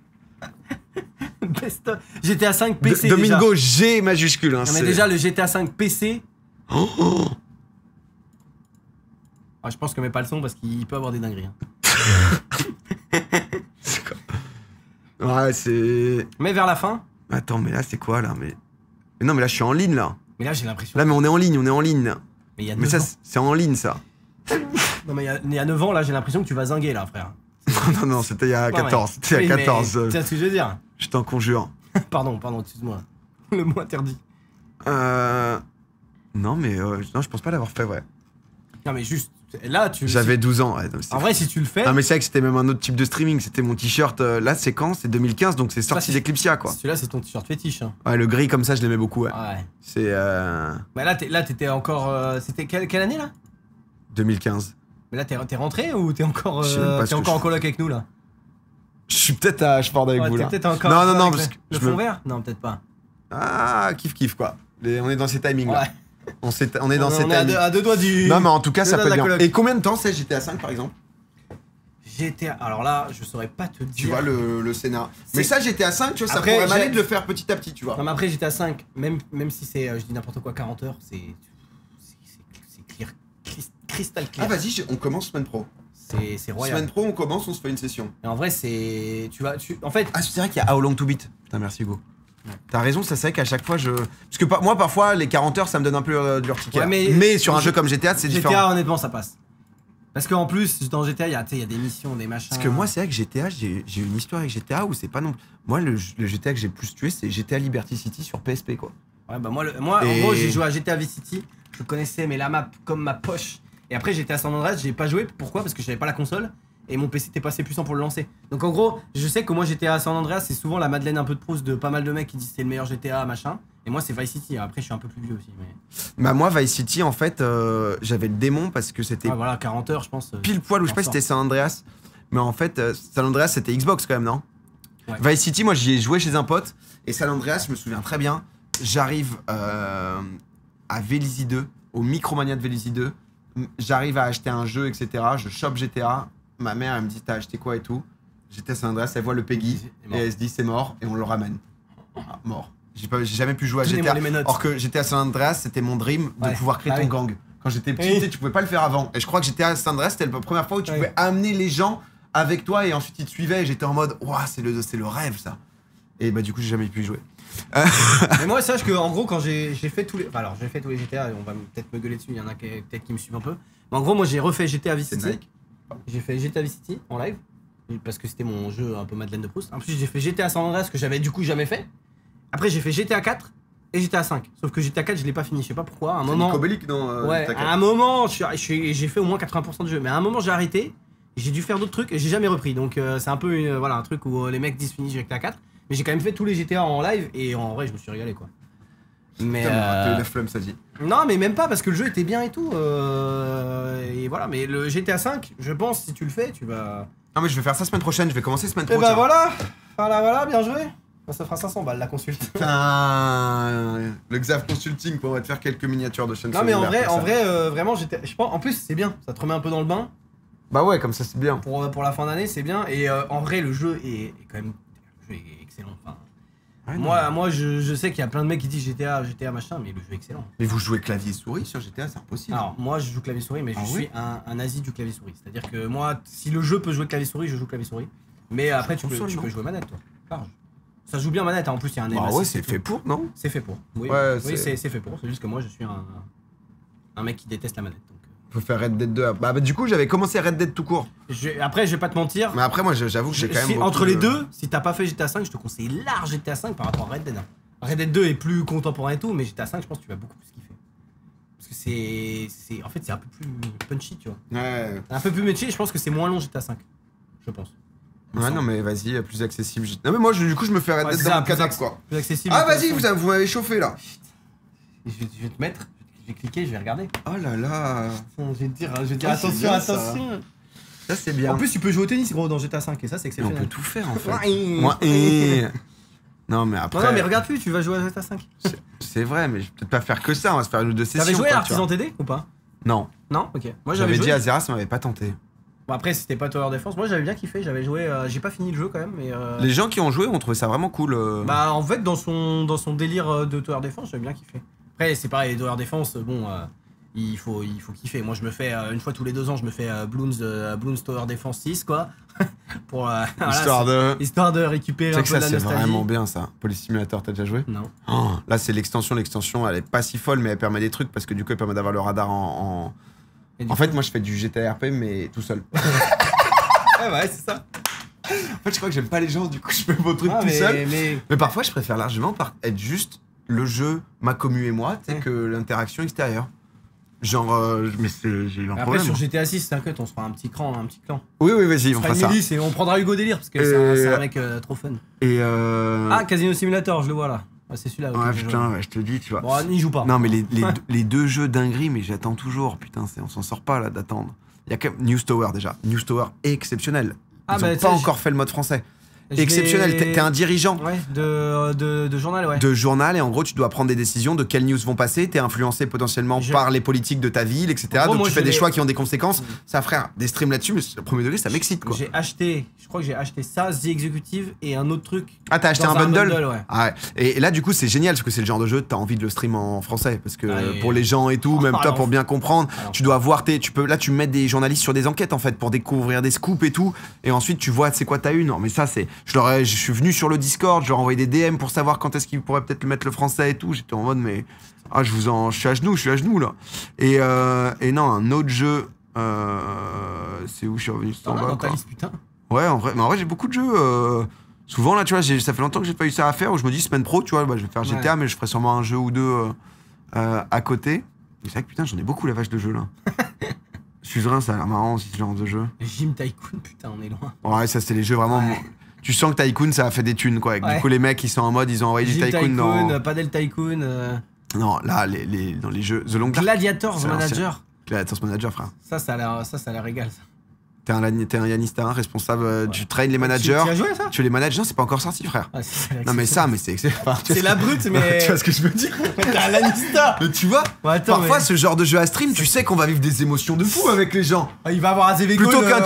Best-of. GTA 5 PC. Domingo G majuscule. Hein, non, mais déjà, le GTA 5 PC. Ah, je pense que mets pas le son parce qu'il peut avoir des dingueries. Hein. C'est quoi? Ouais, c'est. Mais vers la fin. Attends, mais là, c'est quoi là? Mais non, mais là, je suis en ligne là. Mais là, j'ai l'impression. Là, mais on est en ligne là. Mais ça, c'est en ligne ça. Non, mais il y a 9 ans, là, j'ai l'impression que tu vas zinguer là, frère. non, c'était il y a 14. C'était il y a 14. Tu sais ce que je veux dire? Je t'en conjure. Pardon, excuse-moi. Le mot interdit. Non, mais non, je pense pas l'avoir fait, ouais. Non, mais juste, là, J'avais 12 ans, ouais. En vrai, si tu le fais. Non, mais c'est vrai que c'était même un autre type de streaming. C'était mon t-shirt. Là, c'est quand? C'est 2015, donc c'est sorti d'Eclipsia, quoi. Celui-là, c'est ton t-shirt fétiche. Hein. Ouais, le gris comme ça, je l'aimais beaucoup, ouais. Ouais. C'est. Bah là, t'étais encore. C'était quelle année, là? 2015. Mais là, t'es rentré ou t'es encore. T'es encore en coloc avec nous, là? Je suis peut-être à Ashford avec vous, là. Peut-être encore. Non, parce que. Le fond vert? Non, peut-être pas. Ah, kiff, quoi. On est dans ces timings, là. Ouais. On est dans ces timings. À deux doigts du. Non, mais en tout cas, ça peut être bien. Et combien de temps c'est GTA 5 par exemple? GTA. Alors là, je saurais pas te dire. Tu vois le scénar. Mais ça, GTA 5, tu vois, ça pourrait m'aller de le faire petit à petit, tu vois. Non, mais après, GTA 5, même si c'est, je dis n'importe quoi, 40 heures, c'est clair, cristal clair. Ah, vas-y, on commence semaine pro. C'est royal. Semaine pro, on commence, on se fait une session. Et en vrai, c'est. En fait. Ah, c'est vrai qu'il y a How Long to Beat. Putain, merci Hugo. Ouais. T'as raison, ça c'est vrai qu'à chaque fois je. Parce que moi parfois les 40 heures ça me donne un peu de l'urticaire. Ouais, mais sur un jeu comme GTA c'est différent. GTA honnêtement ça passe. Parce qu'en plus dans GTA il y a des missions, des machins. Parce que moi c'est vrai que GTA j'ai une histoire avec GTA où c'est pas non. Moi le GTA que j'ai plus tué c'est GTA Liberty City sur PSP quoi. Ouais bah moi en gros j'ai joué à GTA Vice City, je connaissais mais la map comme ma poche. Et après j'étais à San Andreas, j'ai pas joué, pourquoi? Parce que j'avais pas la console. Et mon PC était pas assez puissant pour le lancer. Donc en gros, je sais que moi GTA San Andreas, c'est souvent la Madeleine un peu de Proust de pas mal de mecs qui disent c'est le meilleur GTA, machin. Et moi c'est Vice City, après je suis un peu plus vieux aussi. Mais... Bah moi Vice City en fait, j'avais le démon parce que c'était... Ah voilà, 40 heures je pense. Pile poil, ou je sais pas si c'était San Andreas. Mais en fait, San Andreas c'était Xbox quand même, non? Ouais. Vice City, moi j'y ai joué chez un pote. Et San Andreas, je me souviens très bien, j'arrive à Vélizy 2, au Micromania de Vélizy 2. J'arrive à acheter un jeu, etc. Je chope GTA. Ma mère, elle me dit, t'as acheté quoi et tout? J'étais à San Andreas, elle voit le Peggy, et elle se dit, c'est mort, et on le ramène. Ah, mort. J'ai jamais pu jouer à GTA. Or que j'étais à San Andreas, c'était mon dream de pouvoir créer ton gang. Quand j'étais petit, tu pouvais pas le faire avant. Et je crois que j'étais à San Andreas, c'était la première fois où tu pouvais amener les gens avec toi, et ensuite ils te suivaient, et j'étais en mode, waouh, c'est le rêve, ça. Et bah, du coup, j'ai jamais pu y jouer. Mais moi, sache que, en gros, quand j'ai fait tous les. Enfin, alors, j'ai fait tous les GTA, et on va peut-être me gueuler dessus, il y en a peut-être qui me suivent un peu. Mais en gros, moi, j'ai refait GTA Vice City. J'ai fait GTA Vice City en live parce que c'était mon jeu un peu Madeleine de Proust. En plus j'ai fait GTA San Andreas que j'avais du coup jamais fait. Après j'ai fait GTA 4 et GTA 5. Sauf que GTA 4 je l'ai pas fini, je sais pas pourquoi. À un moment. Cobelic dans ouais. À un moment j'ai fait au moins 80% de jeu, mais à un moment j'ai arrêté. J'ai dû faire d'autres trucs et j'ai jamais repris. Donc c'est un peu voilà un truc où les mecs disent fini GTA 4. Mais j'ai quand même fait tous les GTA en live et en vrai je me suis régalé quoi. Mais t'as eu la flemme, ça dit. Non, mais même pas parce que le jeu était bien et tout. Et voilà, mais le GTA 5, je pense, si tu le fais, tu vas. Non, mais je vais faire ça semaine prochaine, je vais commencer semaine prochaine. Et bah voilà, bien joué. Ça fera 500 balles la consulte. Putain, le Xav Consulting, on va te faire quelques miniatures de chaîne. Non, mais en vrai, vraiment, je pense, en plus, c'est bien, ça te remet un peu dans le bain. Bah ouais, comme ça, c'est bien. Pour la fin d'année, c'est bien. Et en vrai, le jeu est quand même. jeu est excellent. Enfin, moi je sais qu'il y a plein de mecs qui disent GTA machin, mais le jeu est excellent. Mais vous jouez clavier souris sur GTA, c'est impossible. Alors moi je joue clavier souris, mais je suis un nazi du clavier souris. C'est-à-dire que moi, si le jeu peut jouer clavier souris, je joue clavier souris. Mais après tu peux jouer manette, toi. Large. Ça joue bien manette, hein. En plus il y a un aim. Ah ouais, c'est fait pour, non? C'est fait pour. Oui, c'est fait pour. C'est juste que moi je suis un mec qui déteste la manette. Faut faire Red Dead 2. Bah du coup j'avais commencé Red Dead tout court. Après je vais pas te mentir. Mais après moi j'avoue que j'ai quand même. Entre les deux, si t'as pas fait GTA 5, je te conseille large GTA 5 par rapport à Red Dead. Red Dead 2 est plus contemporain et tout, mais GTA 5 je pense que tu vas beaucoup plus kiffer. Parce que c'est en fait c'est un peu plus punchy, tu vois. Ouais. Un peu plus métier, je pense que c'est moins long GTA 5. Je pense. Ouais non mais vas-y, plus accessible. Non mais moi du coup je me fais Red Dead dans le canapé quoi. Plus accessible. Ah vas-y, vous m'avez chauffé là. Je vais te mettre. Je vais cliquer, je vais regarder. Oh là là. Je vais te dire attention, attention. Ça c'est bien. En plus tu peux jouer au tennis gros dans GTA 5 et ça c'est exceptionnel. On peut tout faire en fait. Non mais après. Non mais regarde plus, tu vas jouer à GTA 5. C'est vrai, mais je vais peut-être pas faire que ça, on va se faire une ou deux sessions. T'avais joué à Artisan TD ou pas? Non. Non, ok. Moi j'avais dit Azera, ça m'avait pas tenté. Bon après c'était pas Tower Defense, moi j'avais bien kiffé, j'avais joué, j'ai pas fini le jeu quand même mais Les gens qui ont joué ont trouvé ça vraiment cool. Bah en fait dans son délire de Tower Defense j'avais bien kiffé. Après c'est pareil, Tower Defense, bon il faut kiffer. Moi je me fais une fois tous les 2 ans je me fais Bloons Tower Defense 6 quoi. Pour histoire de récupérer un peu la nostalgie. C'est vraiment bien ça. Police Simulator, t'as déjà joué? Non. Oh, là c'est l'extension elle est pas si folle mais elle permet des trucs parce que du coup elle permet d'avoir le radar en fait moi je fais du GTA RP mais tout seul. Ouais c'est ça. En fait je crois que j'aime pas les gens du coup je fais mon truc tout seul. Mais parfois je préfère largement être juste le jeu, ma commu et moi, tu sais, que l'interaction extérieure. Genre, mais j'ai eu un problème. Après sur GTA 6, t'inquiète, on se fera un petit clan. Oui, vas-y, on fera ça. Et on prendra Hugo Délire parce que c'est un mec trop fun. Ah, Casino Simulator, je le vois là. C'est celui-là. Ouais, putain, je te dis, tu vois. Bon, n'y joue pas. Non, mais les 2 jeux dingueries, mais j'attends toujours. Putain, on s'en sort pas là d'attendre. Il y a quand même News Tower déjà. News Tower est exceptionnel. Ils ont pas encore fait le mode français. Exceptionnel, t'es un dirigeant. Ouais, de journal, ouais. De journal, et en gros, tu dois prendre des décisions de quelles news vont passer. T'es influencé potentiellement par les politiques de ta ville, etc. Gros, donc moi, tu fais des choix qui ont des conséquences. Ça, frère, des streams là-dessus, mais le premier degré, ça m'excite quoi. Je crois que j'ai acheté ça, The Executive et un autre truc. Ah, t'as acheté un bundle? Ouais. Ah ouais. Et là, du coup, c'est génial parce que c'est le genre de jeu, t'as envie de le stream en français. Parce que pour les gens et tout, même toi, pour bien comprendre, tu dois voir là, tu mets des journalistes sur des enquêtes en fait pour découvrir des scoops et tout. Et ensuite, tu vois, c'est quoi ta une. Non, mais ça, c'est. Je suis venu sur le Discord, je leur ai envoyé des DM pour savoir quand est-ce qu'ils pourraient peut-être mettre le français et tout. J'étais en mode, mais. Ah, je suis à genoux là. Et non, un autre jeu. C'est où je suis revenu en bas, dans ta liste, putain. Ouais, en vrai, j'ai beaucoup de jeux. Souvent, là, tu vois, ça fait longtemps que j'ai pas eu ça à faire où je me dis, semaine pro, tu vois, je vais faire GTA, mais je ferai sûrement un jeu ou deux à côté. C'est vrai que putain, j'en ai beaucoup la vache de jeux là. Suzerain, ça a l'air marrant aussi, ce genre de jeu. Gym Tycoon, putain, on est loin. Ouais, ça, c'est les jeux vraiment. Ouais. Tu sens que Tycoon, ça a fait des thunes, quoi. Du coup, les mecs, ils sont en mode, ils ont envoyé du Tycoon dans. Padel Tycoon. Non, là, dans les jeux. The Long Dark. Gladiators Manager. Gladiators Manager, frère. Ça a l'air régal, ça. T'es un Yannistin responsable, tu trains les managers. Tu as joué ça? Tu les manages, non, c'est pas encore sorti, frère. Ah, non, mais ça, mais c'est. C'est la brute, mais. Tu vois ce que je veux dire? T'es un Lannister. Mais tu vois, parfois, ce genre de jeu à stream, tu sais qu'on va vivre des émotions de fou avec les gens. Il va avoir Azevedo. Plutôt qu'un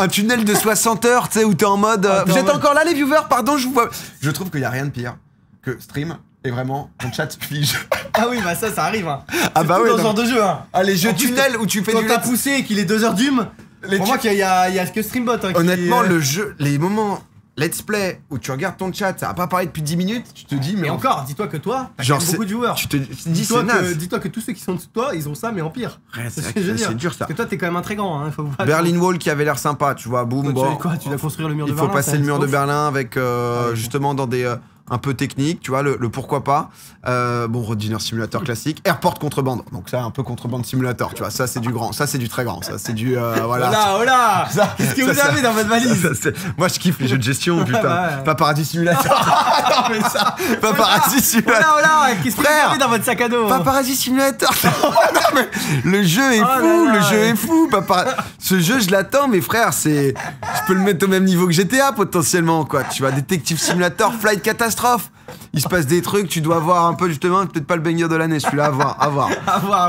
tunnel de 60 heures, tu sais, où t'es en mode. Vous êtes encore là, les viewers? Pardon, je vous vois. Je trouve qu'il y a rien de pire que stream. Et vraiment, ton chat fige. Ah oui, bah ça arrive. Hein. Ah bah oui. Dans ce genre de jeu. Hein. Ah, les jeux tunnels où tu fais du. Quand t'as poussé et qu'il est 2h d'hum. Pour moi, il y a que Streambot. Hein, honnêtement, le jeu, les moments let's play où tu regardes ton chat, ça va pas parlé depuis 10 minutes, tu te dis, mais. Et encore, dis-toi que toi, t'as beaucoup de viewers. Tu te dis, c'est naze. Dis-toi que tous ceux qui sont dessous de toi, ils ont ça, mais en pire. Ouais, c'est dur ça. Parce que toi, t'es quand même un très grand. Hein, Berlin Wall qui avait l'air sympa, tu vois, boum, bon. Tu dois construire le mur de Berlin. Il faut passer le mur de Berlin avec justement dans des. Un peu technique, tu vois, le pourquoi pas. Bon, Road Dinner Simulator classique. Airport Contrebande. Donc ça, un peu Contrebande Simulator, tu vois. Ça, c'est du grand. Ça, c'est du très grand. Ça, c'est du... voilà. Oh là qu'est-ce que vous avez dans votre valise? Moi, je kiffe les jeux de gestion, putain. Paparazzi Simulator. Non, mais ça... Paparazzi Simulator. Oh là, qu'est-ce que vous avez dans votre sac à dos? Paparazzi Simulator. Non, mais le jeu est fou. Le jeu est fou. Ce jeu, je l'attends, mais frère, c'est... Je peux le mettre au même niveau que GTA, potentiellement, quoi. Tu vois, Detective Simulator, Flight Catastrophe. Il se passe des trucs, tu dois voir un peu justement, peut-être pas le banger de l'année, celui-là, à voir.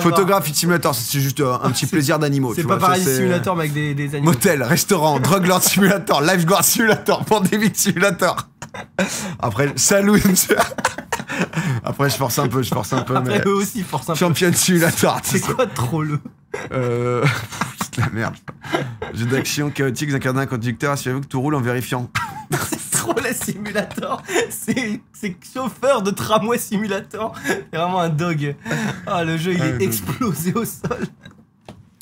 Photographie Simulator, c'est juste un petit plaisir d'animaux. C'est pas pareil Simulator, mais avec des animaux. Motel, restaurant, Drug Lord Simulator, Lifeguard Simulator, Pandemic Simulator. Après, salut. Après, je force un peu. Après, mais... eux aussi forcent un peu. Champion simulator. C'est quoi trop le C'est de la merde. Jeu d'action chaotique, vous incarnez un conducteur, assurez-vous que tout roule en vérifiant. C'est trop les simulator. C'est chauffeur de tramway simulator. C'est vraiment un dog. Ah, le jeu, il est explosé au sol.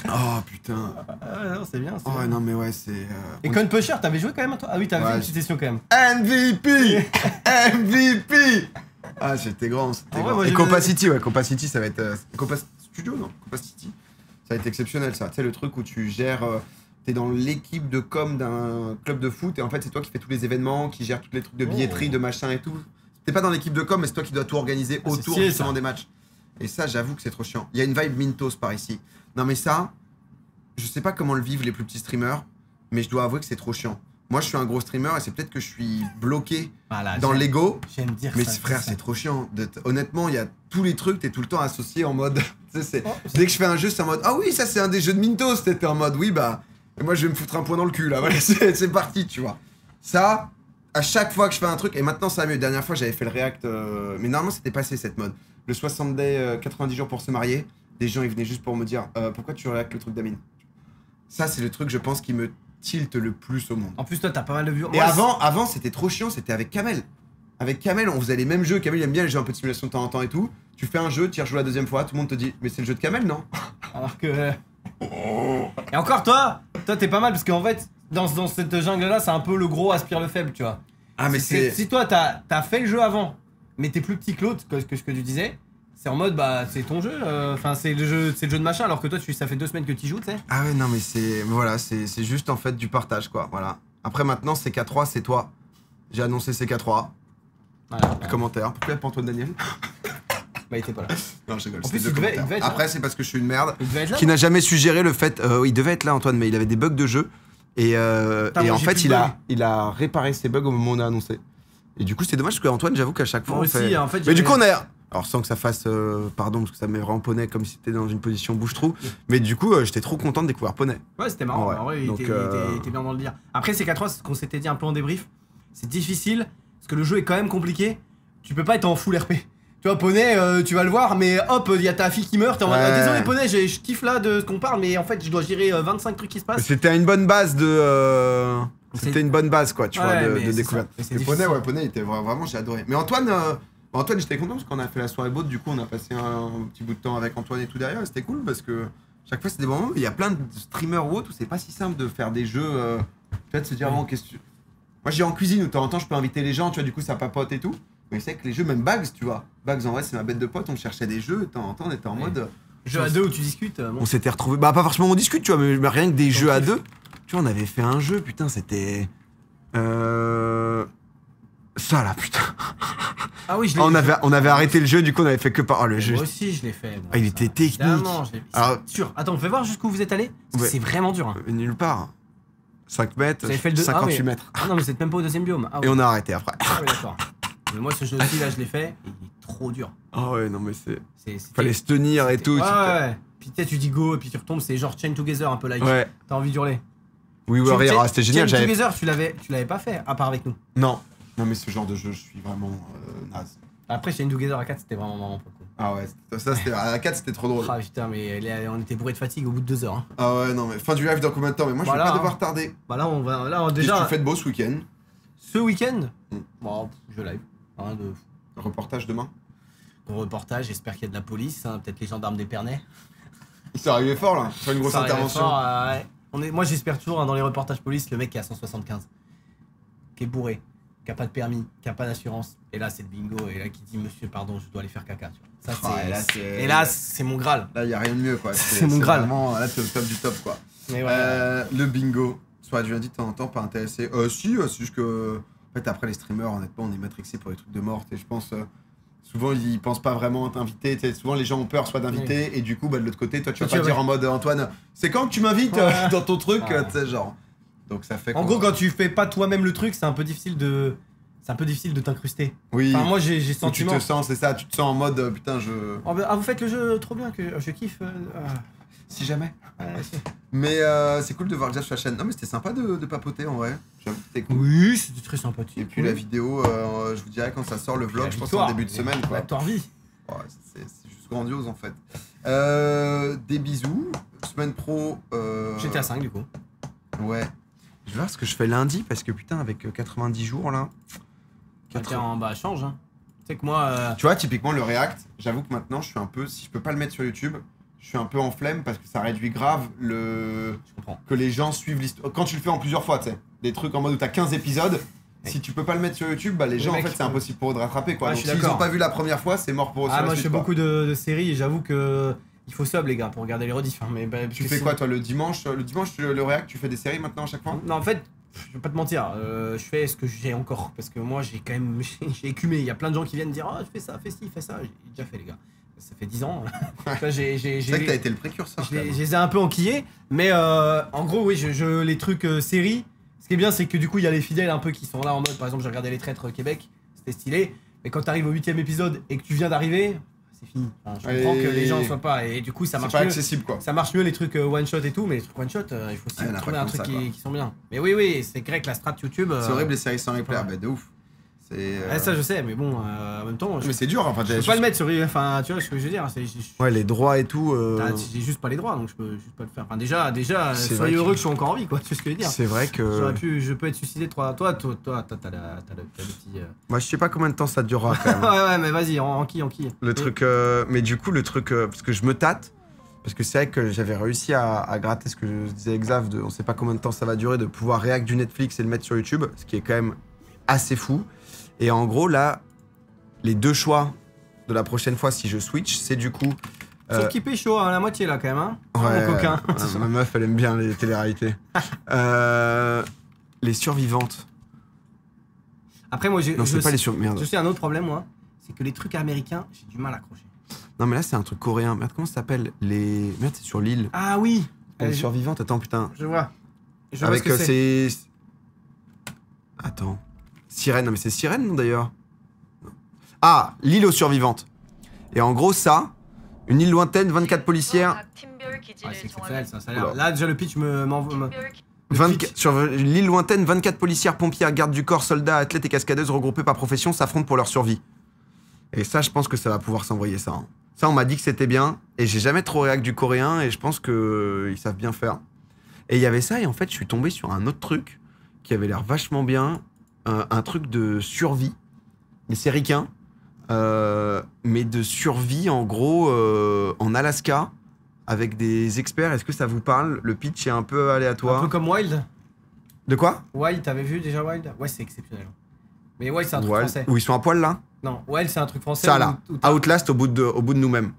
Oh putain. Ah non, c'est bien. Oh bien. Non, mais ouais, c'est. Et Con Pusher, t'avais joué quand même, toi? Ah oui, t'avais fait une petite session quand même. MVP MVP. Ah, c'était grand. Moi, et Compa City, Compa City, ça va être. Compa Studio, non Compa City. Ça va être exceptionnel, ça. Tu sais, le truc où tu gères. T'es dans l'équipe de com d'un club de foot et en fait, c'est toi qui fais tous les événements, qui gère tous les trucs de billetterie, de machin et tout. T'es pas dans l'équipe de com, mais c'est toi qui dois tout organiser autour justement des matchs. Et ça, j'avoue que c'est trop chiant. Il y a une vibe Mintos par ici. Non, mais ça, je sais pas comment le vivent les plus petits streamers, mais je dois avouer que c'est trop chiant. Moi, je suis un gros streamer et c'est peut-être que je suis bloqué dans l'ego. J'aime dire mais ça. Mais frère, c'est trop chiant. Honnêtement, il y a tous les trucs, t'es tout le temps associé en mode. Dès que je fais un jeu, c'est en mode ah oui, ça c'est un des jeux de Mintos. T'étais en mode oui, bah. Et moi, je vais me foutre un point dans le cul là. Voilà, c'est parti, tu vois. Ça, à chaque fois que je fais un truc, et maintenant ça va mieux. Dernière fois, j'avais fait le React, mais normalement, c'était passé cette mode. Le 60 day, 90 jours pour se marier. Des gens, ils venaient juste pour me dire pourquoi tu réactes le truc d'Amine. Ça, c'est le truc, je pense, qui me tilte le plus au monde. En plus, toi, t'as pas mal de vues. Et avant c'était trop chiant, c'était avec Kamel. Avec Kamel, on faisait les mêmes jeux. Kamel, il aime bien les jeux un peu de simulation de temps en temps et tout. Tu fais un jeu, tu y rejoues la deuxième fois, tout le monde te dit mais c'est le jeu de Kamel, non? Alors que. Et encore, toi, t'es pas mal parce qu'en fait, dans cette jungle-là, c'est un peu le gros aspire le faible, tu vois. Ah, mais c'est. Si toi, t'as fait le jeu avant, mais t'es plus petit que l'autre, que ce que tu disais. C'est en mode bah c'est ton jeu, enfin c'est le jeu de machin alors que toi ça fait 2 semaines que tu joues, tu sais. Ah ouais non mais c'est juste en fait du partage quoi, voilà. Après maintenant CK3 c'est toi. J'ai annoncé CK3. Voilà. Commentaire. Pourquoi pas Antoine Daniel? Bah il était pas là. Non je rigole. En plus il devait être après c'est parce que je suis une merde qui n'a jamais su gérer le fait. Il devait être là Antoine mais il avait des bugs de jeu et en fait il a réparé ses bugs au moment où on a annoncé. Et du coup c'est dommage parce qu'Antoine j'avoue qu'à chaque fois on fait... En fait mais du coup on a... Alors sans que ça fasse pardon parce que ça me rend Poney comme si t'étais dans une position bouche-trou. Mais du coup j'étais trop content de découvrir Poney. Ouais c'était marrant, en vrai, il était bien dans le dire. Après CK3 c'est ce qu'on s'était dit un peu en débrief. C'est difficile parce que le jeu est quand même compliqué. Tu peux pas être en full RP. Tu vois Poney tu vas le voir mais hop il y a ta fille qui meurt. T'es en mode désolé Poney je kiffe là de ce qu'on parle mais en fait je dois gérer 25 trucs qui se passent. C'était une bonne base de... C'était une bonne base quoi tu vois de découverte. Et Poney il était vraiment j'ai adoré. Mais Antoine j'étais content parce qu'on a fait la soirée boat, du coup on a passé un petit bout de temps avec Antoine et tout derrière, c'était cool parce que chaque fois c'est des moments où il y a plein de streamers ou autres où c'est pas si simple de faire des jeux, peut-être se dire bon qu'est-ce que... Moi j'ai en cuisine où de temps en temps je peux inviter les gens, tu vois du coup ça papote et tout, mais c'est que les jeux même Bags tu vois, Bags en vrai c'est ma bête de pote, on cherchait des jeux, de temps en temps on était en mode... Jeux à deux où tu discutes On s'était retrouvés, bah pas forcément on discute tu vois, mais rien que des jeux à deux, tu vois on avait fait un jeu putain c'était... Ça là putain. Ah oui, on avait arrêté le jeu, du coup on avait fait que par le jeu. Moi aussi je l'ai fait. Bon, il était technique. Alors, dur. Attends, on peut voir jusqu'où vous êtes allé. C'est vraiment dur. Hein. Nulle part. 5 mètres, fait le 58 mètres. Ah non, mais c'est même pas au deuxième biome. Et on a arrêté après. Ah oui, d'accord. Mais moi ce jeu aussi là je l'ai fait, et il est trop dur. Ah ouais, non mais fallait se tenir et tout. Ouais. Puis tu dis go et puis tu retombes, c'est genre Chain Together un peu like. Ouais. T'as envie d'hurler. Oui, c'était génial. Chain Together, tu l'avais pas fait à part avec nous. Non mais ce genre de jeu, je suis vraiment naze. Après, Chain Together à 4, c'était vraiment pas cool. Ah ouais, ça c'était à 4 c'était trop drôle. Ah putain, mais on était bourré de fatigue au bout de 2 heures. Hein. Ah ouais, non mais fin du live dans combien de temps? Mais moi je vais pas devoir tarder. Bah là on va déjà. Qu'est-ce que tu fais de beau ce week-end? Ce week-end Bon, je live. Rien de... Reportage demain? Gros reportage, j'espère qu'il y a de la police, hein, peut-être les gendarmes d'Épernay. Il s'est arrivé fort là, sur une grosse intervention. Fort, ouais. Moi j'espère toujours dans les reportages police le mec qui a 175, qui est bourré, qui a pas de permis, qui a pas d'assurance. Et là c'est le bingo, et là qui dit monsieur pardon je dois aller faire caca. Tu vois. Ça, et là c'est mon Graal. Là y a rien de mieux quoi. C'est mon Graal. Vraiment, là c'est le top du top quoi. Mais ouais. Le bingo, soit je viens de dire de temps en temps pas intéressé. Si, c'est juste que en fait après les streamers honnêtement on est matrixés pour les trucs de mort et je pense souvent ils pensent pas vraiment t'inviter, souvent les gens ont peur soit d'inviter et du coup bah, de l'autre côté toi tu vas pas dire en mode Antoine c'est quand que tu m'invites dans ton truc tu sais genre. Donc ça fait en gros quand tu fais pas toi-même le truc c'est un peu difficile de t'incruster. Oui. Enfin, moi j'ai sentiment. Tu te sens c'est ça, tu te sens en mode putain je. Oh, bah, vous faites le jeu trop bien que je kiffe. Si jamais. Mais c'est cool de voir déjà sur la chaîne. Non mais c'était sympa de papoter en vrai. J'avoue que c'était cool. Oui, c'était très sympathique. Et puis la vidéo, je vous dirai quand ça sort le vlog, je pense en début de semaine quoi. La vie. Ouais, c'est juste grandiose en fait. Des bisous. Semaine pro. J'étais à 5 du coup. Ouais. Je vais voir ce que je fais lundi parce que putain avec 90 jours là. Bah change hein. Tu sais que moi. Tu vois typiquement le React, j'avoue que maintenant je suis un peu, si je peux pas le mettre sur YouTube, je suis un peu en flemme parce que ça réduit grave que les gens suivent l'histoire. Quand tu le fais en plusieurs fois, tu sais, des trucs en mode où t'as 15 épisodes, si tu peux pas le mettre sur YouTube, bah les gens en fait c'est impossible pour eux de rattraper quoi. Donc s'ils ont pas vu la première fois, c'est mort pour eux. Ah moi je fais beaucoup de séries et j'avoue que il faut sub les gars pour regarder les rediffs. Hein, mais tu fais quoi toi le dimanche le React, tu fais des séries maintenant à chaque fois? Non en fait, je vais pas te mentir, je fais ce que j'ai encore parce que moi j'ai quand même j'ai écumé. Il y a plein de gens qui viennent dire je fais ça, fais ci, fais ça. J'ai déjà fait les gars. Ça fait 10 ans. C'est vrai que t'as été le précurseur. Je les ai un peu enquillés, mais en gros, oui, les trucs séries. Ce qui est bien, c'est que du coup, il y a les fidèles un peu qui sont là en mode, par exemple, j'ai regardé Les Traîtres Québec, c'était stylé. Mais quand t'arrives au 8ème épisode et que tu viens d'arriver, c'est fini. Enfin, je comprends que les gens ne soient pas. Et du coup, ça marche mieux. C'est pas accessible quoi. Ça marche mieux les trucs one shot et tout, mais les trucs one shot, il faut aussi trouver un truc qui sont bien. Mais oui, c'est vrai que la strat YouTube. C'est horrible les séries sans replay, bah de ouf. Ça je sais, mais bon, en même temps. Mais c'est dur, enfin. Je peux pas le mettre sur. Enfin, tu vois ce que je veux dire. Ouais, les droits et tout. J'ai juste pas les droits, donc je peux juste pas le faire. Enfin, déjà, soyez heureux que je sois encore en vie, quoi. Tu sais ce que je veux dire. C'est vrai que. Je peux être suicidé 3. Toi, t'as le petit. Moi, je sais pas combien de temps ça durera quand même. ouais, mais vas-y, en qui. Le truc. Mais du coup, le truc. Parce que je me tâte. Parce que c'est vrai que j'avais réussi à gratter ce que je disais Xav de on sait pas combien de temps ça va durer, de pouvoir React du Netflix et le mettre sur YouTube, ce qui est quand même assez fou. Et en gros, là, les deux choix de la prochaine fois, si je switch, c'est du coup... Sauf qu'il pécho à la moitié, là, quand même, hein. Ouais, mon coquin. Ma meuf, elle aime bien les téléréalités. Les survivantes. Après, moi, non, c'est pas les survivantes. Je sais un autre problème, moi. C'est que les trucs américains, j'ai du mal à accrocher. Non, mais là, c'est un truc coréen. Merde, comment ça s'appelle? Merde, c'est sur l'île. Ah oui. Les survivantes, attends, putain. Je vois. Avec c'est... Attends. Sirène, non mais c'est Sirène non d'ailleurs. Ah, l'île aux survivantes. Et en gros ça, une île lointaine, 24 policières. Ah, c'est exceptionnel ça, ça a l'air. Là déjà le pitch m'envoie. Sur l'île lointaine, 24 policières, pompières, gardes du corps, soldats, athlètes et cascadeuses regroupés par profession s'affrontent pour leur survie. Et ça, je pense que ça va pouvoir s'envoyer ça. Hein. Ça, on m'a dit que c'était bien, et j'ai jamais trop réact du coréen, et je pense qu'ils savent bien faire. Et il y avait ça, et en fait, je suis tombé sur un autre truc qui avait l'air vachement bien. Un truc de survie, mais c'est ricain, mais de survie en gros en Alaska avec des experts. Est-ce que ça vous parle? Le pitch est un peu aléatoire. Un peu comme Wild. De quoi? Wild, t'avais vu déjà Wild? Ouais, c'est exceptionnel. Mais Wild, c'est un truc français. Où ils sont à poil là? Non, Wild, c'est un truc français. Ça là, Outlast au bout de nous-mêmes.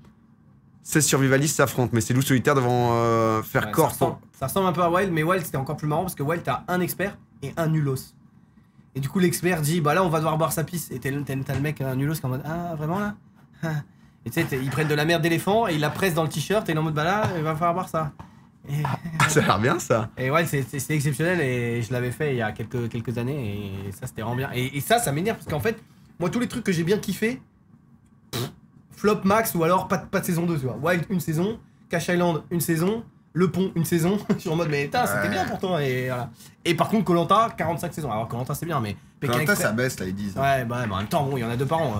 16 survivalistes s'affrontent, mais c'est loups solitaires devant faire corps. Ça ressemble un peu à Wild, mais Wild c'était encore plus marrant parce que Wild t'as un expert et un nulos. Et du coup l'expert dit bah là on va devoir boire sa pisse et t'as le mec un nulos qui est en mode ah vraiment là. Et tu sais ils prennent de la merde d'éléphant et ils la pressent dans le t-shirt et il est en mode bah là il va falloir boire ça. Et... ça a l'air bien ça. Et ouais c'est exceptionnel et je l'avais fait il y a quelques années et ça c'était vraiment bien. Et ça m'énerve parce qu'en fait moi tous les trucs que j'ai bien kiffé flop max ou alors pas de saison 2 tu vois. Wild une saison, Cash Island une saison, Le Pont une saison, je suis en mode mais putain c'était bien pourtant et voilà. Et par contre Koh-Lanta 45 saisons, alors Koh-Lanta c'est bien mais Koh-Lanta ça baisse là ils disent. Ouais bah en même temps bon il y en a 2 par an.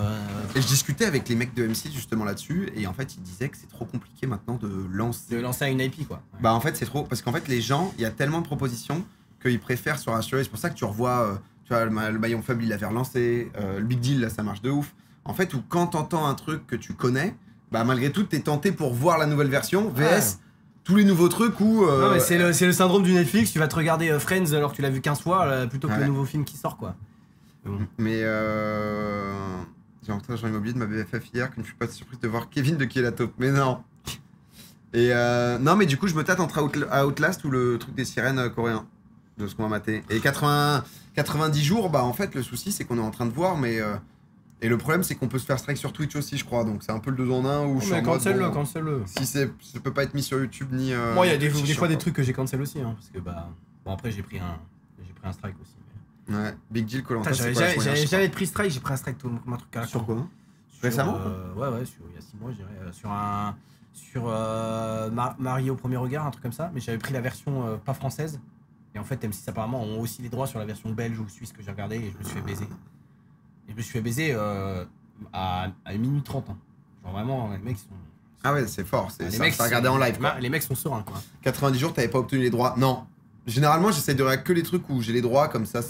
Et je discutais avec les mecs de M6 justement là-dessus et en fait ils disaient que c'est trop compliqué maintenant de lancer à une IP quoi. Ouais. Bah en fait c'est trop, parce qu'en fait les gens, il y a tellement de propositions qu'ils préfèrent se rassurer, c'est pour ça que tu revois, tu vois le maillon faible il avait relancé, le Big Deal là ça marche de ouf. En fait où quand t'entends un truc que tu connais, bah malgré tout t'es tenté pour voir la nouvelle version, VS tous les nouveaux trucs où... Non mais c'est le syndrome du Netflix, tu vas te regarder Friends alors que tu l'as vu 15 fois plutôt que le nouveau film qui sort quoi. Mais j'ai rentré dans l'agent immobilier de ma BFF hier que je ne suis pas surprise de voir Kevin de qui est la taupe, mais non. Et non mais du coup je me tâte entre Outlast ou le truc des sirènes coréens, de ce qu'on va mater. Et 90 jours, bah en fait le souci c'est qu'on est en train de voir mais... Et le problème, c'est qu'on peut se faire strike sur Twitch aussi, je crois. Donc c'est un peu le 2 en 1 où je suis en mode, cancel-le. Si ça peut pas être mis sur YouTube ni. Moi, il y a des fois des trucs que j'ai cancel aussi, hein, parce que bah bon après j'ai pris un strike aussi. Mais... Ouais. Big Deal, Koh-Lanta. J'avais jamais pris strike, j'ai pris un strike tout mon truc à la Sur quoi? Récemment? Ouais, il y a 6 mois, je dirais. Sur un sur Mario au premier regard, un truc comme ça, mais j'avais pris la version pas française. Et en fait, M6 apparemment ont aussi les droits sur la version belge ou suisse que j'ai regardé et je me suis fait baiser. Et je me suis fait baiser à minuit 30. Hein. Genre vraiment, les mecs sont. Ah ouais, c'est fort, c'est les ça, mecs ça regarder en live. Quoi. Les mecs sont sereins quoi. 90 jours, t'avais pas obtenu les droits? Non. Généralement, j'essaie de regarder que les trucs où j'ai les droits, comme ça.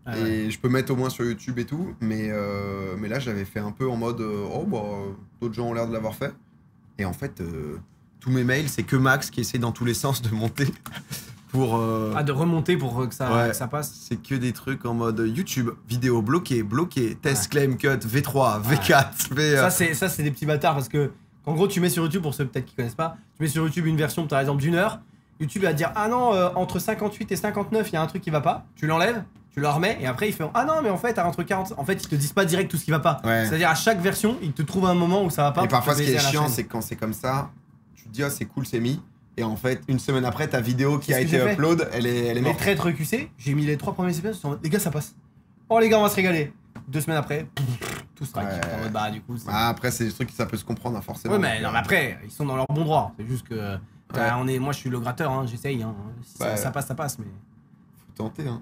Ah et ouais. je peux mettre au moins sur YouTube et tout. Mais là, j'avais fait un peu en mode oh bah, d'autres gens ont l'air de l'avoir fait. Et en fait, tous mes mails, c'est que Max qui essaie dans tous les sens de monter pour. De remonter pour que ça passe. C'est que des trucs en mode YouTube, vidéo bloqué, test claim cut, V3, V4, V. Ça, c'est des petits bâtards parce que, en gros, tu mets sur YouTube, pour ceux peut-être qui connaissent pas, tu mets sur YouTube une version, par exemple, d'1 heure. YouTube va te dire ah non, entre 58 et 59, il y a un truc qui va pas. Tu l'enlèves, tu le remets, et après, ils font ah non, mais en fait, entre 40. En fait, ils te disent pas direct tout ce qui va pas. Ouais. C'est-à-dire, à chaque version, ils te trouvent un moment où ça va pas. Et parfois, ce qui est chiant, c'est que quand c'est comme ça, tu te dis ah, c'est cool, c'est mis. Et en fait, une semaine après, ta vidéo qui a été upload, elle est morte. Les traits recucés, j'ai mis les 3 premiers épisodes, les gars, ça passe. Oh, les gars, on va se régaler. 2 semaines après, tout strike. En mode, bah, du coup. Après, c'est des trucs que ça peut se comprendre, hein, forcément. Ouais, mais non, mais après, ils sont dans leur bon droit. C'est juste que. Moi, je suis le gratteur, hein, j'essaye. Hein. Si ça passe, ça passe. Mais... Faut tenter, hein.